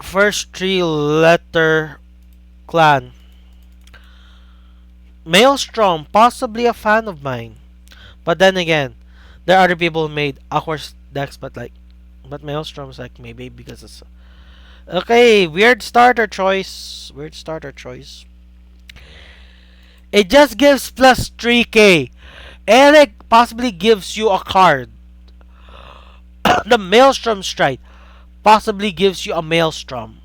First three letter clan. Maelstrom, possibly a fan of mine. But then again, there are other people who made Aquors decks, but Maelstrom's like maybe because it's okay. Weird starter choice. Weird starter choice. It just gives plus 3k. Eric possibly gives you a card. The Maelstrom Strike possibly gives you a Maelstrom.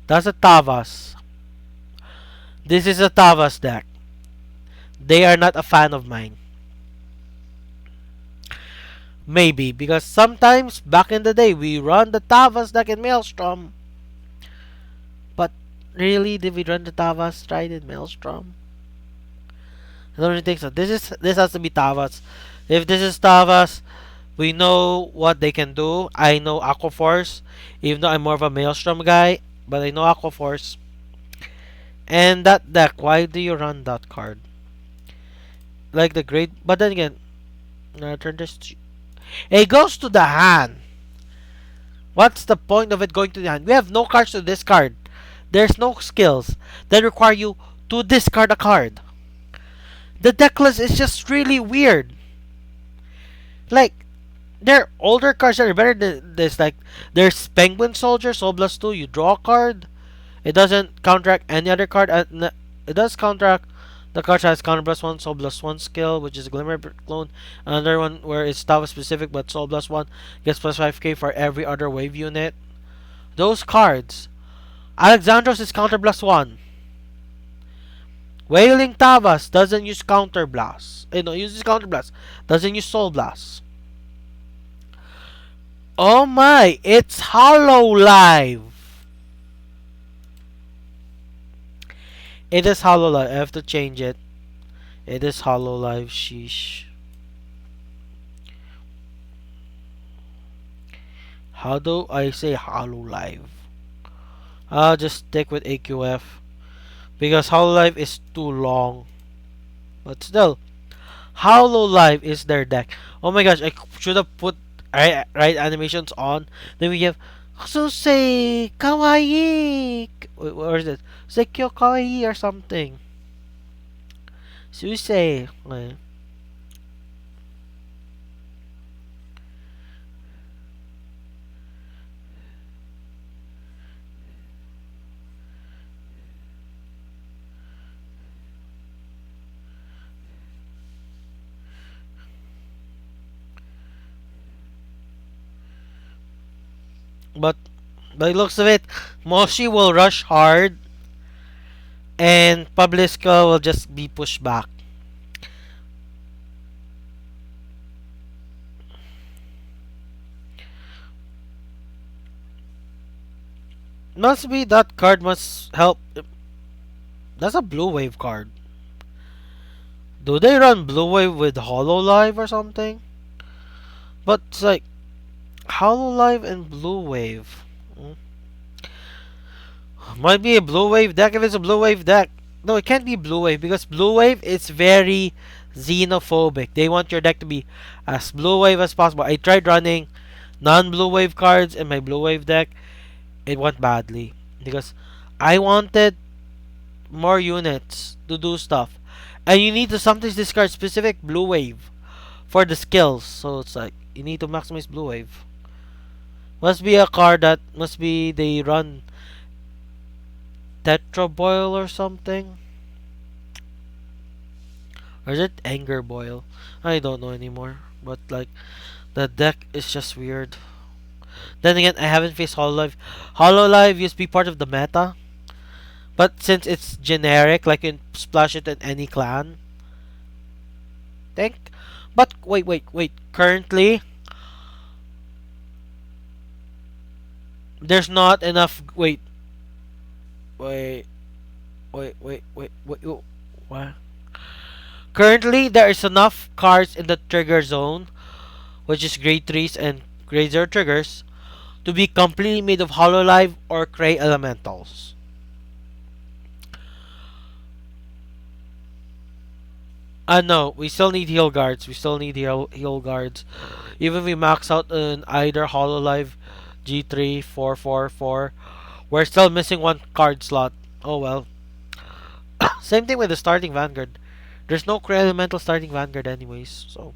That's a Tavas. This is a Tavas deck. They are not a fan of mine. Maybe because sometimes back in the day we run the Tavas deck in Maelstrom. But really, did we run the Tavas stride in Maelstrom? I don't really think so. This has to be Tavas. If this is Tavas, we know what they can do. I know Aquaforce, even though I'm more of a Maelstrom guy, but I know Aquaforce. And that deck, why do you run that card? Like the great, but then again, turn this. It goes to the hand. What's the point of it going to the hand? We have no cards to discard. There's no skills that require you to discard a card. The deck list is just really weird. Like, there are older cards that are better than this. Like, there's Penguin Soldier, Soul Blast 2, you draw a card. It doesn't counteract any other card. It does counteract the card that has Counter Blast 1, Soul Blast 1 skill, which is a Glimmer clone. Another one where it's Tava specific, but Soul Blast 1 gets plus 5k for every other wave unit. Those cards. Alexandros is Counter Blast 1. Wailing Tavas doesn't use Counter Blast. No, uses Counter Blast. Doesn't use Soul Blast. Oh my, it's Hollow Live. It is Hollow Live. I have to change it. It is Hollow Live. Sheesh. How do I say Hollow Live? I'll just stick with AQF. Because Hollow Live is too long. But still, Hollow Live is their deck. Oh my gosh, I should have put right animations on. Then we have so say kawaii. Where is it? Sekyo kawaii or something. Susei. Okay. But By the looks of it, Moshi will rush hard and Pablisco will just be pushed back. Must be that card must help. That's a blue wave card. Do they run blue wave with Hollow Live or something? But it's like Hollow Live and blue wave. Hmm. Might be a blue wave deck if it's a blue wave deck. No, it can't be blue wave because blue wave is very xenophobic. They want your deck to be as blue wave as possible. I tried running non-blue wave cards in my blue wave deck. It went badly because I wanted more units to do stuff, and you need to sometimes discard specific blue wave for the skills. So it's like you need to maximize blue wave. Must be a card that must be they run Tetra Boil or something. Or is it Anger Boil? I don't know anymore. But like the deck is just weird. Then again, I haven't faced Hololive. Hololive used to be part of the meta. But since it's generic, like you can splash it in any clan. Think. But wait. Currently, there's not enough. Wait, wait. What? Currently, there is enough cards in the trigger zone, which is grade 3s and grade 0 triggers, to be completely made of Hololive or Cray Elementals. No, we still need heal guards. We still need heal guards. Even if we max out in either Hololive G3 444, we're still missing one card slot. Oh well. Same thing with the starting Vanguard. There's no Cray Elemental starting Vanguard anyways, so.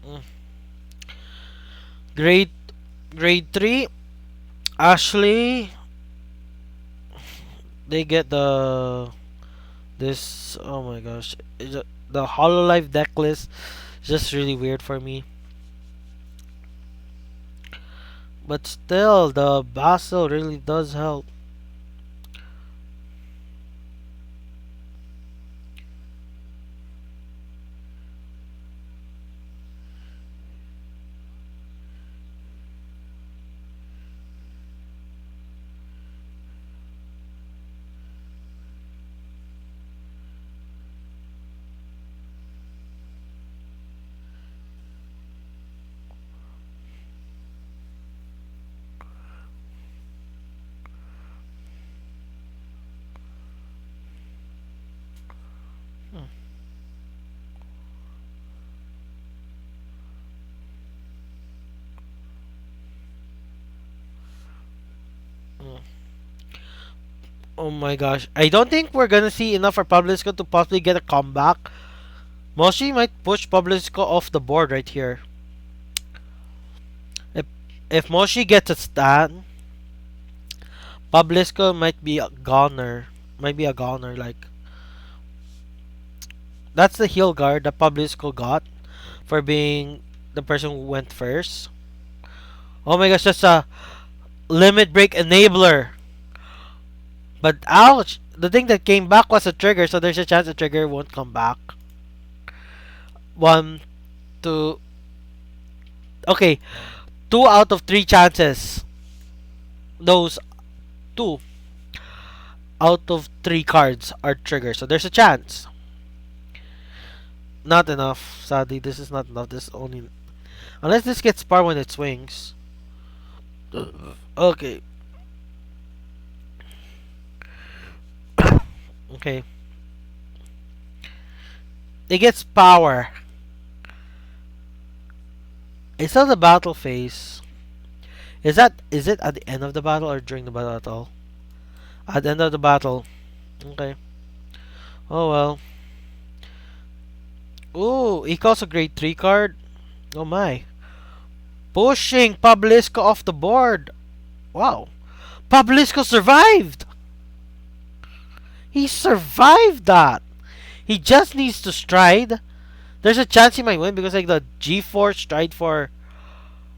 Mm. Grade grade 3, Ashley, they get this. Oh my gosh. The Hololive deck list is just really weird for me. But still, the Basil really does help. Hmm. Mm. Oh my gosh. I don't think we're gonna see enough for Pablisco to possibly get a comeback. Moshi might push Pablisco off the board right here. If if Moshi gets a stand, Pablisco might be a goner. Might be a goner. Like that's the heal guard that Pablisco got for being the person who went first. Oh my gosh, that's a limit break enabler. But ouch! The thing that came back was a trigger, so there's a chance the trigger won't come back. One, two. Okay, 2 out of 3 chances. Those 2 out of 3 cards are triggers, so there's a chance. Not enough. Sadly, this is not enough. This is only unless this gets par when it swings. Okay. Okay. It gets power. It's not the battle phase. Is it at the end of the battle or during the battle at all? At the end of the battle. Okay. Oh well. Ooh, he calls a grade 3 card. Oh my. Pushing Pablisco off the board. Wow. Pablisco survived! He survived that! He just needs to stride. There's a chance he might win because like the G4 stride for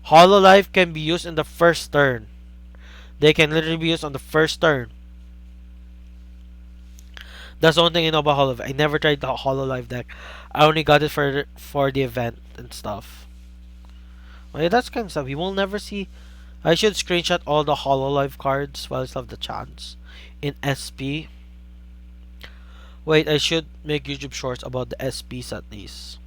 Hololive can be used in the first turn. They can literally be used on the first turn. That's the only thing I know about Hololive. I never tried the Hololive deck. I only got it for the event and stuff. Well, yeah, that's kind of stuff. You will never see. I should screenshot all the Hololive cards while I still have the chance in SP. Wait, I should make YouTube shorts about the SPs at least.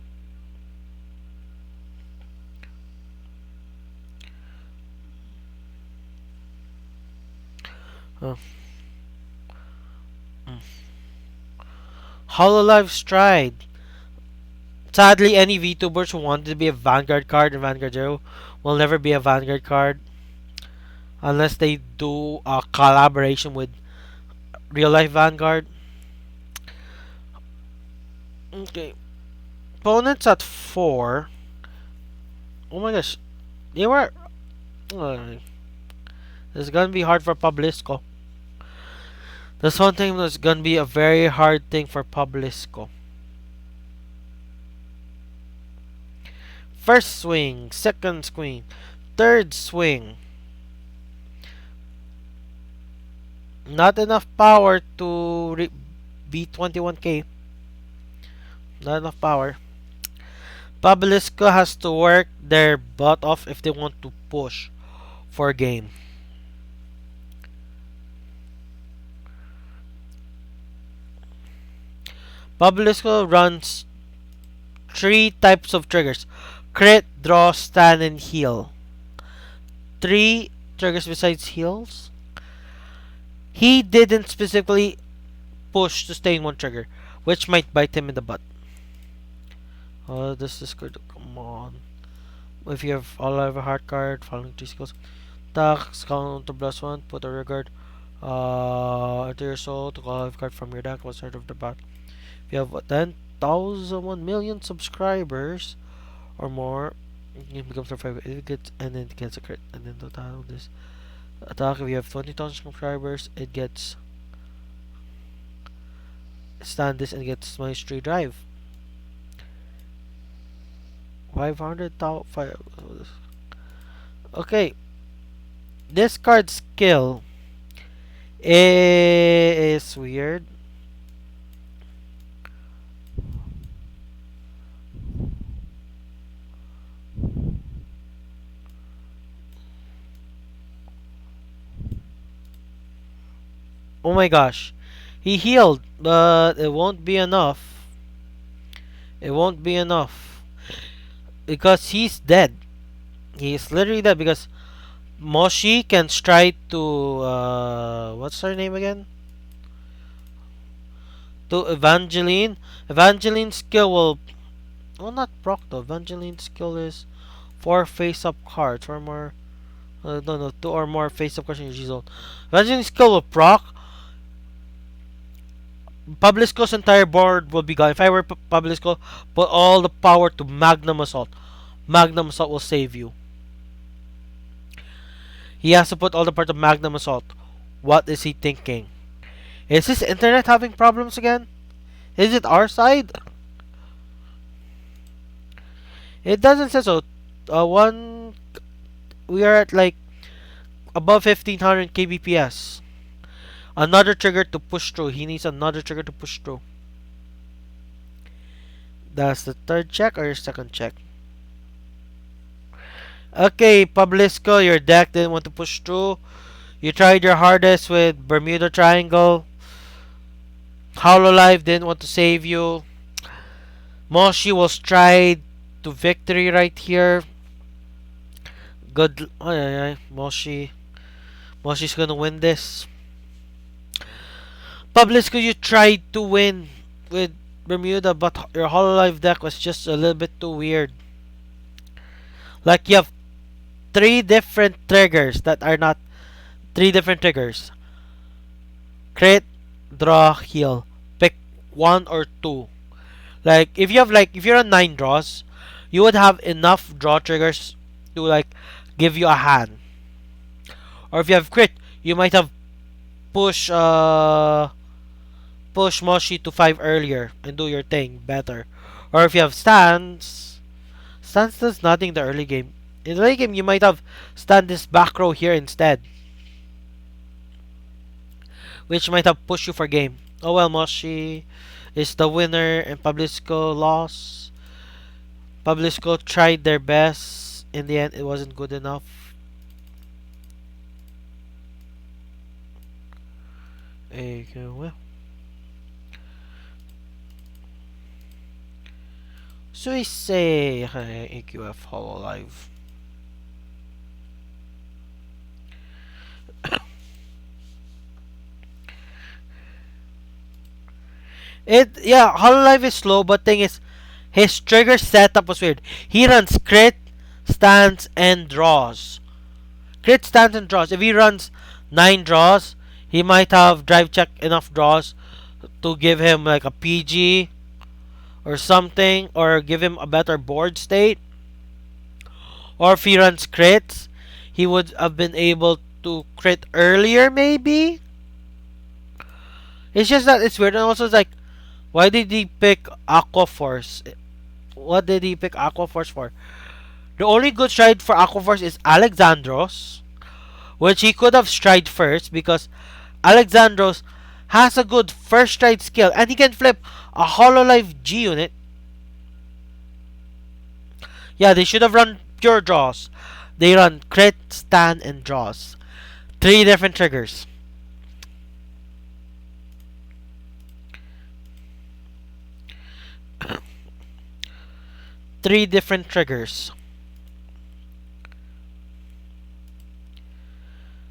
Uh, mm. Hololive Stride. Sadly, any VTubers who wanted to be a Vanguard card in Vanguard Zero will never be a Vanguard card unless they do a collaboration with real life Vanguard. Okay. Opponents at 4. Oh my gosh. They were. Uh, it's gonna be hard for Pablisco. That's one thing that's gonna be a very hard thing for Pablisco. First swing, second swing, third swing. Not enough power to beat 21k. Not enough power. Pablisco has to work their butt off if they want to push for game. Pablisco runs 3 types of triggers: crit, draw, stand, and heal. 3 triggers besides heals. He didn't specifically push to stay in one trigger, which might bite him in the butt. Oh, this is good. Come on. If you have all over heart card, following 3 skills. Attacks, counter +1, put a regard. Enter your soul to call a card from your deck at start of the battle. If you have 10,000, 1,000,000 subscribers or more, you can become survivor. It gets and then it gets a crit. And then the total of this attack, if you have 20,000 subscribers, it gets stand this and gets mastery drive. 500,000. Okay. This card skill is weird. Oh my gosh. He healed, but it won't be enough. It won't be enough. Because he's dead. He's literally dead because Moshi can stride to what's her name again? To Evangeline. Evangeline's skill will not proc though. Evangeline's skill is 4 face up cards. 4 more no, 2 or more face up cards in your G zone. Evangeline's skill will proc. Pablisco's entire board will be gone. If I were Pablisco, put all the power to Magnum Assault. Magnum Assault will save you. He has to put all the part of Magnum Assault. What is he thinking? Is his internet having problems again? Is it our side? It doesn't say so. We are at like above 1500 kbps. Another trigger to push through. He needs another trigger to push through. That's the third check or your second check? Okay, Pablisco, your deck didn't want to push through. You tried your hardest with Bermuda Triangle. Hololive didn't want to save you. Moshi will stride to victory right here. Good. Moshi's gonna win this. Pablisco, you tried to win with Bermuda, but your Hololive deck was just a little bit too weird. Like you have three different triggers that are not three different triggers. Crit, draw, heal. Pick one or two. If you're on nine draws, you would have enough draw triggers to give you a hand. Or if you have crit, you might have push push Moshi to 5 earlier and do your thing better. Or if you have stance does nothing in the early game. In the late game, you might have stand this back row here instead, which might have pushed you for game. Oh well, Moshi is the winner and Pablisco lost. Pablisco tried their best. In the end, it wasn't good enough. Well. So we say AQF Hololive. Hololive is slow, but thing is, his trigger setup was weird. He runs crit, stance, and draws. Crit, stance, and draws. If he runs 9 draws, he might have drive check enough draws to give him like a PG or something, or give him a better board state. Or if he runs crits, he would have been able to crit earlier, maybe. It's just that it's weird, and also it's like, why did he pick Aquaforce? What did he pick Aquaforce for? The only good stride for Aquaforce is Alexandros, which he could have stride first because Alexandros has a good first stride skill and he can flip a Hololive G unit. Yeah, they should have run pure draws. They run crit, stand, and draws. 3 different triggers. Three different triggers.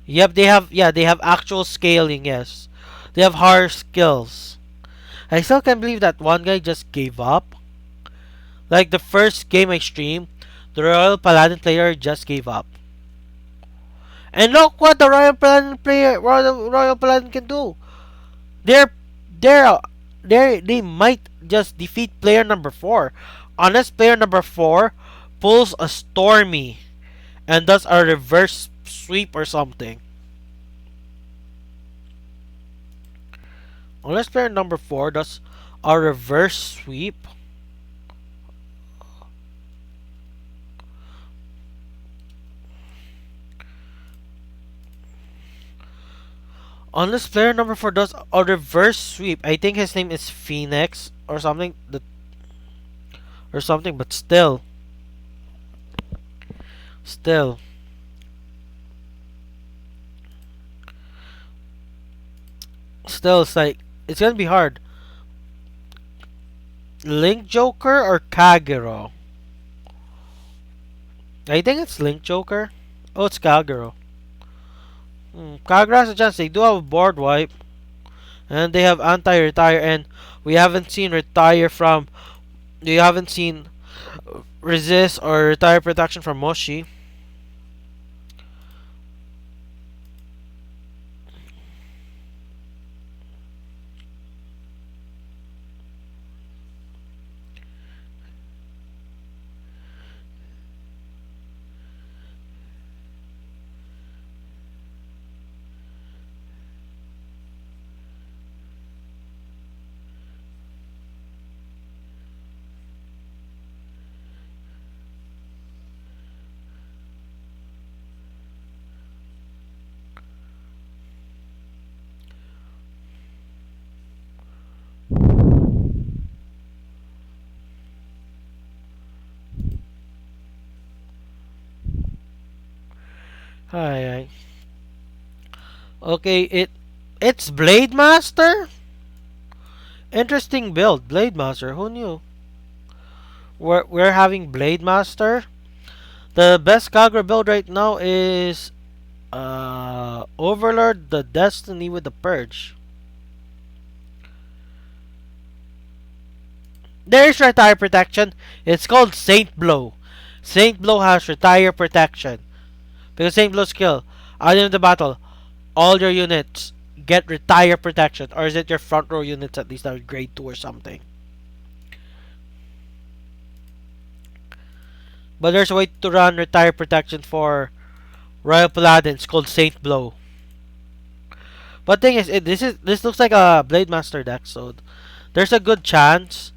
Yep, they have actual scaling, yes. They have hard skills. I still can't believe that one guy just gave up. Like the first game I streamed, the Royal Paladin player just gave up. And look what the Royal Paladin can do. They're they might just defeat player number 4 unless player number 4 pulls a Stormy and does a reverse sweep or something. Unless player number 4 does a reverse sweep. Unless player number 4 does a reverse sweep. I think his name is Phoenix or something. But still. Still, it's like, it's gonna be hard. Link Joker or Kagero? I think it's Link Joker. Oh, it's Kagero. Kagero has a chance. They do have a board wipe. And they have anti-retire. And we haven't seen retire from... We haven't seen resist or retire protection from Moshi. Hi. Okay, it's Blade Master? Interesting build, Blade Master. Who knew? We're having Blade Master. The best Kagura build right now is Overlord, the Destiny with the Purge. There's retire protection. It's called Saint Blow. Saint Blow has retire protection. Because Saint Blow skill, at the end of the battle, all your units get retire protection, or is it your front row units at least that are grade 2 or something? But there's a way to run retire protection for Royal Paladins called Saint Blow. But thing is, this looks like a Blade Master deck, so there's a good chance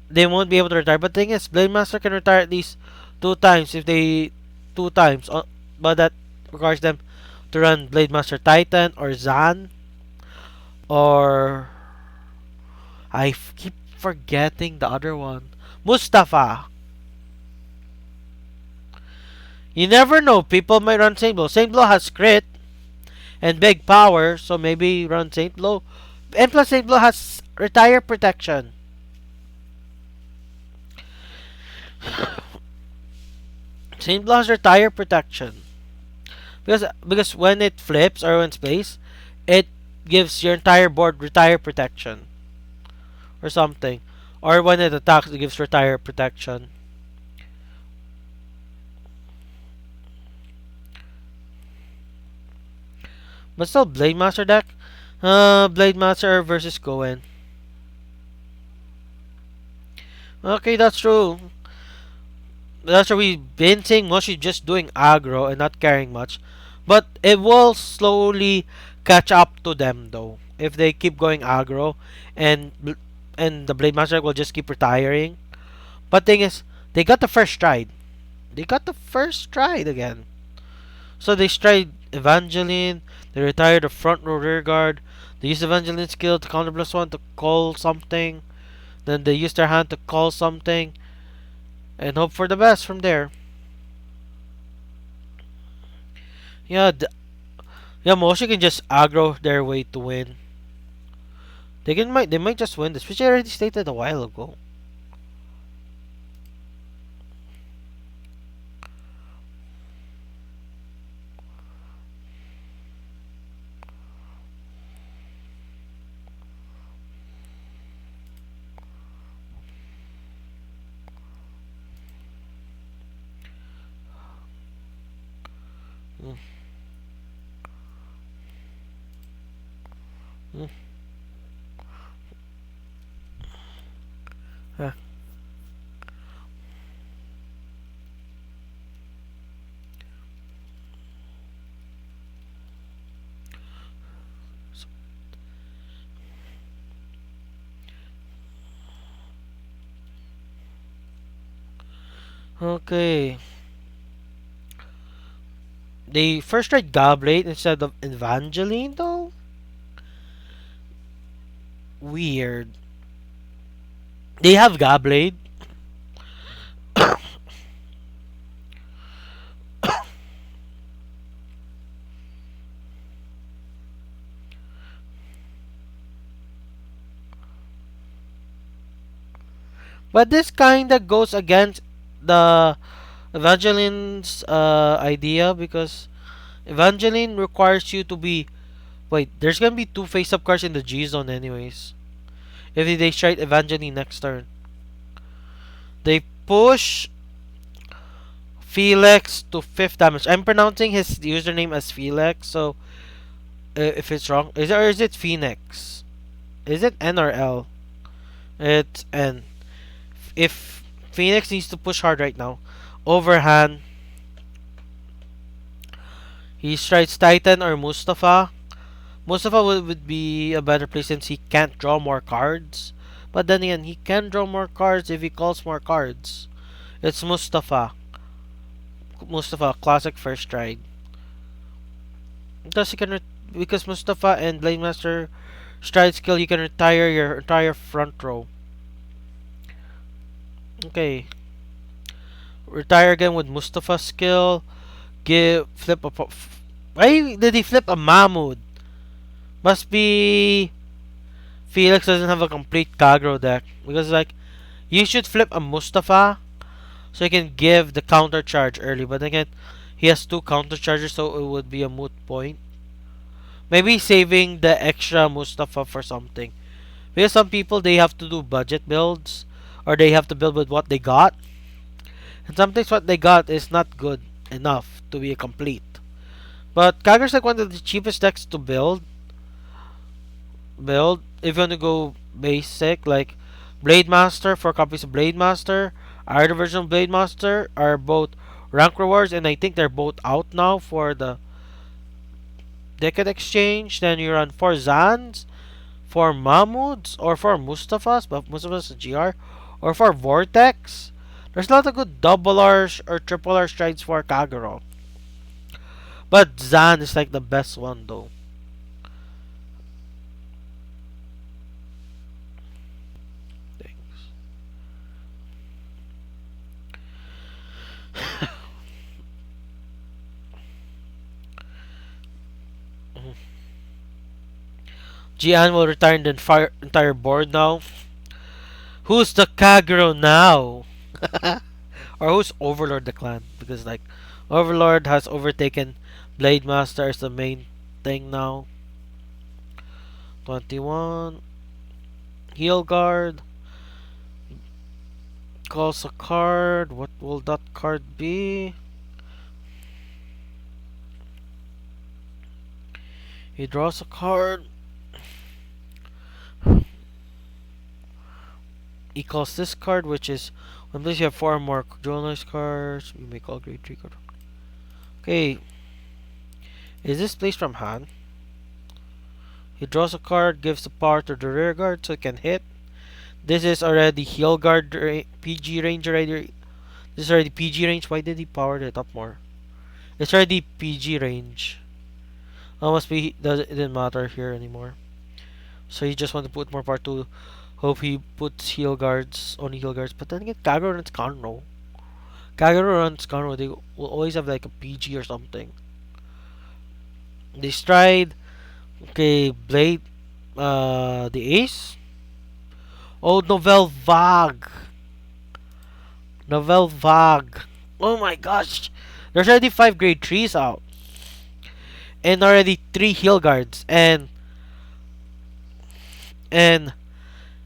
they won't be able to retire. But thing is, Blade Master can retire at least 2 times if they 2 times. But that requires them to run Blade Master Titan or Zan or keep forgetting the other one, Mustafa. You never know. People might run Saint Blow. Saint Blow has crit and big power, so maybe run Saint Blow. And plus, Saint Blow has retire protection. Saint Blow has retire protection because when it flips or when it's placed, it gives your entire board retire protection or something. Or when it attacks, it gives retire protection. But still, Blade Master deck. Blade Master versus Cohen. Okay, that's true. That's what we've been saying. Mostly just doing aggro and not caring much. But it will slowly catch up to them though. If they keep going aggro and the Blade Master will just keep retiring. But thing is, they got the first stride. They got the first stride again. So they stride Evangeline. They retire the front row rear guard. They use Evangeline skill to counter +1 to call something. Then they use their hand to call something. And hope for the best from there. Yeah, Moshi can just aggro their way to win. They might just win this, which I already stated a while ago. Mm. Mm. Huh. Okay. They first tried Goblet instead of Evangeline though? Weird. They have Goblet. But this kinda goes against the Evangeline's idea because Evangeline requires you to be. Wait, there's gonna be 2 face-up cards in the G zone, anyways. If they strike Evangeline next turn, they push Felix to 5th damage. I'm pronouncing his username as Felix, so if it's wrong, is it Phoenix? Is it N or L? It's N. If Phoenix needs to push hard right now, overhand, he strikes Titan or Mustafa. Mustafa would be a better play since he can't draw more cards. But then again, he can draw more cards if he calls more cards. It's Mustafa. Mustafa, classic first stride. Because because Mustafa and Blade Master stride skill, you can retire your entire front row. Okay. Retire again with Mustafa skill. Flip a. Why did he flip a Mahmoud? Must be Felix doesn't have a complete Kagro deck. Because like you should flip a Mustafa so you can give the counter charge early. But again, he has 2 counter charges, so it would be a moot point. Maybe saving the extra Mustafa for something. Because some people they have to do budget builds or they have to build with what they got. And sometimes what they got is not good. enough to be complete. But Kagur's like one of the cheapest decks to build if you want to go basic, like Blade Master. 4 copies of Blade Master, either version of Blade Master are both rank rewards, and I think they're both out now for the Decade Exchange. Then you run 4 Zans, 4 Mahmuds, or 4 Mustafas, but Mustafas is GR, or 4 Vortex. There's a lot of good double R or triple R strides for Kagero. But Zan is like the best one though. Gian will retire the entire board now. Who's the Kagero now? Or who's Overlord the clan? Because like Overlord has overtaken Blade Master as the main thing now. 21. Heal Guard. Calls a card. What will that card be? He draws a card. He calls this card, which is unless you have 4 more journalist cards, you make all grade 3 cards. Okay. Is this placed from hand? He draws a card, gives the power to the rear guard so it can hit. This is already heal guard PG range already. This is already PG range. Why did he power it up more? It's already PG range. Oh, must be it didn't matter here anymore. So he just want to put more power to hope he puts heal guards, only heal guards. But then again, Kagero runs Conro. Kagero runs Conro. They will always have like a PG or something. They stride. Okay, Blade. The Ace. Oh, Novel Vague. Novel Vague. Oh my gosh. There's already 5 grade 3s out. And already 3 heal guards. And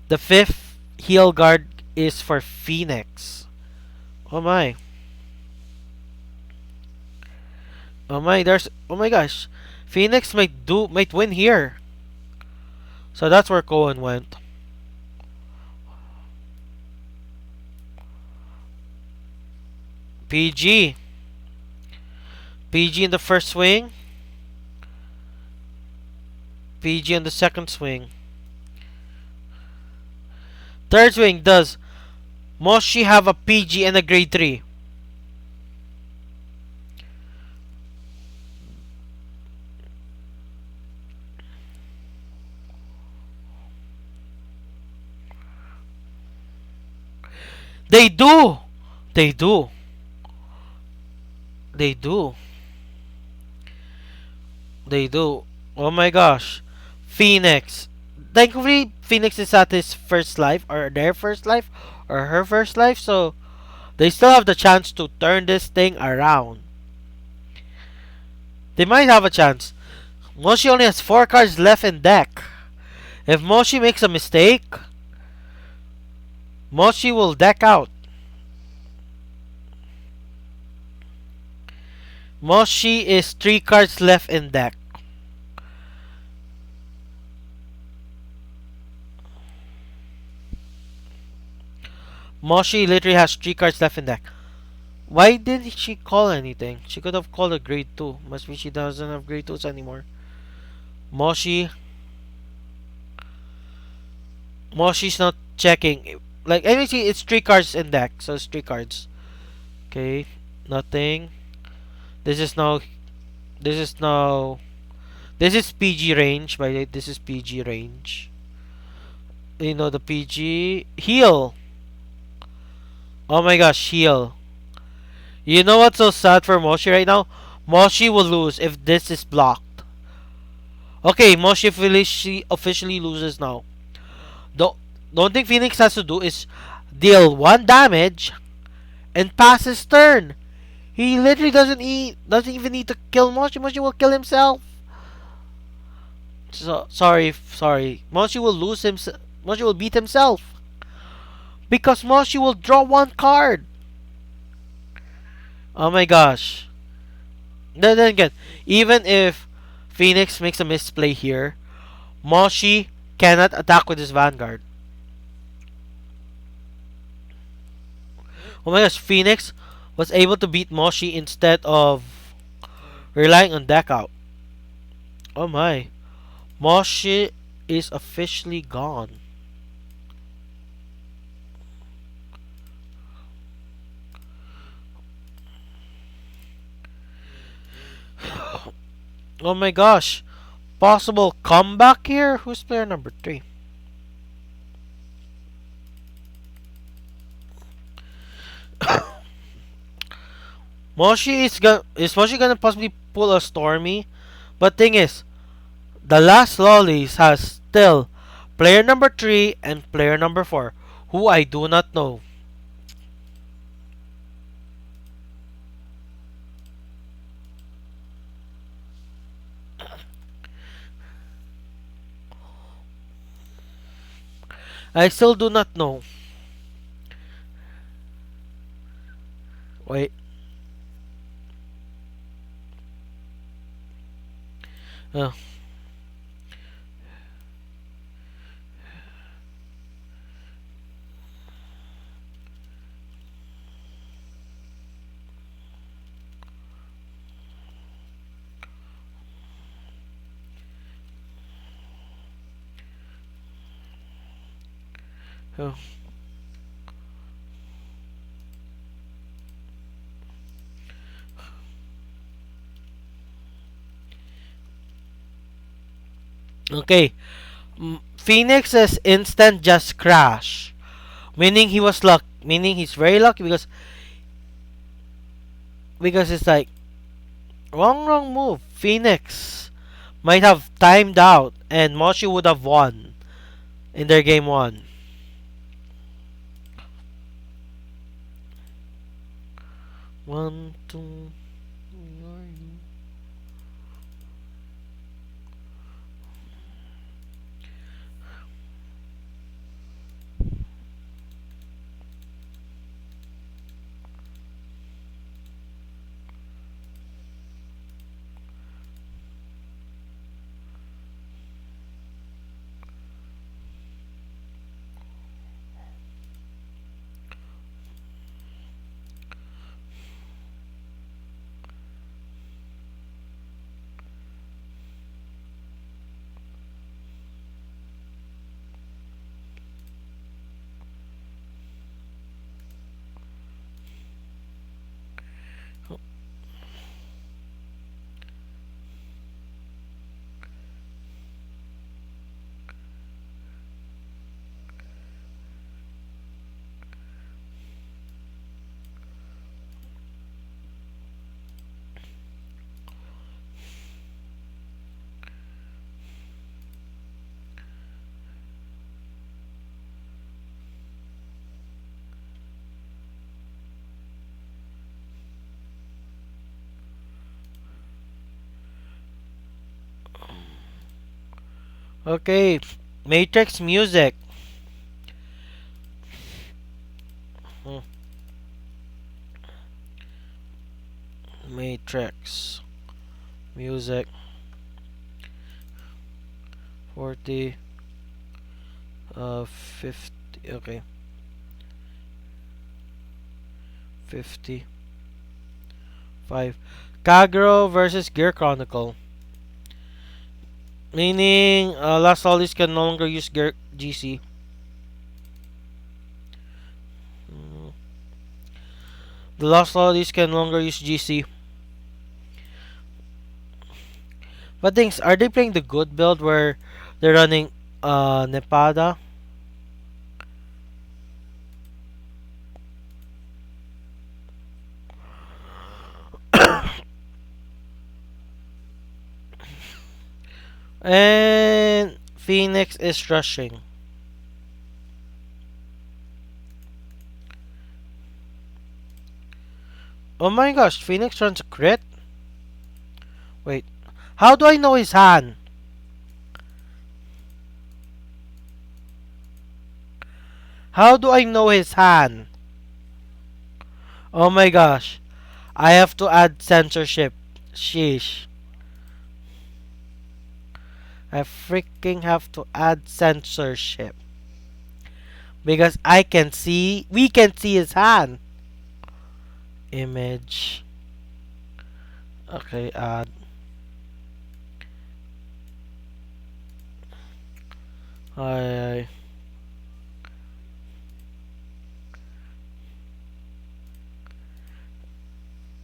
the 5th heal guard is for Phoenix. Oh my. Oh my, oh my gosh. Phoenix might win here. So that's where Cohen went. PG. PG in the first swing. PG in the second swing. Third swing, does Moshi have a PG and a grade 3? They do! They do. They do. They do. Oh my gosh. Phoenix. Thankfully, Phoenix is at his first life, or their first life, or her first life, so they still have the chance to turn this thing around. They might have a chance. Moshi only has 4 cards left in deck. If Moshi makes a mistake, Moshi will deck out. Moshi is 3 cards left in deck. Moshi literally has 3 cards left in deck. Why didn't she call anything? She could have called a grade 2. Must be she doesn't have grade 2s anymore. Moshi's not checking. Like, anyways, it's 3 cards in deck. So it's 3 cards. Okay. Nothing. This is PG range, by the way. This is PG range. You know the PG. Heal. Oh my gosh, heal. You know what's so sad for Moshi right now? Moshi will lose if this is blocked. Okay, Moshi officially loses now. The only thing Phoenix has to do is deal 1 damage and pass his turn. He literally doesn't even need to kill Moshi. Moshi will kill himself. So sorry. Moshi will lose himself. Moshi will beat himself. Because Moshi will draw 1 card. Oh my gosh. Then again, even if Phoenix makes a misplay here, Moshi cannot attack with his Vanguard. Oh my gosh, Phoenix was able to beat Moshi instead of relying on deck out. Oh my. Moshi is officially gone. Oh my gosh. Possible comeback here? Who's player number 3? Is Moshi gonna possibly pull a Stormy? But thing is, the last Lolis has still player number 3 and player number 4, who I do not know. I still do not know. Wait. Uh, uh, okay. Phoenix's instant just crash. Meaning he was luck. Meaning he's very lucky because it's like wrong move. Phoenix might have timed out and Moshi would have won in their game 1. One, two, okay. Matrix music. Hmm. Matrix music. 40. 50. Okay. 50. 5. Kagero versus Gear Chronicle. Meaning, Last Solis can no longer use Gear GC. Mm. The Lost Solis can no longer use GC. But things, are they playing the good build where they're running Nepada? And Phoenix is rushing. Oh my gosh, Phoenix runs a crit? Wait, how do I know his hand? How do I know his hand? Oh my gosh, I have to add censorship. Sheesh. I freaking have to add censorship. Because we can see his hand. Image. Okay, add. Ay,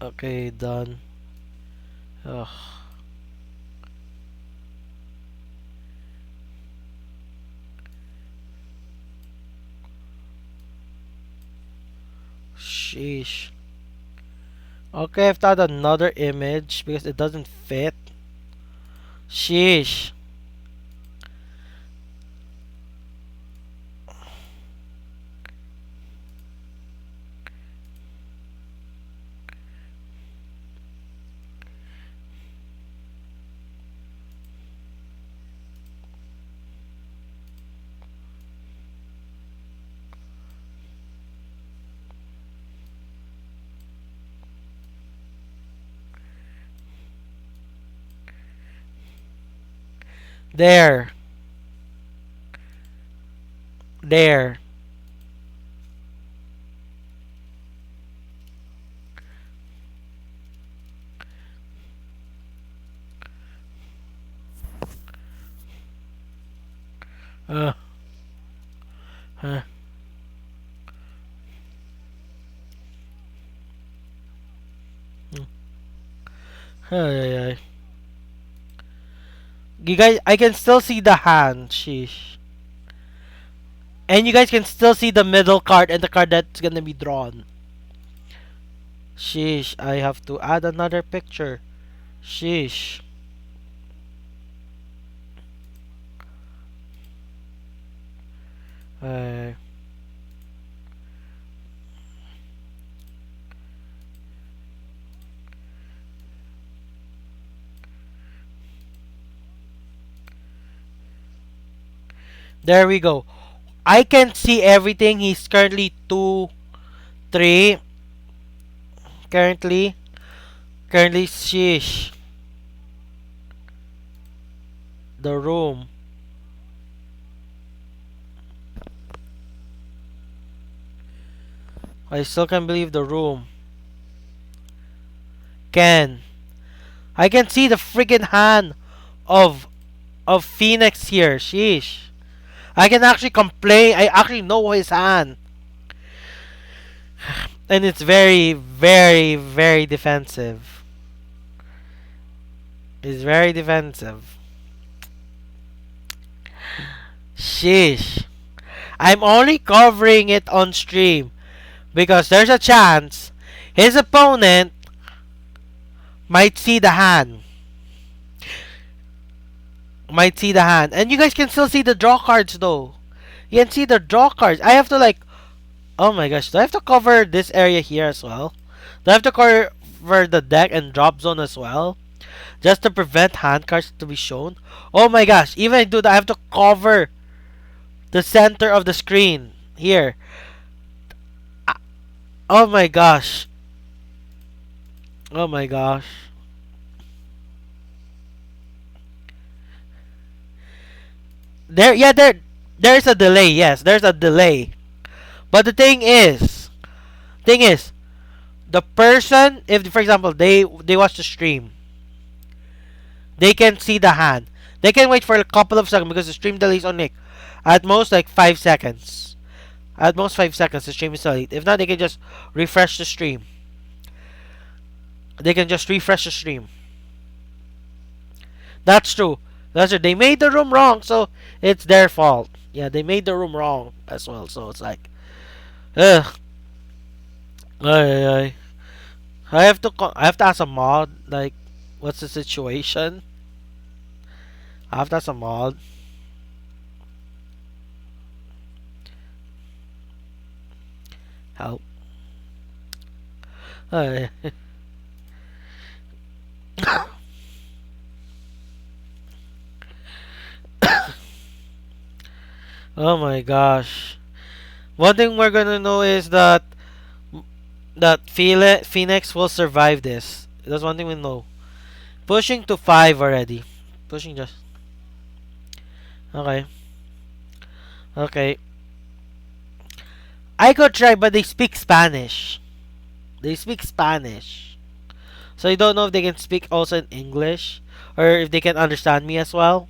okay, done. Ugh. Sheesh. Okay, I've thought another image because it doesn't fit. Sheesh. There. There. Uh, huh. Ay, ay, ay. You guys, I can still see the hand. Sheesh. And you guys can still see the middle card and the card that's gonna be drawn. Sheesh, I have to add another picture. Sheesh. Uh, there we go. I can see everything. He's currently 2, 3. Currently. Currently, sheesh. The room. I still can't believe the room. Can. I can see the freaking hand of Phoenix here. Sheesh. I can actually complain. I actually know his hand. And it's very, very, very defensive. It's very defensive. Sheesh. I'm only covering it on stream because there's a chance his opponent might see the hand. Might see the hand. And you guys can still see the draw cards though. You can see the draw cards. I have to like... Oh my gosh. Do I have to cover this area here as well? Do I have to cover the deck and drop zone as well? Just to prevent hand cards to be shown? Oh my gosh. Even I do that, I have to cover the center of the screen. Here. Oh my gosh. Oh my gosh. There's a delay. Yes, there's a delay. But the thing is, the person, if for example they watch the stream, they can see the hand. They can wait for a couple of seconds because the stream delay is only at most like 5 seconds. At most 5 seconds, the stream is delayed. If not, they can just refresh the stream. They can just refresh the stream. That's true. That's true. They made the room wrong, so it's their fault. Yeah, they made the room wrong as well. So it's like, ugh. Ay, ay. I have to ask a mod like, what's the situation? I have to ask a mod. Help. Ay. Oh my gosh. One thing we're gonna know is that Phoenix will survive this. That's one thing we know. Pushing to 5 already. Pushing just. Okay. Okay. I could try, but they speak Spanish. They speak Spanish. So I don't know if they can speak also in English. Or if they can understand me as well.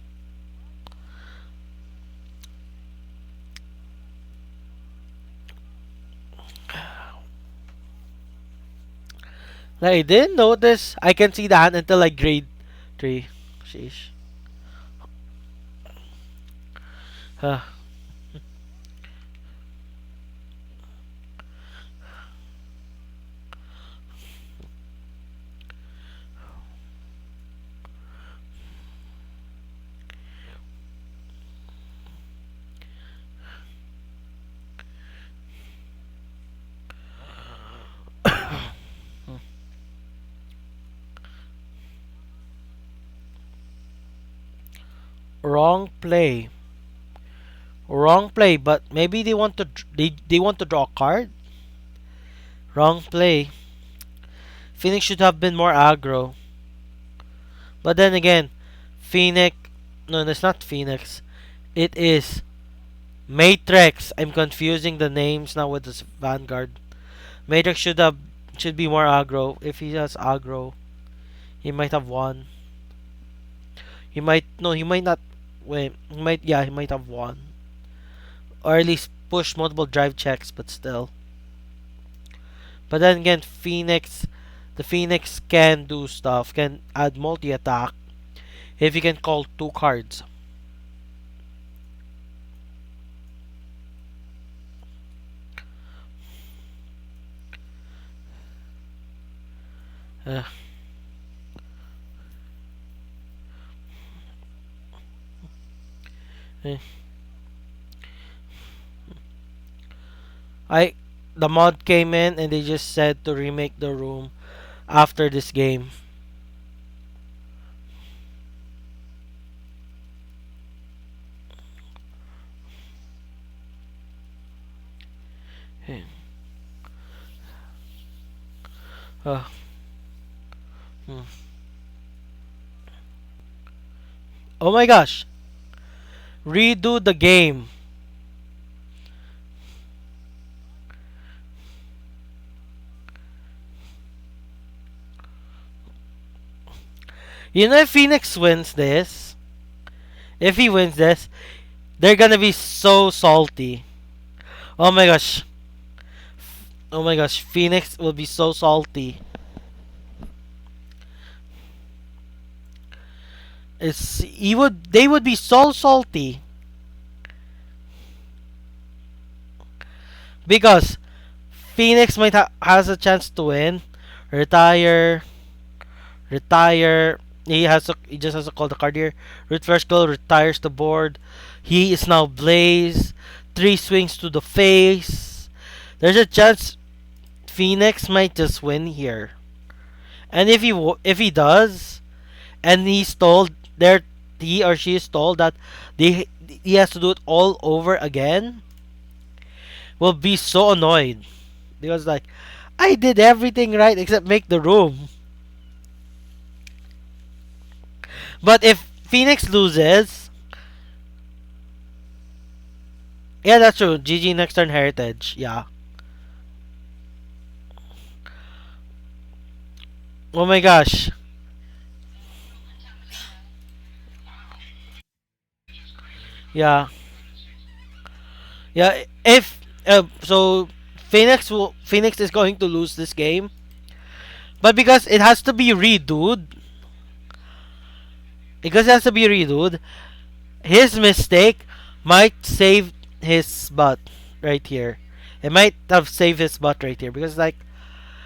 Like, I didn't notice. I can see the hand until like grade 3. Sheesh. Huh. Wrong play. Wrong play, but maybe they want to they want to draw a card. Wrong play. Phoenix should have been more aggro. But then again, Phoenix. No, it's not Phoenix. It is Matrix. I'm confusing the names now with this Vanguard. Matrix should be more aggro. If he has aggro, he might have won. He might no. He might not win. He might yeah. He might have won, or at least push multiple drive checks. But still. But then again, the Phoenix can do stuff. Can add multi attack if he can call 2 cards. Uh, eh. I the mod came in and they just said to remake the room after this game. Eh. Uh, hmm. Oh my gosh! Redo the game. You know if Phoenix wins this, if he wins this, they're gonna be so salty. Oh my gosh. Oh my gosh, Phoenix will be so salty. They would be so salty because Phoenix might has a chance to win, retire, retire. He just has to call the card here. Root first goal retires the board. He is now Blaze. 3 swings to the face. There's a chance Phoenix might just win here. And if he does, and he's told there he or she is told that they he has to do it all over again, will be so annoyed because like I did everything right except make the room. But if Phoenix loses, yeah, that's true. GG next turn heritage. Yeah. Oh my gosh. Yeah. Yeah. If so, Phoenix is going to lose this game, but because it has to be redoed, his mistake might save his butt right here. It might have saved his butt right here because like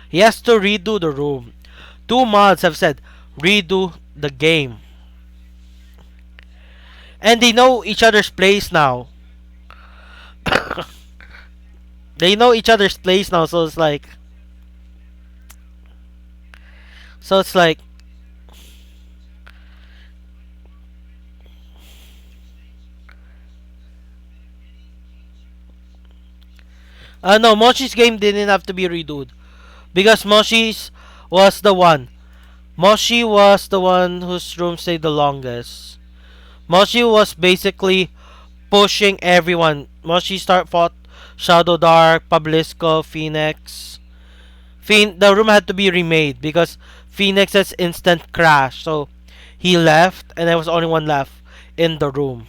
he has to redo the room. 2 mods have said redo the game, and they know each other's place now. They know each other's place now, so it's like no, Moshi's game didn't have to be redoed because Moshi's was the one. Moshi was the one whose room stayed the longest. Moshi was basically pushing everyone. Moshi start fought Shadow Dark, Pablisco, Phoenix. The room had to be remade because Phoenix's instant crash. So he left, and there was only one left in the room.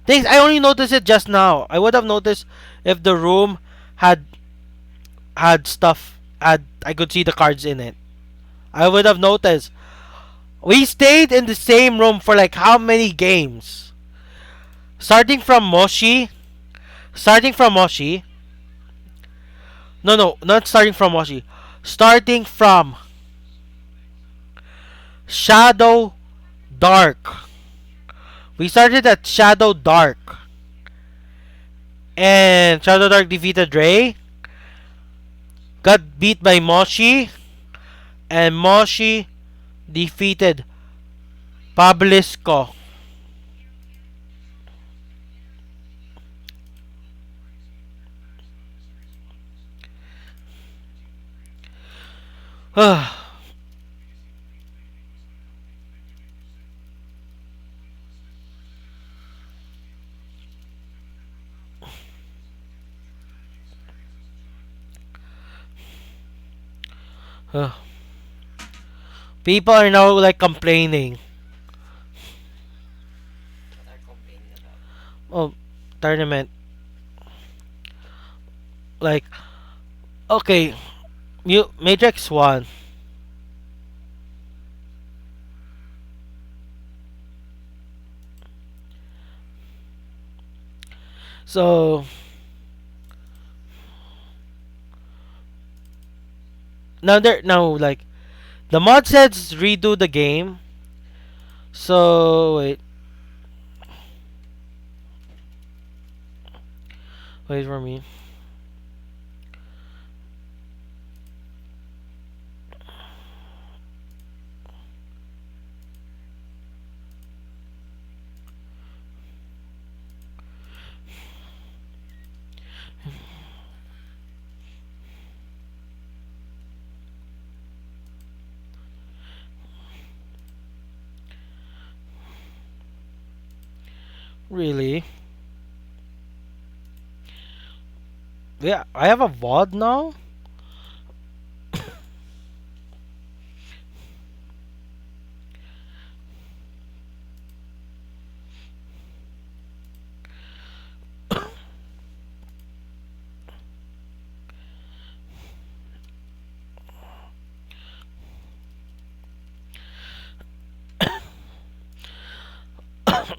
Things I only noticed it just now. I would have noticed if the room had stuff. Had I could see the cards in it. I would have noticed. We stayed in the same room for like how many games? Starting from Moshi. Starting from Moshi. No, no, not starting from Moshi. Starting from Shadow Dark. We started at Shadow Dark. And Shadow Dark defeated Ray. Got beat by Moshi. And Moshi defeated Pablisco. People are now like complaining. Oh, tournament. Like, okay, Matrix 1. So, now like the mod says redo the game. So wait for me. Really? Yeah, I have a VOD now.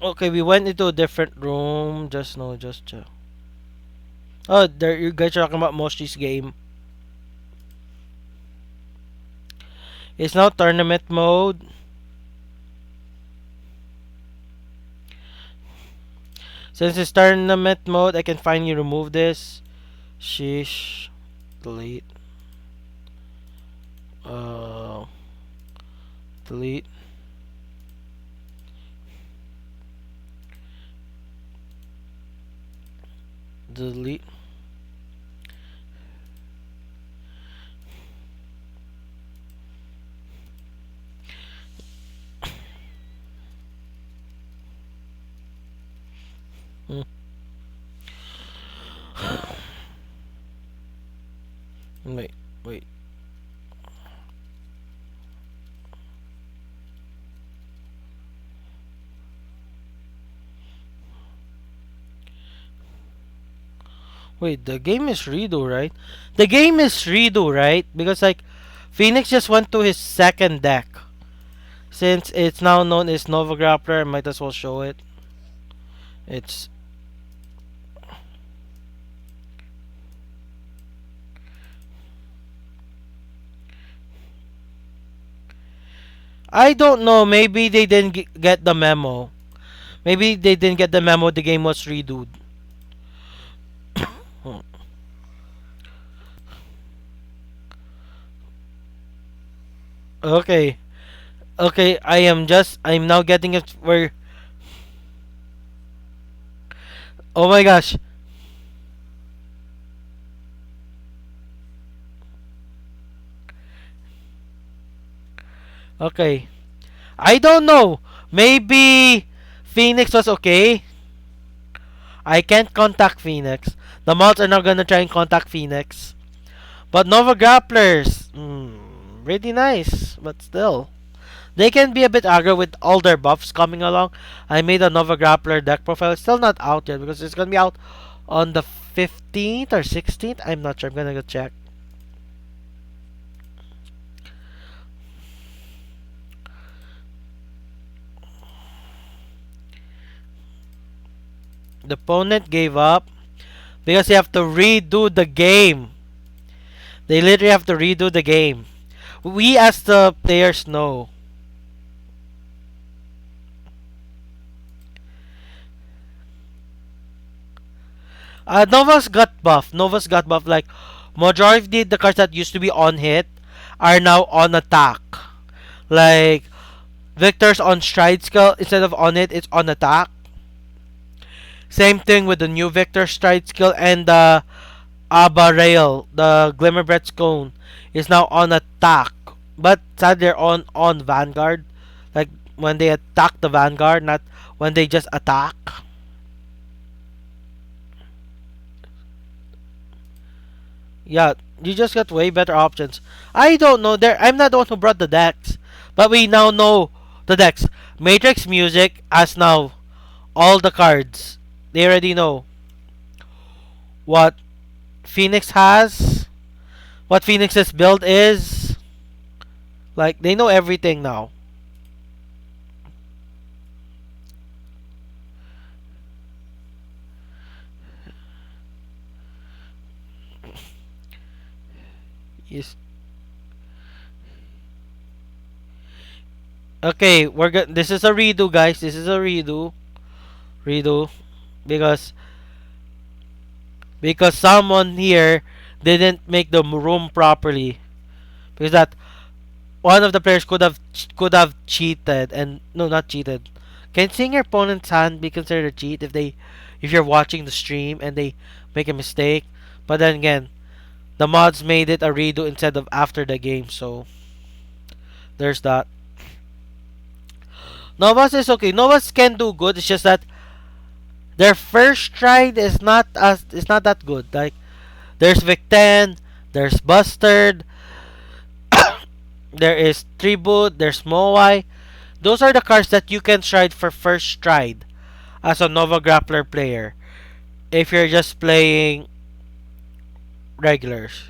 Okay, we went into a different room. Just no, just oh, there you guys are talking about Moshi's game. It's now tournament mode. Since it's tournament mode, I can finally remove this. Sheesh. Delete. Uh, delete. Delete. Hmm. Wait, wait. Wait, the game is redo, right? The game is redo, right? Because like Phoenix just went to his second deck. Since it's now known as Nova Grappler, I might as well show it. It's I don't know, maybe they didn't get the memo. Maybe they didn't get the memo the game was redoed. Okay. Okay, I'm now getting it where oh my gosh. Okay. I don't know. Maybe Phoenix was okay. I can't contact Phoenix. The mods are not gonna try and contact Phoenix. But Nova Grapplers, really nice. But still, they can be a bit aggro with all their buffs coming along. I made a Nova Grappler deck profile. It's still not out yet because it's gonna be out on the 15th or 16th. I'm not sure. I'm gonna go check. The opponent gave up because they have to redo the game. They literally have to redo the game. We as the players know. Nova's got buff. Nova's got buff. Like, majority of the cards that used to be on hit are now on attack. Like, Victor's on stride skill. Instead of on hit, it's on attack. Same thing with the new Victor stride skill and the Abba Rail. The Glimmerbreath's cone is now on attack. But sadly, they're on Vanguard. Like, when they attack the Vanguard, not when they just attack. Yeah, you just got way better options. I don't know. I'm not the one who brought the decks, but we now know the decks. Matrix Music has now all the cards. They already know what Phoenix has, what Phoenix's build is. Like, they know everything now. Yes. Okay, we're good. This is a redo, guys. This is a redo because someone here didn't make the room properly because that one of the players could have cheated and no, not cheated. Can seeing your opponent's hand be considered a cheat if you're watching the stream and they make a mistake? But then again, the mods made it a redo instead of after the game, so there's that. Novas is okay. Novas can do good. It's just that their first ride is not that good. Like, there's Vic 10, there's Bustard, there is Tribute, there's Moai. Those are the cards that you can stride for first stride as a Nova Grappler player. If you're just playing regulars,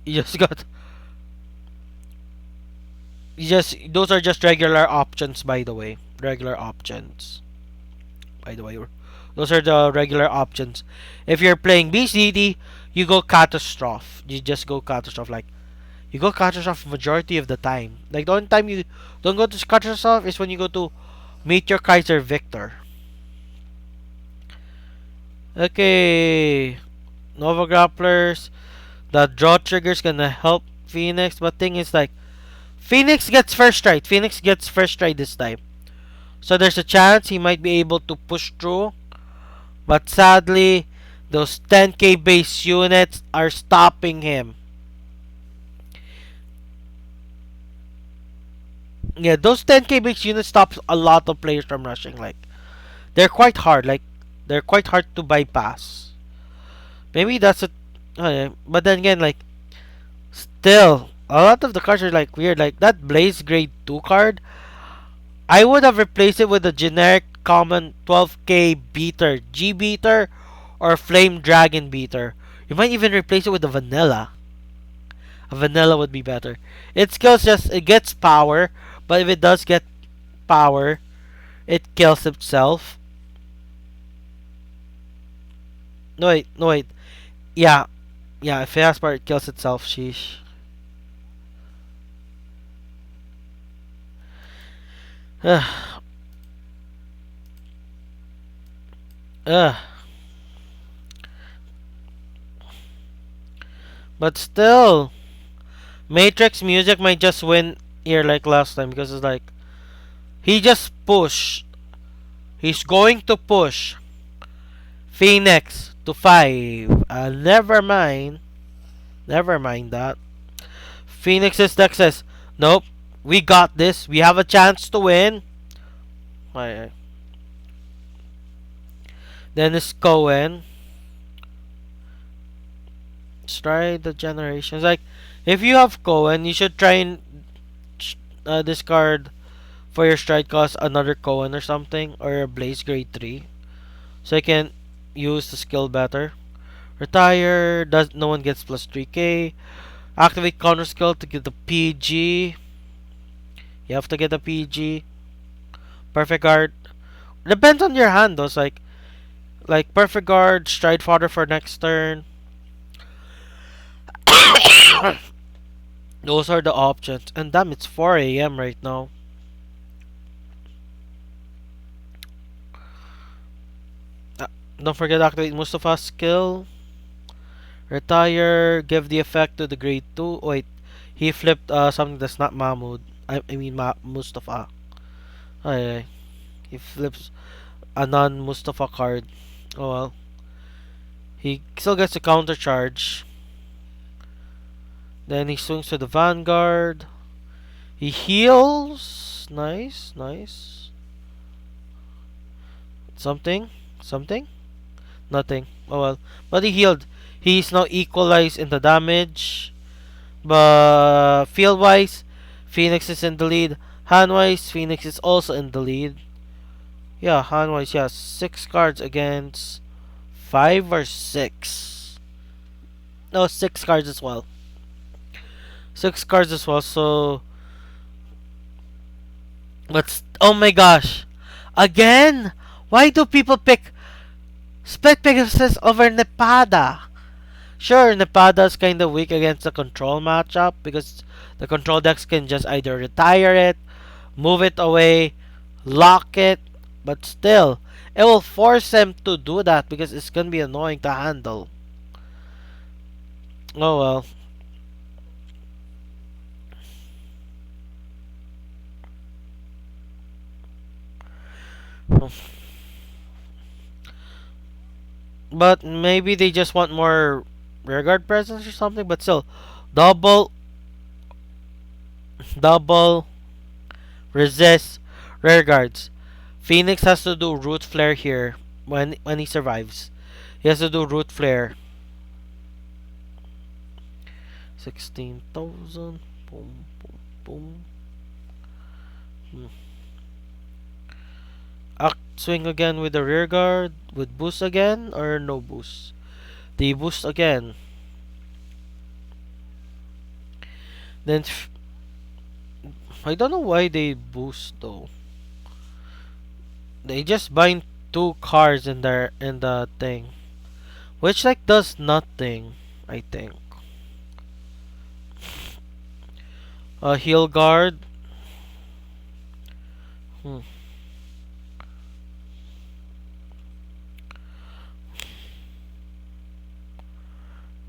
you just got you just those are just regular options, by the way. Regular options. By the way, those are the regular options. If you're playing BCD, you go Catastrophe. You just go Catastrophe. Like, you go Catastrophe majority of the time. Like, the only time you don't go to Catastrophe is when you go to Meet Your Kaiser Victor. Okay. Nova Grapplers. The draw trigger's gonna help Phoenix. But thing is, like, Phoenix gets first strike. Phoenix gets first strike this time. So there's a chance he might be able to push through. But sadly, those 10k base units are stopping him. Yeah, those 10k base units stops a lot of players from rushing. Like, they're quite hard. Like, they're quite hard to bypass. Maybe that's a. Oh yeah. But then again, like, still, a lot of the cards are like weird. Like that Blaze Grade 2 card, I would have replaced it with a generic common 12k beater, G beater, or Flame Dragon beater. You might even replace it with a vanilla. A vanilla would be better. It kills it gets power, but if it does get power, it kills itself. No wait, no wait. Yeah, yeah. If it has power, it kills itself. Sheesh. Ugh. Ugh. But still, Matrix Music might just win here like last time because it's like he just pushed. He's going to push Phoenix to 5. Never mind. Never mind that. Phoenix's deck says, nope, we got this. We have a chance to win. Aye, aye. Then it's Cohen. Stride the generations. Like, if you have Cohen, you should try and discard for your stride cost another Cohen or something, or a Blaze grade 3. So I can use the skill better. Retire, does no one gets plus 3k. Activate counter skill to get the PG. You have to get a PG. Perfect guard. Depends on your hand though. It's like perfect guard, stride fodder for next turn. Those are the options. And damn, it's 4 a.m. right now. Don't forget to activate Mustafa's skill. Retire, give the effect to the grade 2. Oh, wait, he flipped something that's not Mahmoud. I mean Mustafa. Ay, he flips a non-Mustafa card. Oh well. He still gets a counter charge. Then he swings to the Vanguard. He heals. Nice, nice. Something? Something? Nothing. Oh well. But he healed. He's now equalized in the damage. But field wise, Phoenix is in the lead. Hand wise, Phoenix is also in the lead. Yeah, hand wise, yeah. 6 cards against 5 or 6. No, 6 cards as well. 6 cards as well, so. But, oh my gosh. Again? Why do people pick Split Pegasus over Nepada? Sure, Nepada's kind of weak against the control matchup because the control decks can just either retire it, move it away, lock it, but still, it will force them to do that because it's gonna be annoying to handle. Oh well. But maybe they just want more rearguard presence or something, but still, double, double, resist, rearguards. Phoenix has to do root flare here when he survives. He has to do root flare. 16,000. Boom, boom, boom. Swing again with the rear guard with boost again or no boost. They boost again. Then I don't know why they boost though. They just bind 2 cards in the thing, which like does nothing. I think. Heal guard.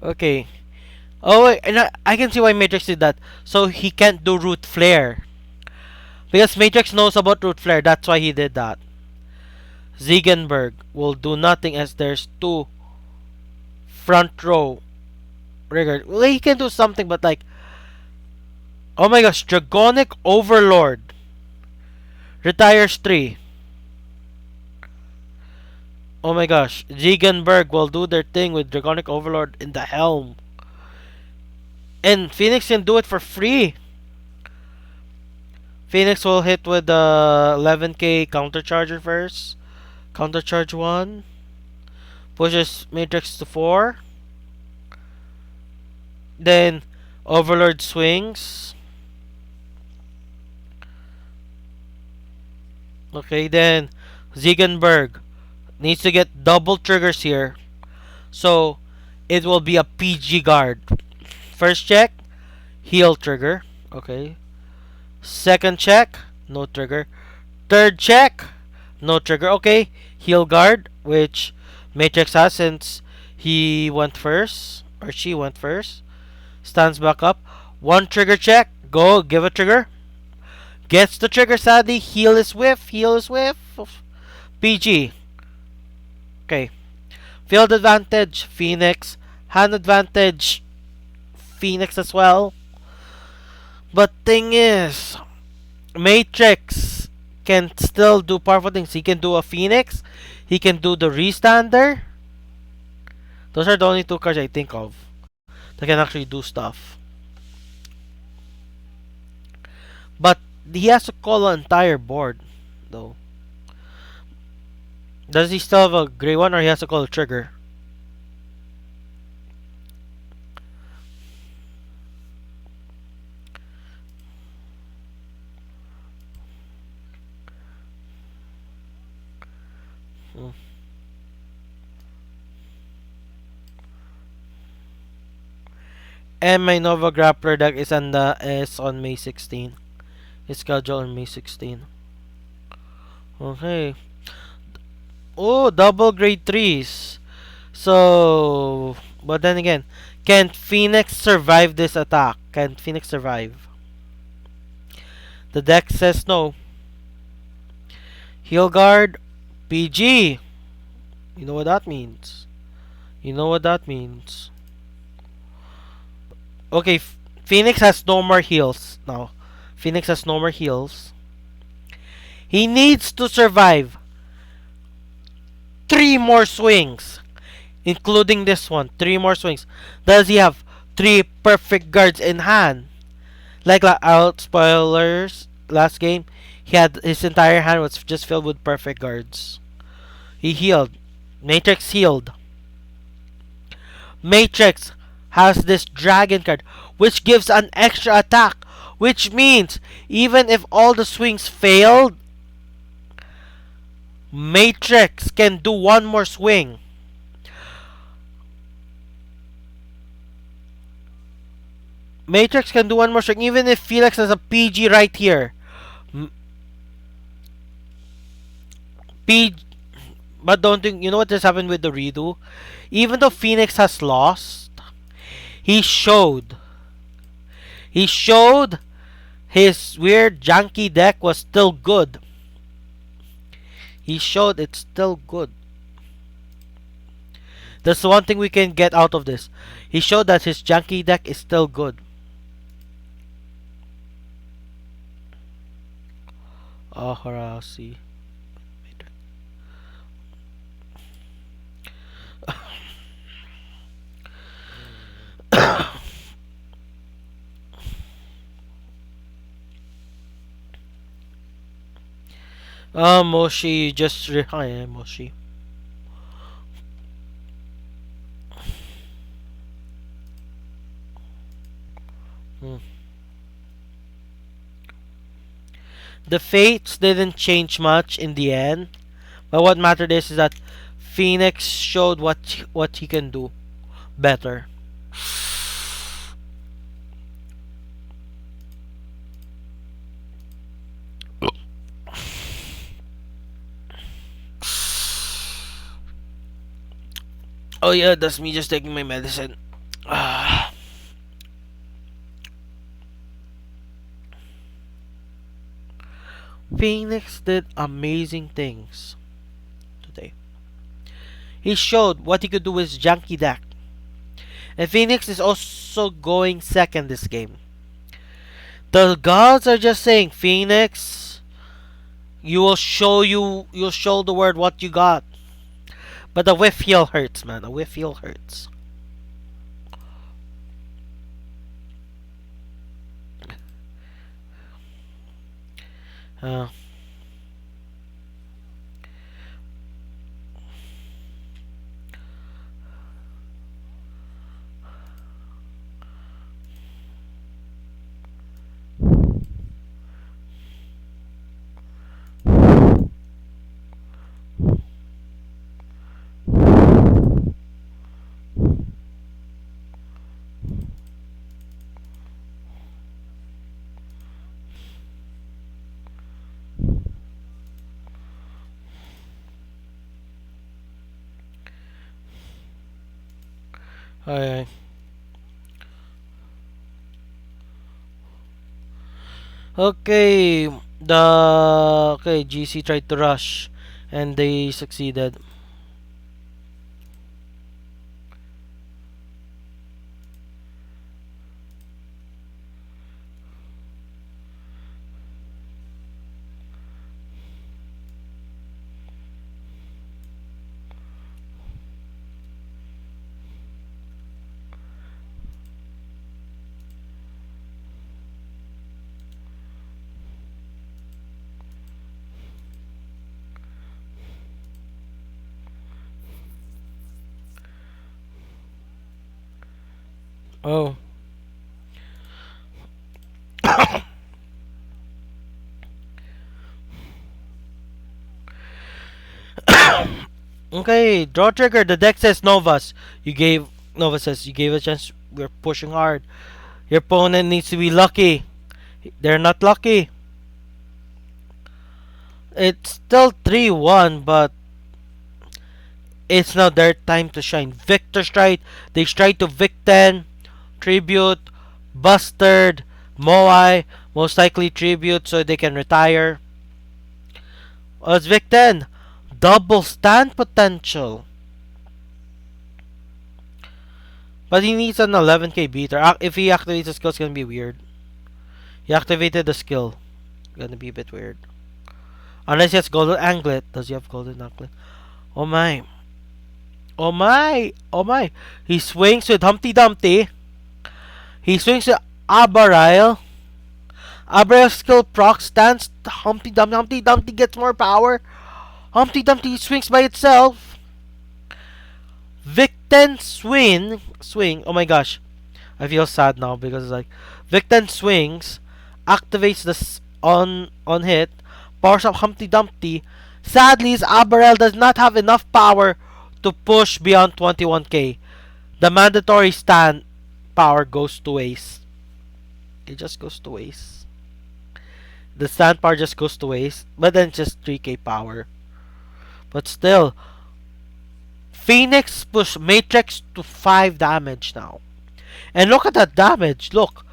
Okay. Oh wait, and I can see why Matrix did that. So he can't do root flare because Matrix knows about root flare. That's why he did that. Ziegenberg will do nothing as there's 2 front row rigor. Well, he can do something, but like, oh my gosh, Dragonic Overlord retires 3. Oh my gosh, Ziegenberg will do their thing with Dragonic Overlord in the helm. And Phoenix can do it for free. Phoenix will hit with the 11k counter charger first. Counter charge 1. Pushes Matrix to 4. Then Overlord swings. Okay, then Ziegenberg needs to get double triggers here. So it will be a PG guard. First check, heal trigger. Okay. Second check, no trigger. Third check, no trigger. Okay. Heal guard, which Matrix has since he went first. Or she went first. Stands back up. 1 trigger check. Go, give a trigger. Gets the trigger sadly. Heal is whiff. Heal is whiff. PG. Okay. Field advantage, Phoenix. Hand advantage, Phoenix as well. But thing is, Matrix can still do powerful things. He can do a Phoenix. He can do the Restander. Those are the only two cards I think of that can actually do stuff. But he has to call an entire board, though. Does he still have a gray one, or he has to call a trigger? Hmm. And my Nova Grappler deck is on May 16. It's scheduled on May 16. Okay. Oh, double grade threes. So, but then again, can Phoenix survive this attack? Can Phoenix survive? The deck says no. Heal guard, PG. You know what that means. You know what that means. Okay, Phoenix has no more heals now. Phoenix has no more heals. He needs to survive 3 more swings, including this one. 3 more swings. Does he have 3 perfect guards in hand? Like out spoilers last game, he had his entire hand was just filled with perfect guards. He healed. Matrix healed. Matrix has this dragon card, which gives an extra attack, which means even if all the swings failed, Matrix can do 1 more swing. Matrix can do 1 more swing, even if Felix has a PG right here. P, but don't think you know what just happened with the redo. Even though Phoenix has lost, he showed. He showed his weird janky deck was still good. He showed it's still good. That's the one thing we can get out of this. He showed that his janky deck is still good. Oh, Horasi. Moshi just hi, Moshi. Hmm. The fates didn't change much in the end, but what mattered is that Phoenix showed what he can do better. Oh yeah, that's me just taking my medicine. Phoenix did amazing things today. He showed what he could do with his janky deck. And Phoenix is also going second this game. The gods are just saying, Phoenix, you'll show the world what you got. But a whiff heal hurts, man. A whiff heal hurts. Uh, okay. Okay. GC tried to rush and they succeeded. Oh. Okay, draw trigger. The deck says Novas. Nova says you gave a chance. We're pushing hard. Your opponent needs to be lucky. They're not lucky. It's still 3-1, but it's now their time to shine. Victor Stride. They stride to Victen. Tribute. Bustard. Moai. Most likely tribute so they can retire. Oh, it's Victen. Double stand potential. But he needs an 11k beater. If he activates the skill, it's gonna be weird. He activated the skill. Gonna be a bit weird. Unless he has golden anklet. Does he have golden anklet? Oh my. Oh my. Oh my. He swings with Humpty Dumpty. He swings with Abaryle. Abaryle skill proc stands. Humpty Dumpty. Humpty Dumpty gets more power. Humpty Dumpty swings by itself. Victen swing. Oh my gosh. I feel sad now because it's like Victen swings, activates the on hit, powers up Humpty Dumpty. Sadly, his Abarel does not have enough power to push beyond 21k. The mandatory stand power goes to waste. It just goes to waste. The stand power just goes to waste, but then just 3k power. But still, Phoenix push Matrix to 5 damage now. And look at that damage. Look.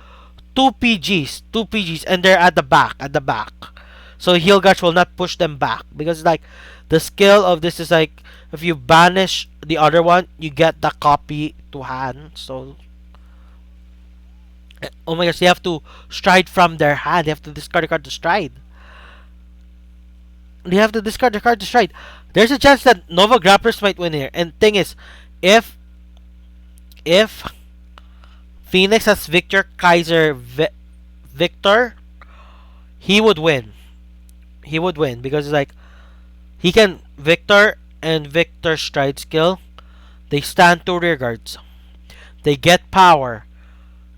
2 PGs, and they're at the back. So Healguards will not push them back. Because like the skill of this is like if you banish the other one, you get the copy to hand. So oh my gosh, you have to stride from their hand. You have to discard a card to stride. You have to discard the card to stride. There's a chance that Nova Grapplers might win here. And thing is, if Phoenix has Victor Kaiser Victor, he would win. He would win because it's like he can Victor and Victor stride skill. They stand 2 rear guards. They get power.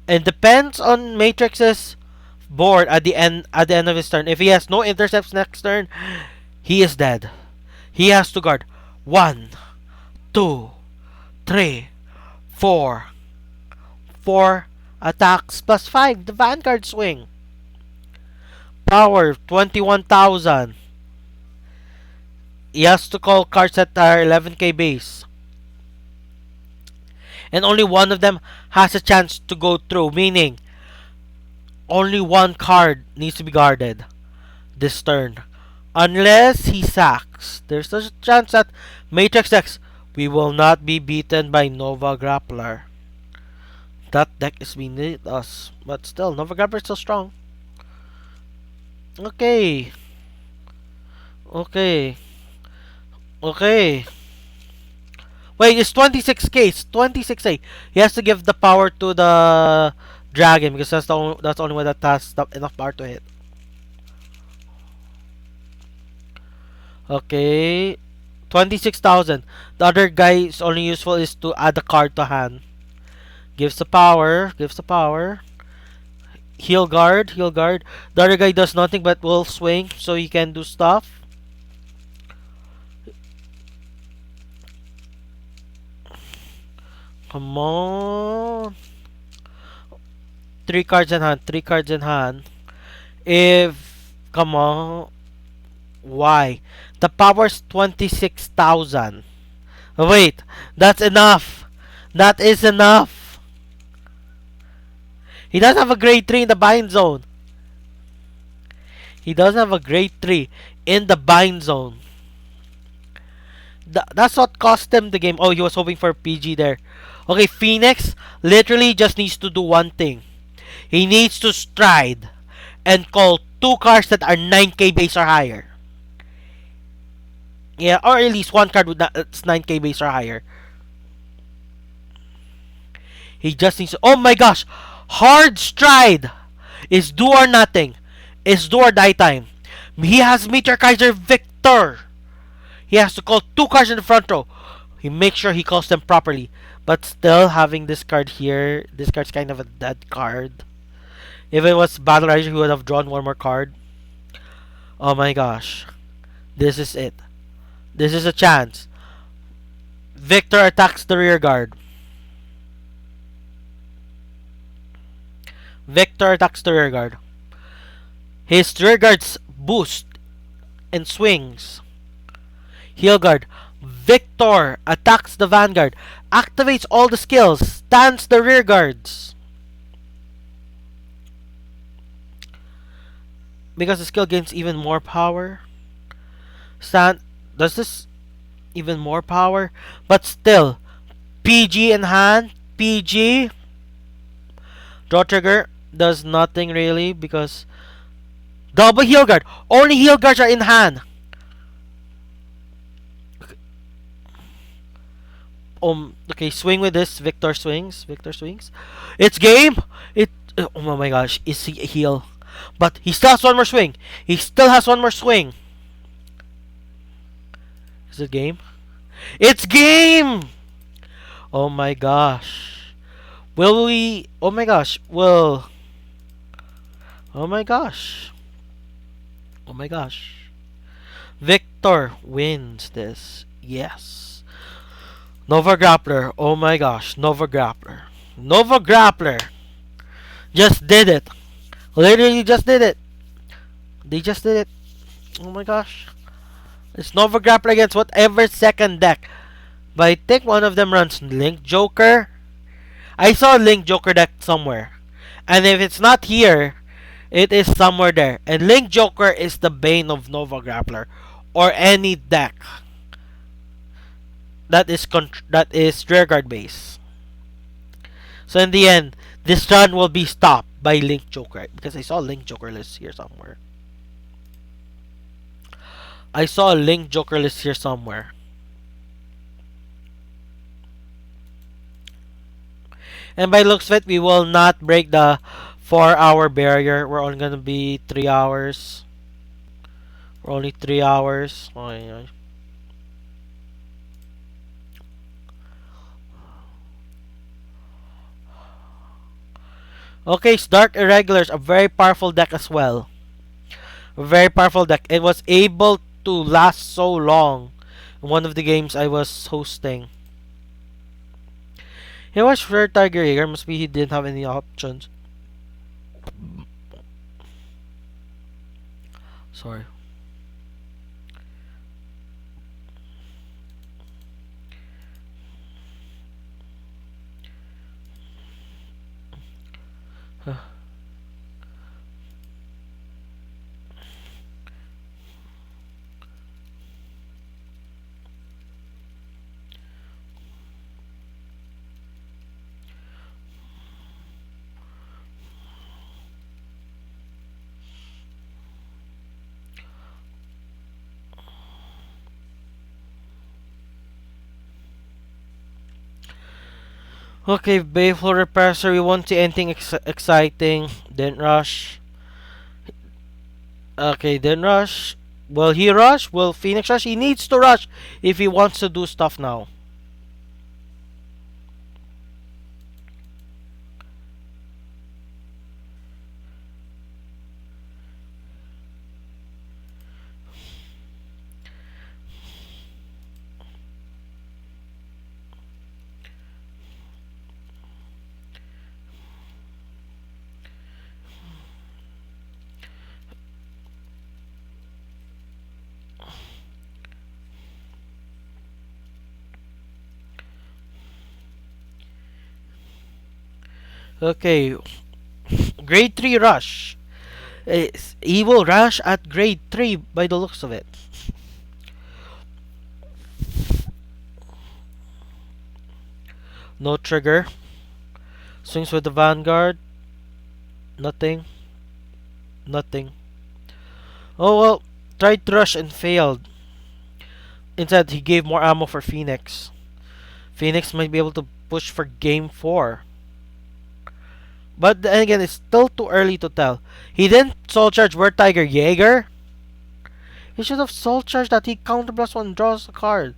And depends on Matrix's board at the end of his turn. If he has no intercepts next turn, he is dead. He has to guard 1, 2, 3, 4. 4 attacks plus 5. The Vanguard swing. Power 21,000. He has to call cards that are 11k base. And only one of them has a chance to go through. Meaning, only one card needs to be guarded this turn. Unless he sacks. There's a chance that Matrix decks, we will not be beaten by Nova Grappler. That deck is beneath us. But still, Nova Grappler is still strong. Okay. Okay. Wait, it's 26k. It's 26k. He has to give the power to the dragon because that's the only one that has enough power to hit. Okay. 26,000. The other guy is only useful is to add a card to hand. Gives the power. Heal guard. The other guy does nothing but will swing so he can do stuff. Come on. 3 cards in hand. Come on. Why? The power's 26,000. Wait, that's enough. That is enough. He doesn't have a grade 3 in the bind zone. That's what cost him the game. Oh, he was hoping for PG there. Okay, Phoenix literally just needs to do one thing. He needs to stride and call 2 cards that are 9k base or higher. Yeah, or at least one card that's 9k base or higher. He just needs to... Oh my gosh! Hard stride is do or nothing. Is do or die time. He has Meteor Kaiser Victor. He has to call 2 cards in the front row. He makes sure he calls them properly. But still, having this card here, this card's kind of a dead card. If it was Battle Rider, he would have drawn one more card. Oh my gosh. This is it. This is a chance. Victor attacks the rear guard. Victor attacks the rear guard. His rear guards boost and swings. Heel guard. Victor attacks the vanguard. Activates all the skills. Stands the rear guards. Because the skill gains even more power. Stand. Does this even more power? But still. PG in hand. PG. Draw trigger. Does nothing really because double heel guard. Only heel guards are in hand. Okay, swing with this. Victor swings. Victor swings. It's game. It. Oh my gosh. Is he a heel? But he still has one more swing. He still has one more swing. Is it game? It's game. Oh my gosh. Will we? Oh my gosh. Will. Oh my gosh. Oh my gosh. Victor wins this. Yes. Nova Grappler. Oh my gosh. Nova Grappler. Nova Grappler. Just did it. Literally just did it. They just did it. Oh my gosh. It's Nova Grappler against whatever second deck. But I think one of them runs Link Joker. I saw Link Joker deck somewhere. And if it's not here, it is somewhere there. And Link Joker is the bane of Nova Grappler. Or any deck that is rear guard base. So in the end, this run will be stopped by Link Joker. Because I saw Link Joker list here somewhere. I saw a Link Joker list here somewhere. And by looks of it, we will not break the 4-hour barrier. We're only gonna be 3 hours. We're only 3 hours. Oy. Okay, Dark Irregulars, a very powerful deck as well. A very powerful deck. It was able to last so long in one of the games I was hosting. He was Rare Tiger Jaeger. Must be he didn't have any options. Sorry. Okay, Baleful Repressor, we won't see anything exciting. Didn't rush. Okay, didn't rush. Will he rush? Will Phoenix rush? He needs to rush if he wants to do stuff now. Okay, grade 3 rush. He will rush at grade 3 by the looks of it. No trigger. Swings with the Vanguard. Nothing. Nothing. Oh well, tried to rush and failed. Instead, he gave more ammo for Phoenix. Phoenix might be able to push for game 4. But then again, it's still too early to tell. He didn't soul charge Word Tiger Jaeger. He should have soul charged that. He counter plus 1 draws a card.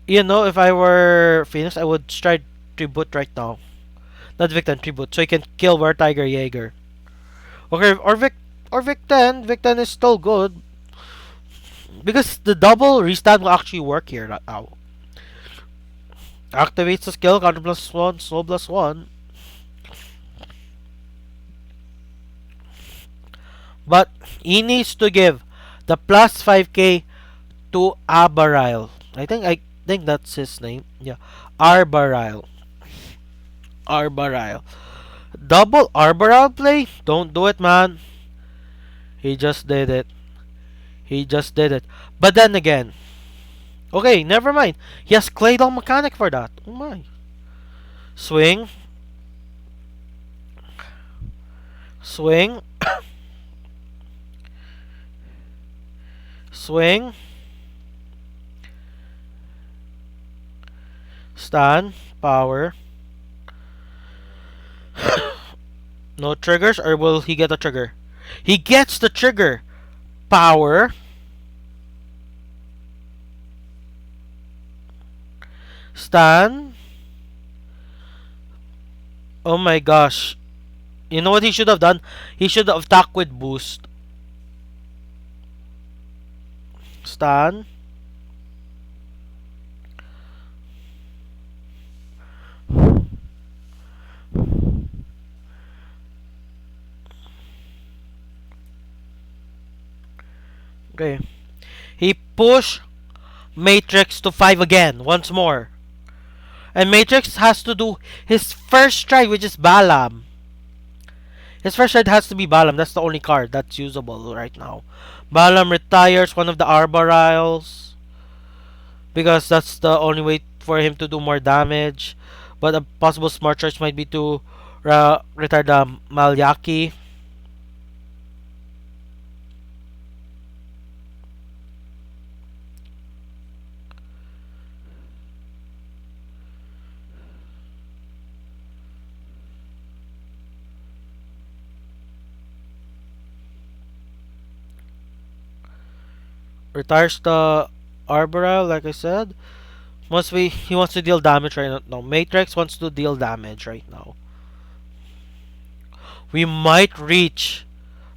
You know, if I were Phoenix, I would strike tribute right now. Not Victon, tribute, so he can kill War Tiger Jaeger. Okay, or Victon. Victon is still good because the double restart will actually work here right now. Activates the skill, counter plus one, slow plus one. But he needs to give the plus 5k to Abaril. I think that's his name. Yeah. Arbaril. Arbaril. Double Arbaril play? Don't do it, man. He just did it. He just did it. But then again, okay, never mind. He has Claydol mechanic for that. Oh my. Swing. Swing. Swing. Stun. Power. No triggers, or will he get a trigger? He gets the trigger. Power. Stun. Oh my gosh. You know what he should have done? He should have attacked with boost. Stun. Okay. He push Matrix to 5 again, once more. And Matrix has to do his first strike, which is Balam. His first strike has to be Balam. That's the only card that's usable right now. Balam retires one of the Arboriles, because that's the only way for him to do more damage. But a possible smart choice might be to retire the Malyaki. Retires the Arboreal, like I said. He wants to deal damage right now. Matrix wants to deal damage right now. We might reach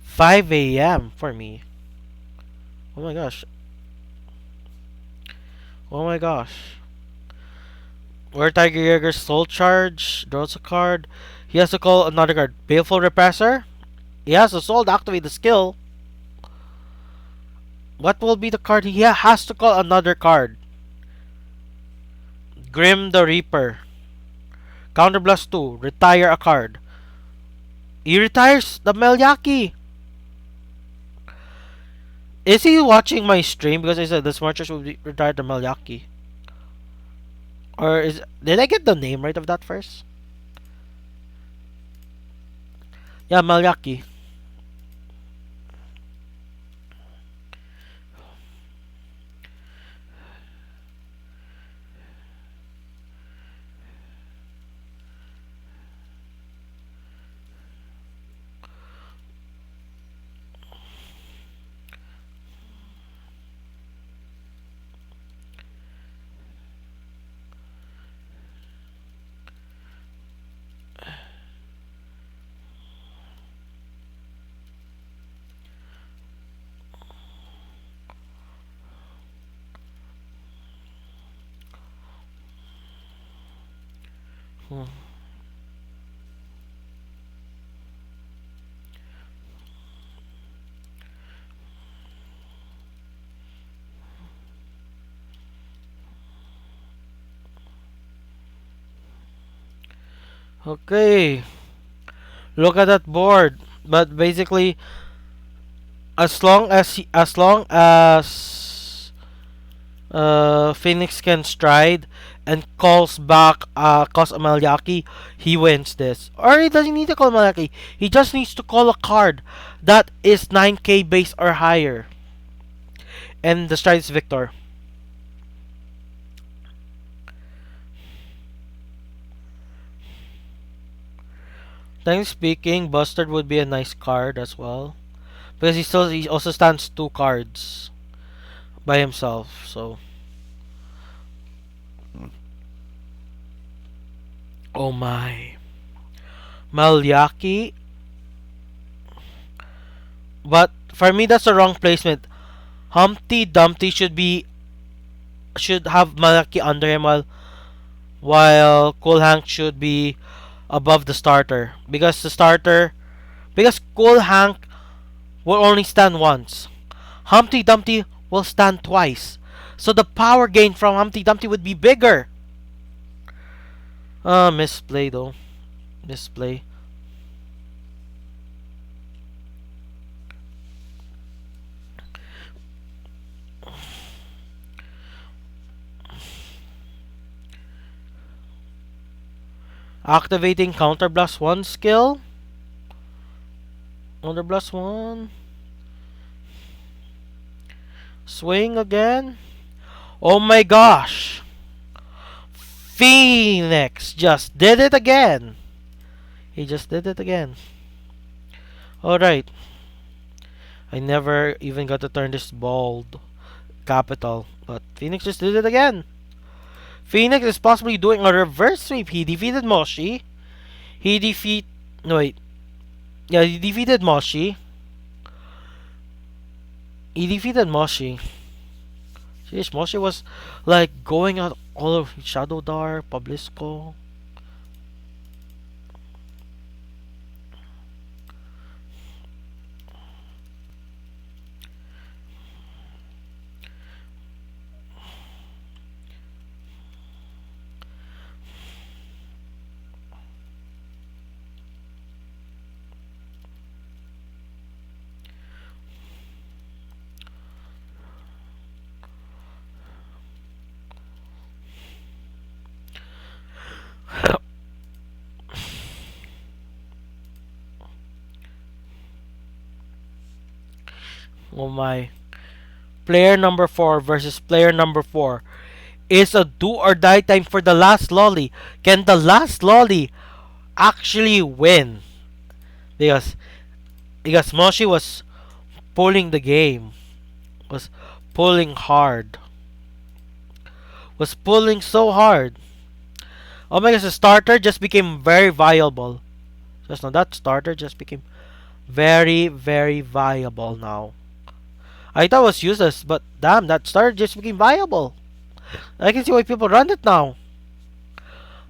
5 a.m. for me. Oh my gosh. Oh my gosh. Where Tiger Jaeger's Soul Charge draws a card. He has to call another card. Baleful Repressor. He has a soul to activate the skill. What will be the card? He has to call another card. Grim the Reaper. Counterblast 2. Retire a card. He retires the Melyaki. Is he watching my stream? Because I said the Smart Choice will retire the Melyaki. Or did I get the name right of that first? Yeah, Melyaki. Hmm. Okay. Look at that board. But basically, as long as Phoenix can stride and calls back calls Amaliaki, he wins this. Or he doesn't need to call Amaliaki. He just needs to call a card that is 9k base or higher. And the stride is Victor. Technically speaking, Bustard would be a nice card as well. Because he also stands 2 cards by himself, so Oh my. Malyaki. But for me, that's the wrong placement. Humpty Dumpty should have Malyaki under him while Cool Hank should be above the starter because Cool Hank will only stand once. Humpty Dumpty will stand twice. So the power gain from Humpty Dumpty would be bigger. Misplay though. Misplay. Activating Counter Blast 1 skill. Counter Blast 1. Swing again. Oh my gosh. Phoenix just did it again. He just did it again. Alright. I never even got to turn this bold capital. But Phoenix just did it again. Phoenix is possibly doing a reverse sweep. He defeated Moshi. He defeat... No, wait. Yeah, he defeated Moshi. He defeated Moshi. Jeez, Moshi was like going out all of Shadow Dar, Pablisco. Oh my. Player number 4 versus player number 4 is a do or die time for the last lolly. Can the last lolly actually win? Because Moshi was pulling the game. Was pulling hard. Was pulling so hard. Oh my gosh, the starter just became very viable. Just now, that starter just became very, very viable now. I thought it was useless, but damn, that starter just became viable. I can see why people run it now.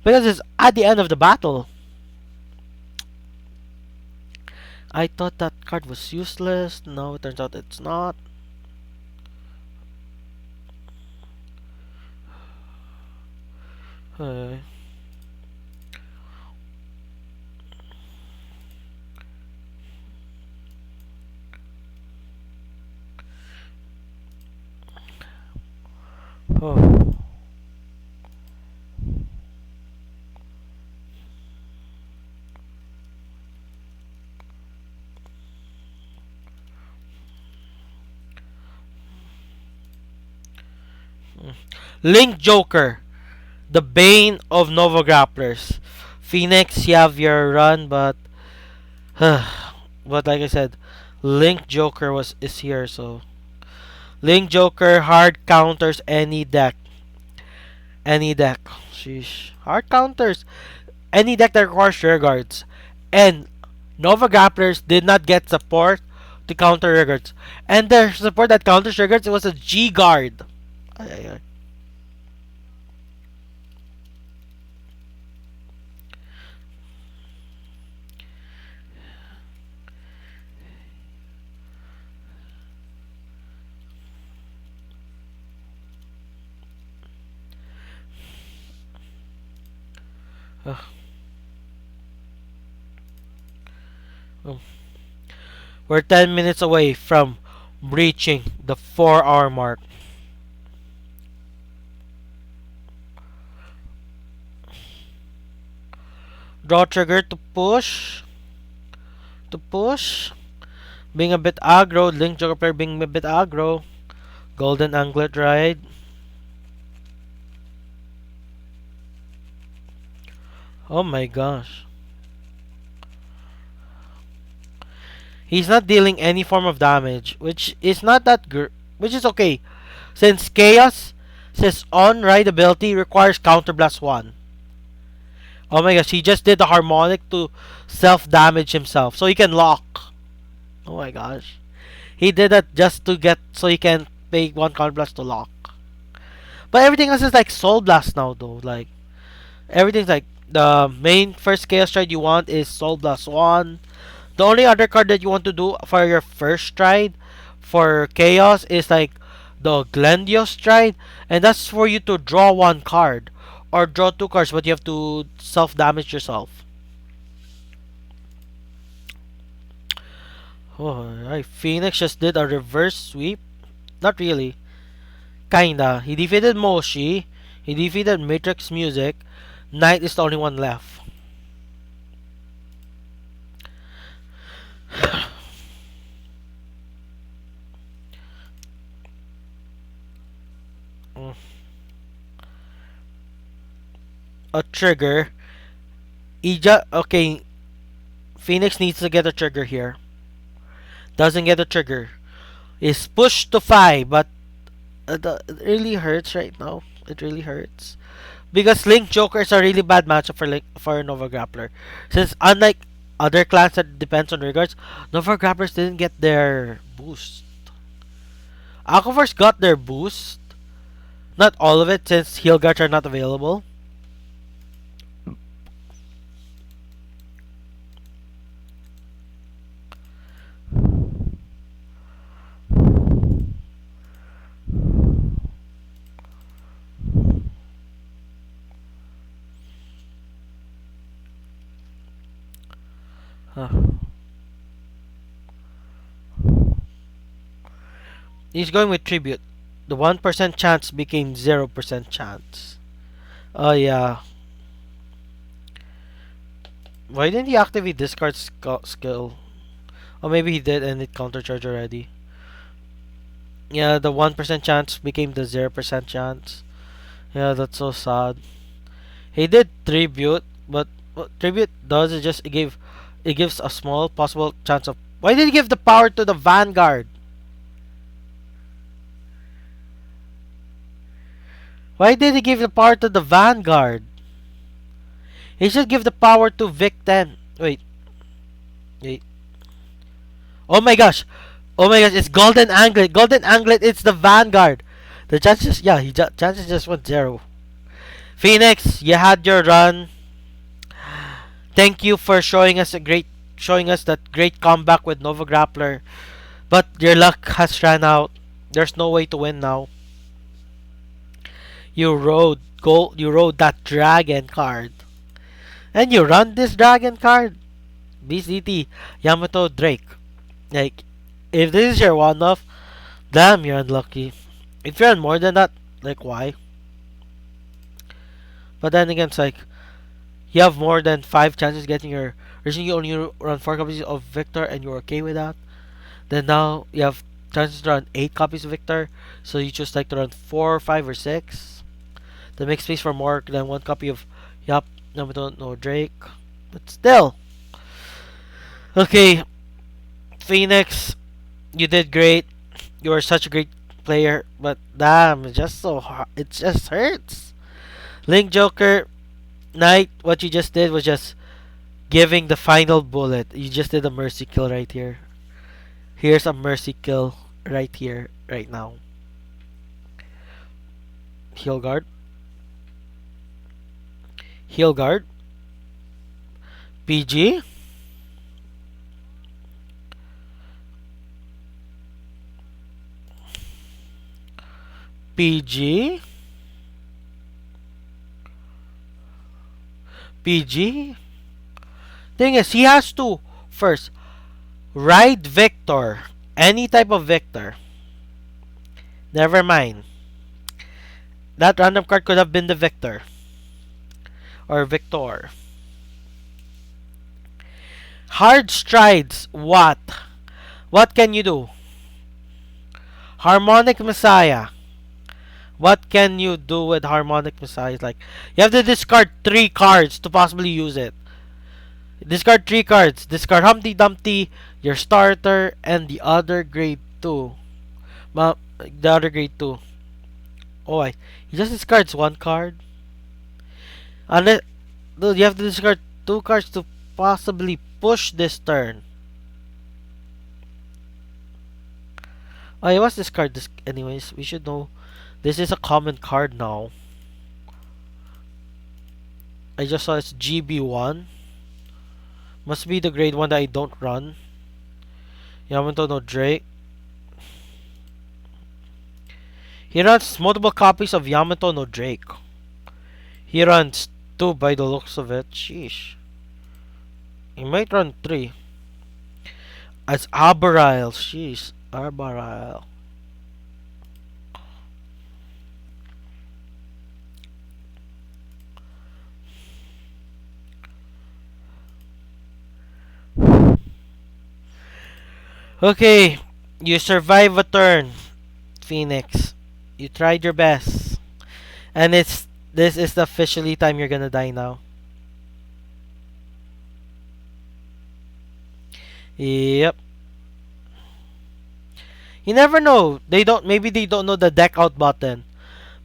Because it's at the end of the battle. I thought that card was useless. No, it turns out it's not. Uh, oh. Link Joker, the bane of Nova Grapplers. Phoenix, you have your run, but but like I said, Link Joker is here, so Link Joker hard counters any deck. Any deck. Sheesh. Hard counters any deck that requires rear guards. And Nova Grapplers did not get support to counter rear guards. And their support that counters rear guards, it was a G guard. Ay, ay, ay. Ugh. Oh. We're 10 minutes away from breaching the 4-hour mark. Draw trigger to push. To push. Being a bit aggro. Link Joker player being a bit aggro. Golden Anglet Ride. Oh my gosh. He's not dealing any form of damage, which is not that which is okay, since Chaos says on ride ability requires Counter Blast 1. Oh my gosh, he just did the harmonic to self damage himself so he can lock. Oh my gosh. He did that just to get so he can pay one card plus to lock. But everything else is like Soul Blast now though. Like everything's like the main first Chaos Stride you want is Soul Blast 1. The only other card that you want to do for your first stride for Chaos is like the Glendios stride, and that's for you to draw one card or draw two cards, but you have to self damage yourself. Oh, right. Phoenix just did a reverse sweep. Not really. Kinda. He defeated Moshi. He defeated Matrix Music. Knight is the only one left. Mm. A trigger. Okay. Phoenix needs to get a trigger here. Doesn't get a trigger. Is pushed to 5, but it really hurts right now. It really hurts. Because Link Joker is a really bad matchup for Nova Grappler. Since unlike other clans that depends on regards, Nova Grapplers didn't get their boost. Aquors got their boost. Not all of it since heal guards are not available. Huh. He's going with tribute. The 1% chance became 0% chance. Oh yeah. Why didn't he activate discard skill? Or maybe he did and it countercharged already. Yeah, the 1% chance became the 0% chance. Yeah, that's so sad. He did tribute, but what tribute does is just it gives a small possible chance of. Why did he give the power to the Vanguard? Why did he give the power to the Vanguard? He should give the power to Vic 10. Wait. Oh my gosh! Oh my gosh! It's Golden Anglet. Golden Anglet. It's the Vanguard. The chances, yeah, chances just went 0. Phoenix, you had your run. Thank you for showing us that great comeback with Nova Grappler. But your luck has ran out. There's no way to win now. You rode that dragon card. And you run this dragon card. BCT Yamato Drake. Like if this is your one off, damn you're unlucky. If you're on more than that, like why? But then again it's like you have more than 5 chances getting your recently you only run 4 copies of Victor and you're okay with that. Then now you have chances to run 8 copies of Victor, so you choose like to run 4, 5, or 6. That makes space for more than 1 copy of Yup, no, we don't know Drake. But still. Okay, Phoenix, you did great. You are such a great player, but damn, it's just so hard. It just hurts. Link Joker, Knight, what you just did was just giving the final bullet. You just did a mercy kill right here. Here's a mercy kill right here, right now. Heal guard. Heal guard. PG. PG. PG. Thing is, he has to first ride Victor. Any type of Victor. Never mind. That random card could have been the Victor. Or Victor. Hard strides. What? What can you do? Harmonic Messiah. What can you do with Harmonic Messiah? Like, you have to discard 3 cards to possibly use it. Discard 3 cards. Discard Humpty Dumpty, your starter, and the other grade 2. The other grade 2. Oh, he just discards 1 card. Unless Dude, you have to discard two cards to possibly push this turn. Oh, yeah, what's this card? This, anyways, we should know. This is a common card now. I just saw it's GB1. Must be the grade 1 that I don't run. Yamato no Drake. He runs multiple copies of Yamato no Drake. He runs 2 by the looks of it. Sheesh. He might run 3. As Arboreal. Sheesh. Arboreal. Okay. You survive a turn, Phoenix. You tried your best. And this is the officially time you're gonna die now. Yep. You never know. Maybe they don't know the deck out button.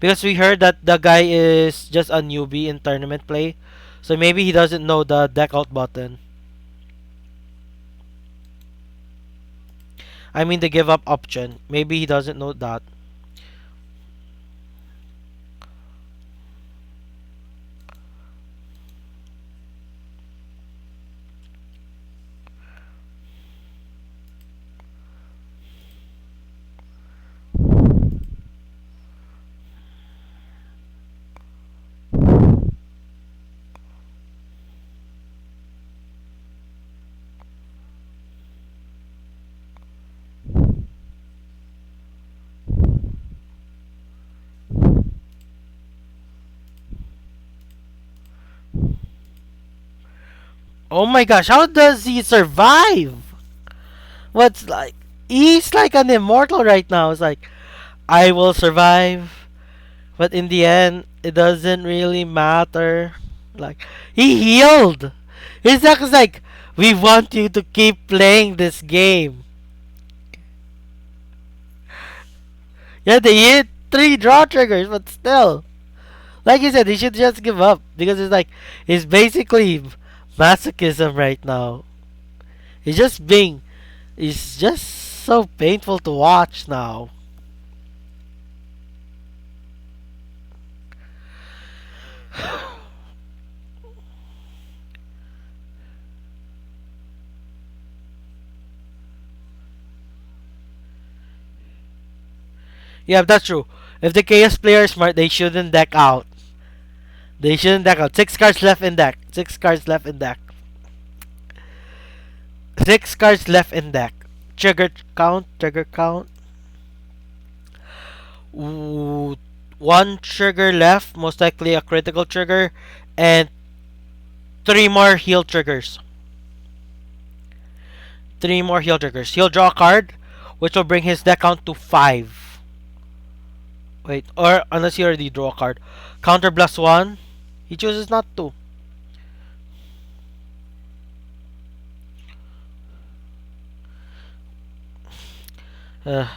Because we heard that the guy is just a newbie in tournament play. So maybe he doesn't know the deck out button. I mean the give up option. Maybe he doesn't know that. Oh my gosh, how does he survive? What's like he's like an immortal right now. It's like I will survive, but in the end it doesn't really matter. Like he healed. His deck is like we want you to keep playing this game. Yeah, they hit 3 draw triggers, but still. Like you said, he should just give up because it's like it's basically masochism right now. He's just being it's just so painful to watch now. Yeah, that's true. If the chaos player is smart, they shouldn't deck out. They shouldn't deck out. 6 cards left in deck. 6 cards left in deck. 6 cards left in deck. Trigger count. Trigger count. Ooh, 1 trigger left. Most likely a critical trigger. And 3 more heal triggers. 3 more heal triggers. He'll draw a card, which will bring his deck count to 5. Wait, or unless he already draw a card. Counter plus 1. He chooses not to. Uh,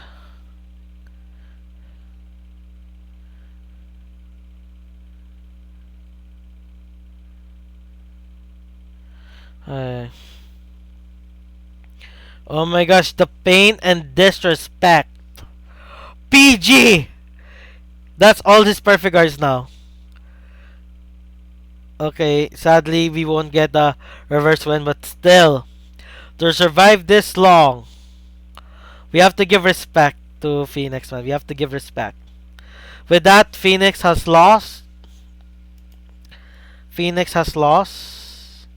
uh, oh my gosh, the pain and disrespect. PG! That's all his perfect cards now. Okay, sadly we won't get the reverse win, but still, to survive this long, we have to give respect to Phoenix, man. We have to give respect. With that, Phoenix has lost. Phoenix has lost.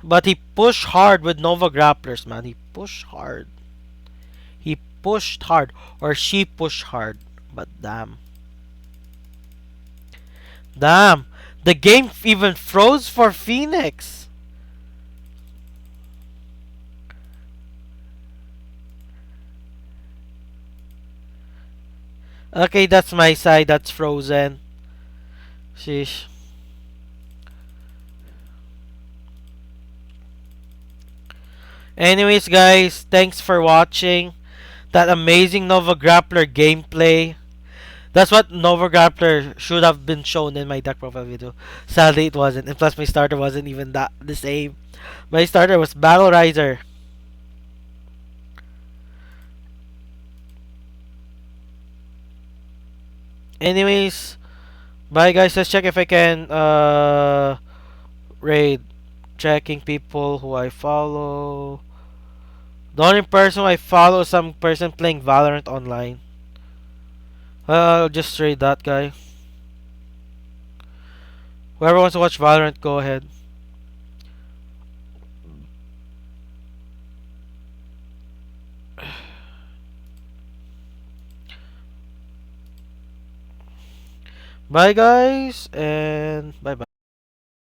But he pushed hard with Nova Grapplers, man. He pushed hard. He pushed hard. Or she pushed hard. But damn. Damn. The game even froze for Phoenix. Okay, that's my side. That's frozen. Sheesh. Anyways, guys, thanks for watching that amazing Nova Grappler gameplay. That's what Nova Grappler should have been shown in my deck profile video. Sadly, it wasn't. And plus, my starter wasn't even that the same. My starter was Battle Riser. Anyways, bye guys. Let's check if I can raid. Checking people who I follow. The only person I follow is some person playing Valorant online. I'll just trade that guy. Whoever wants to watch Valorant, go ahead. Bye guys, and bye bye.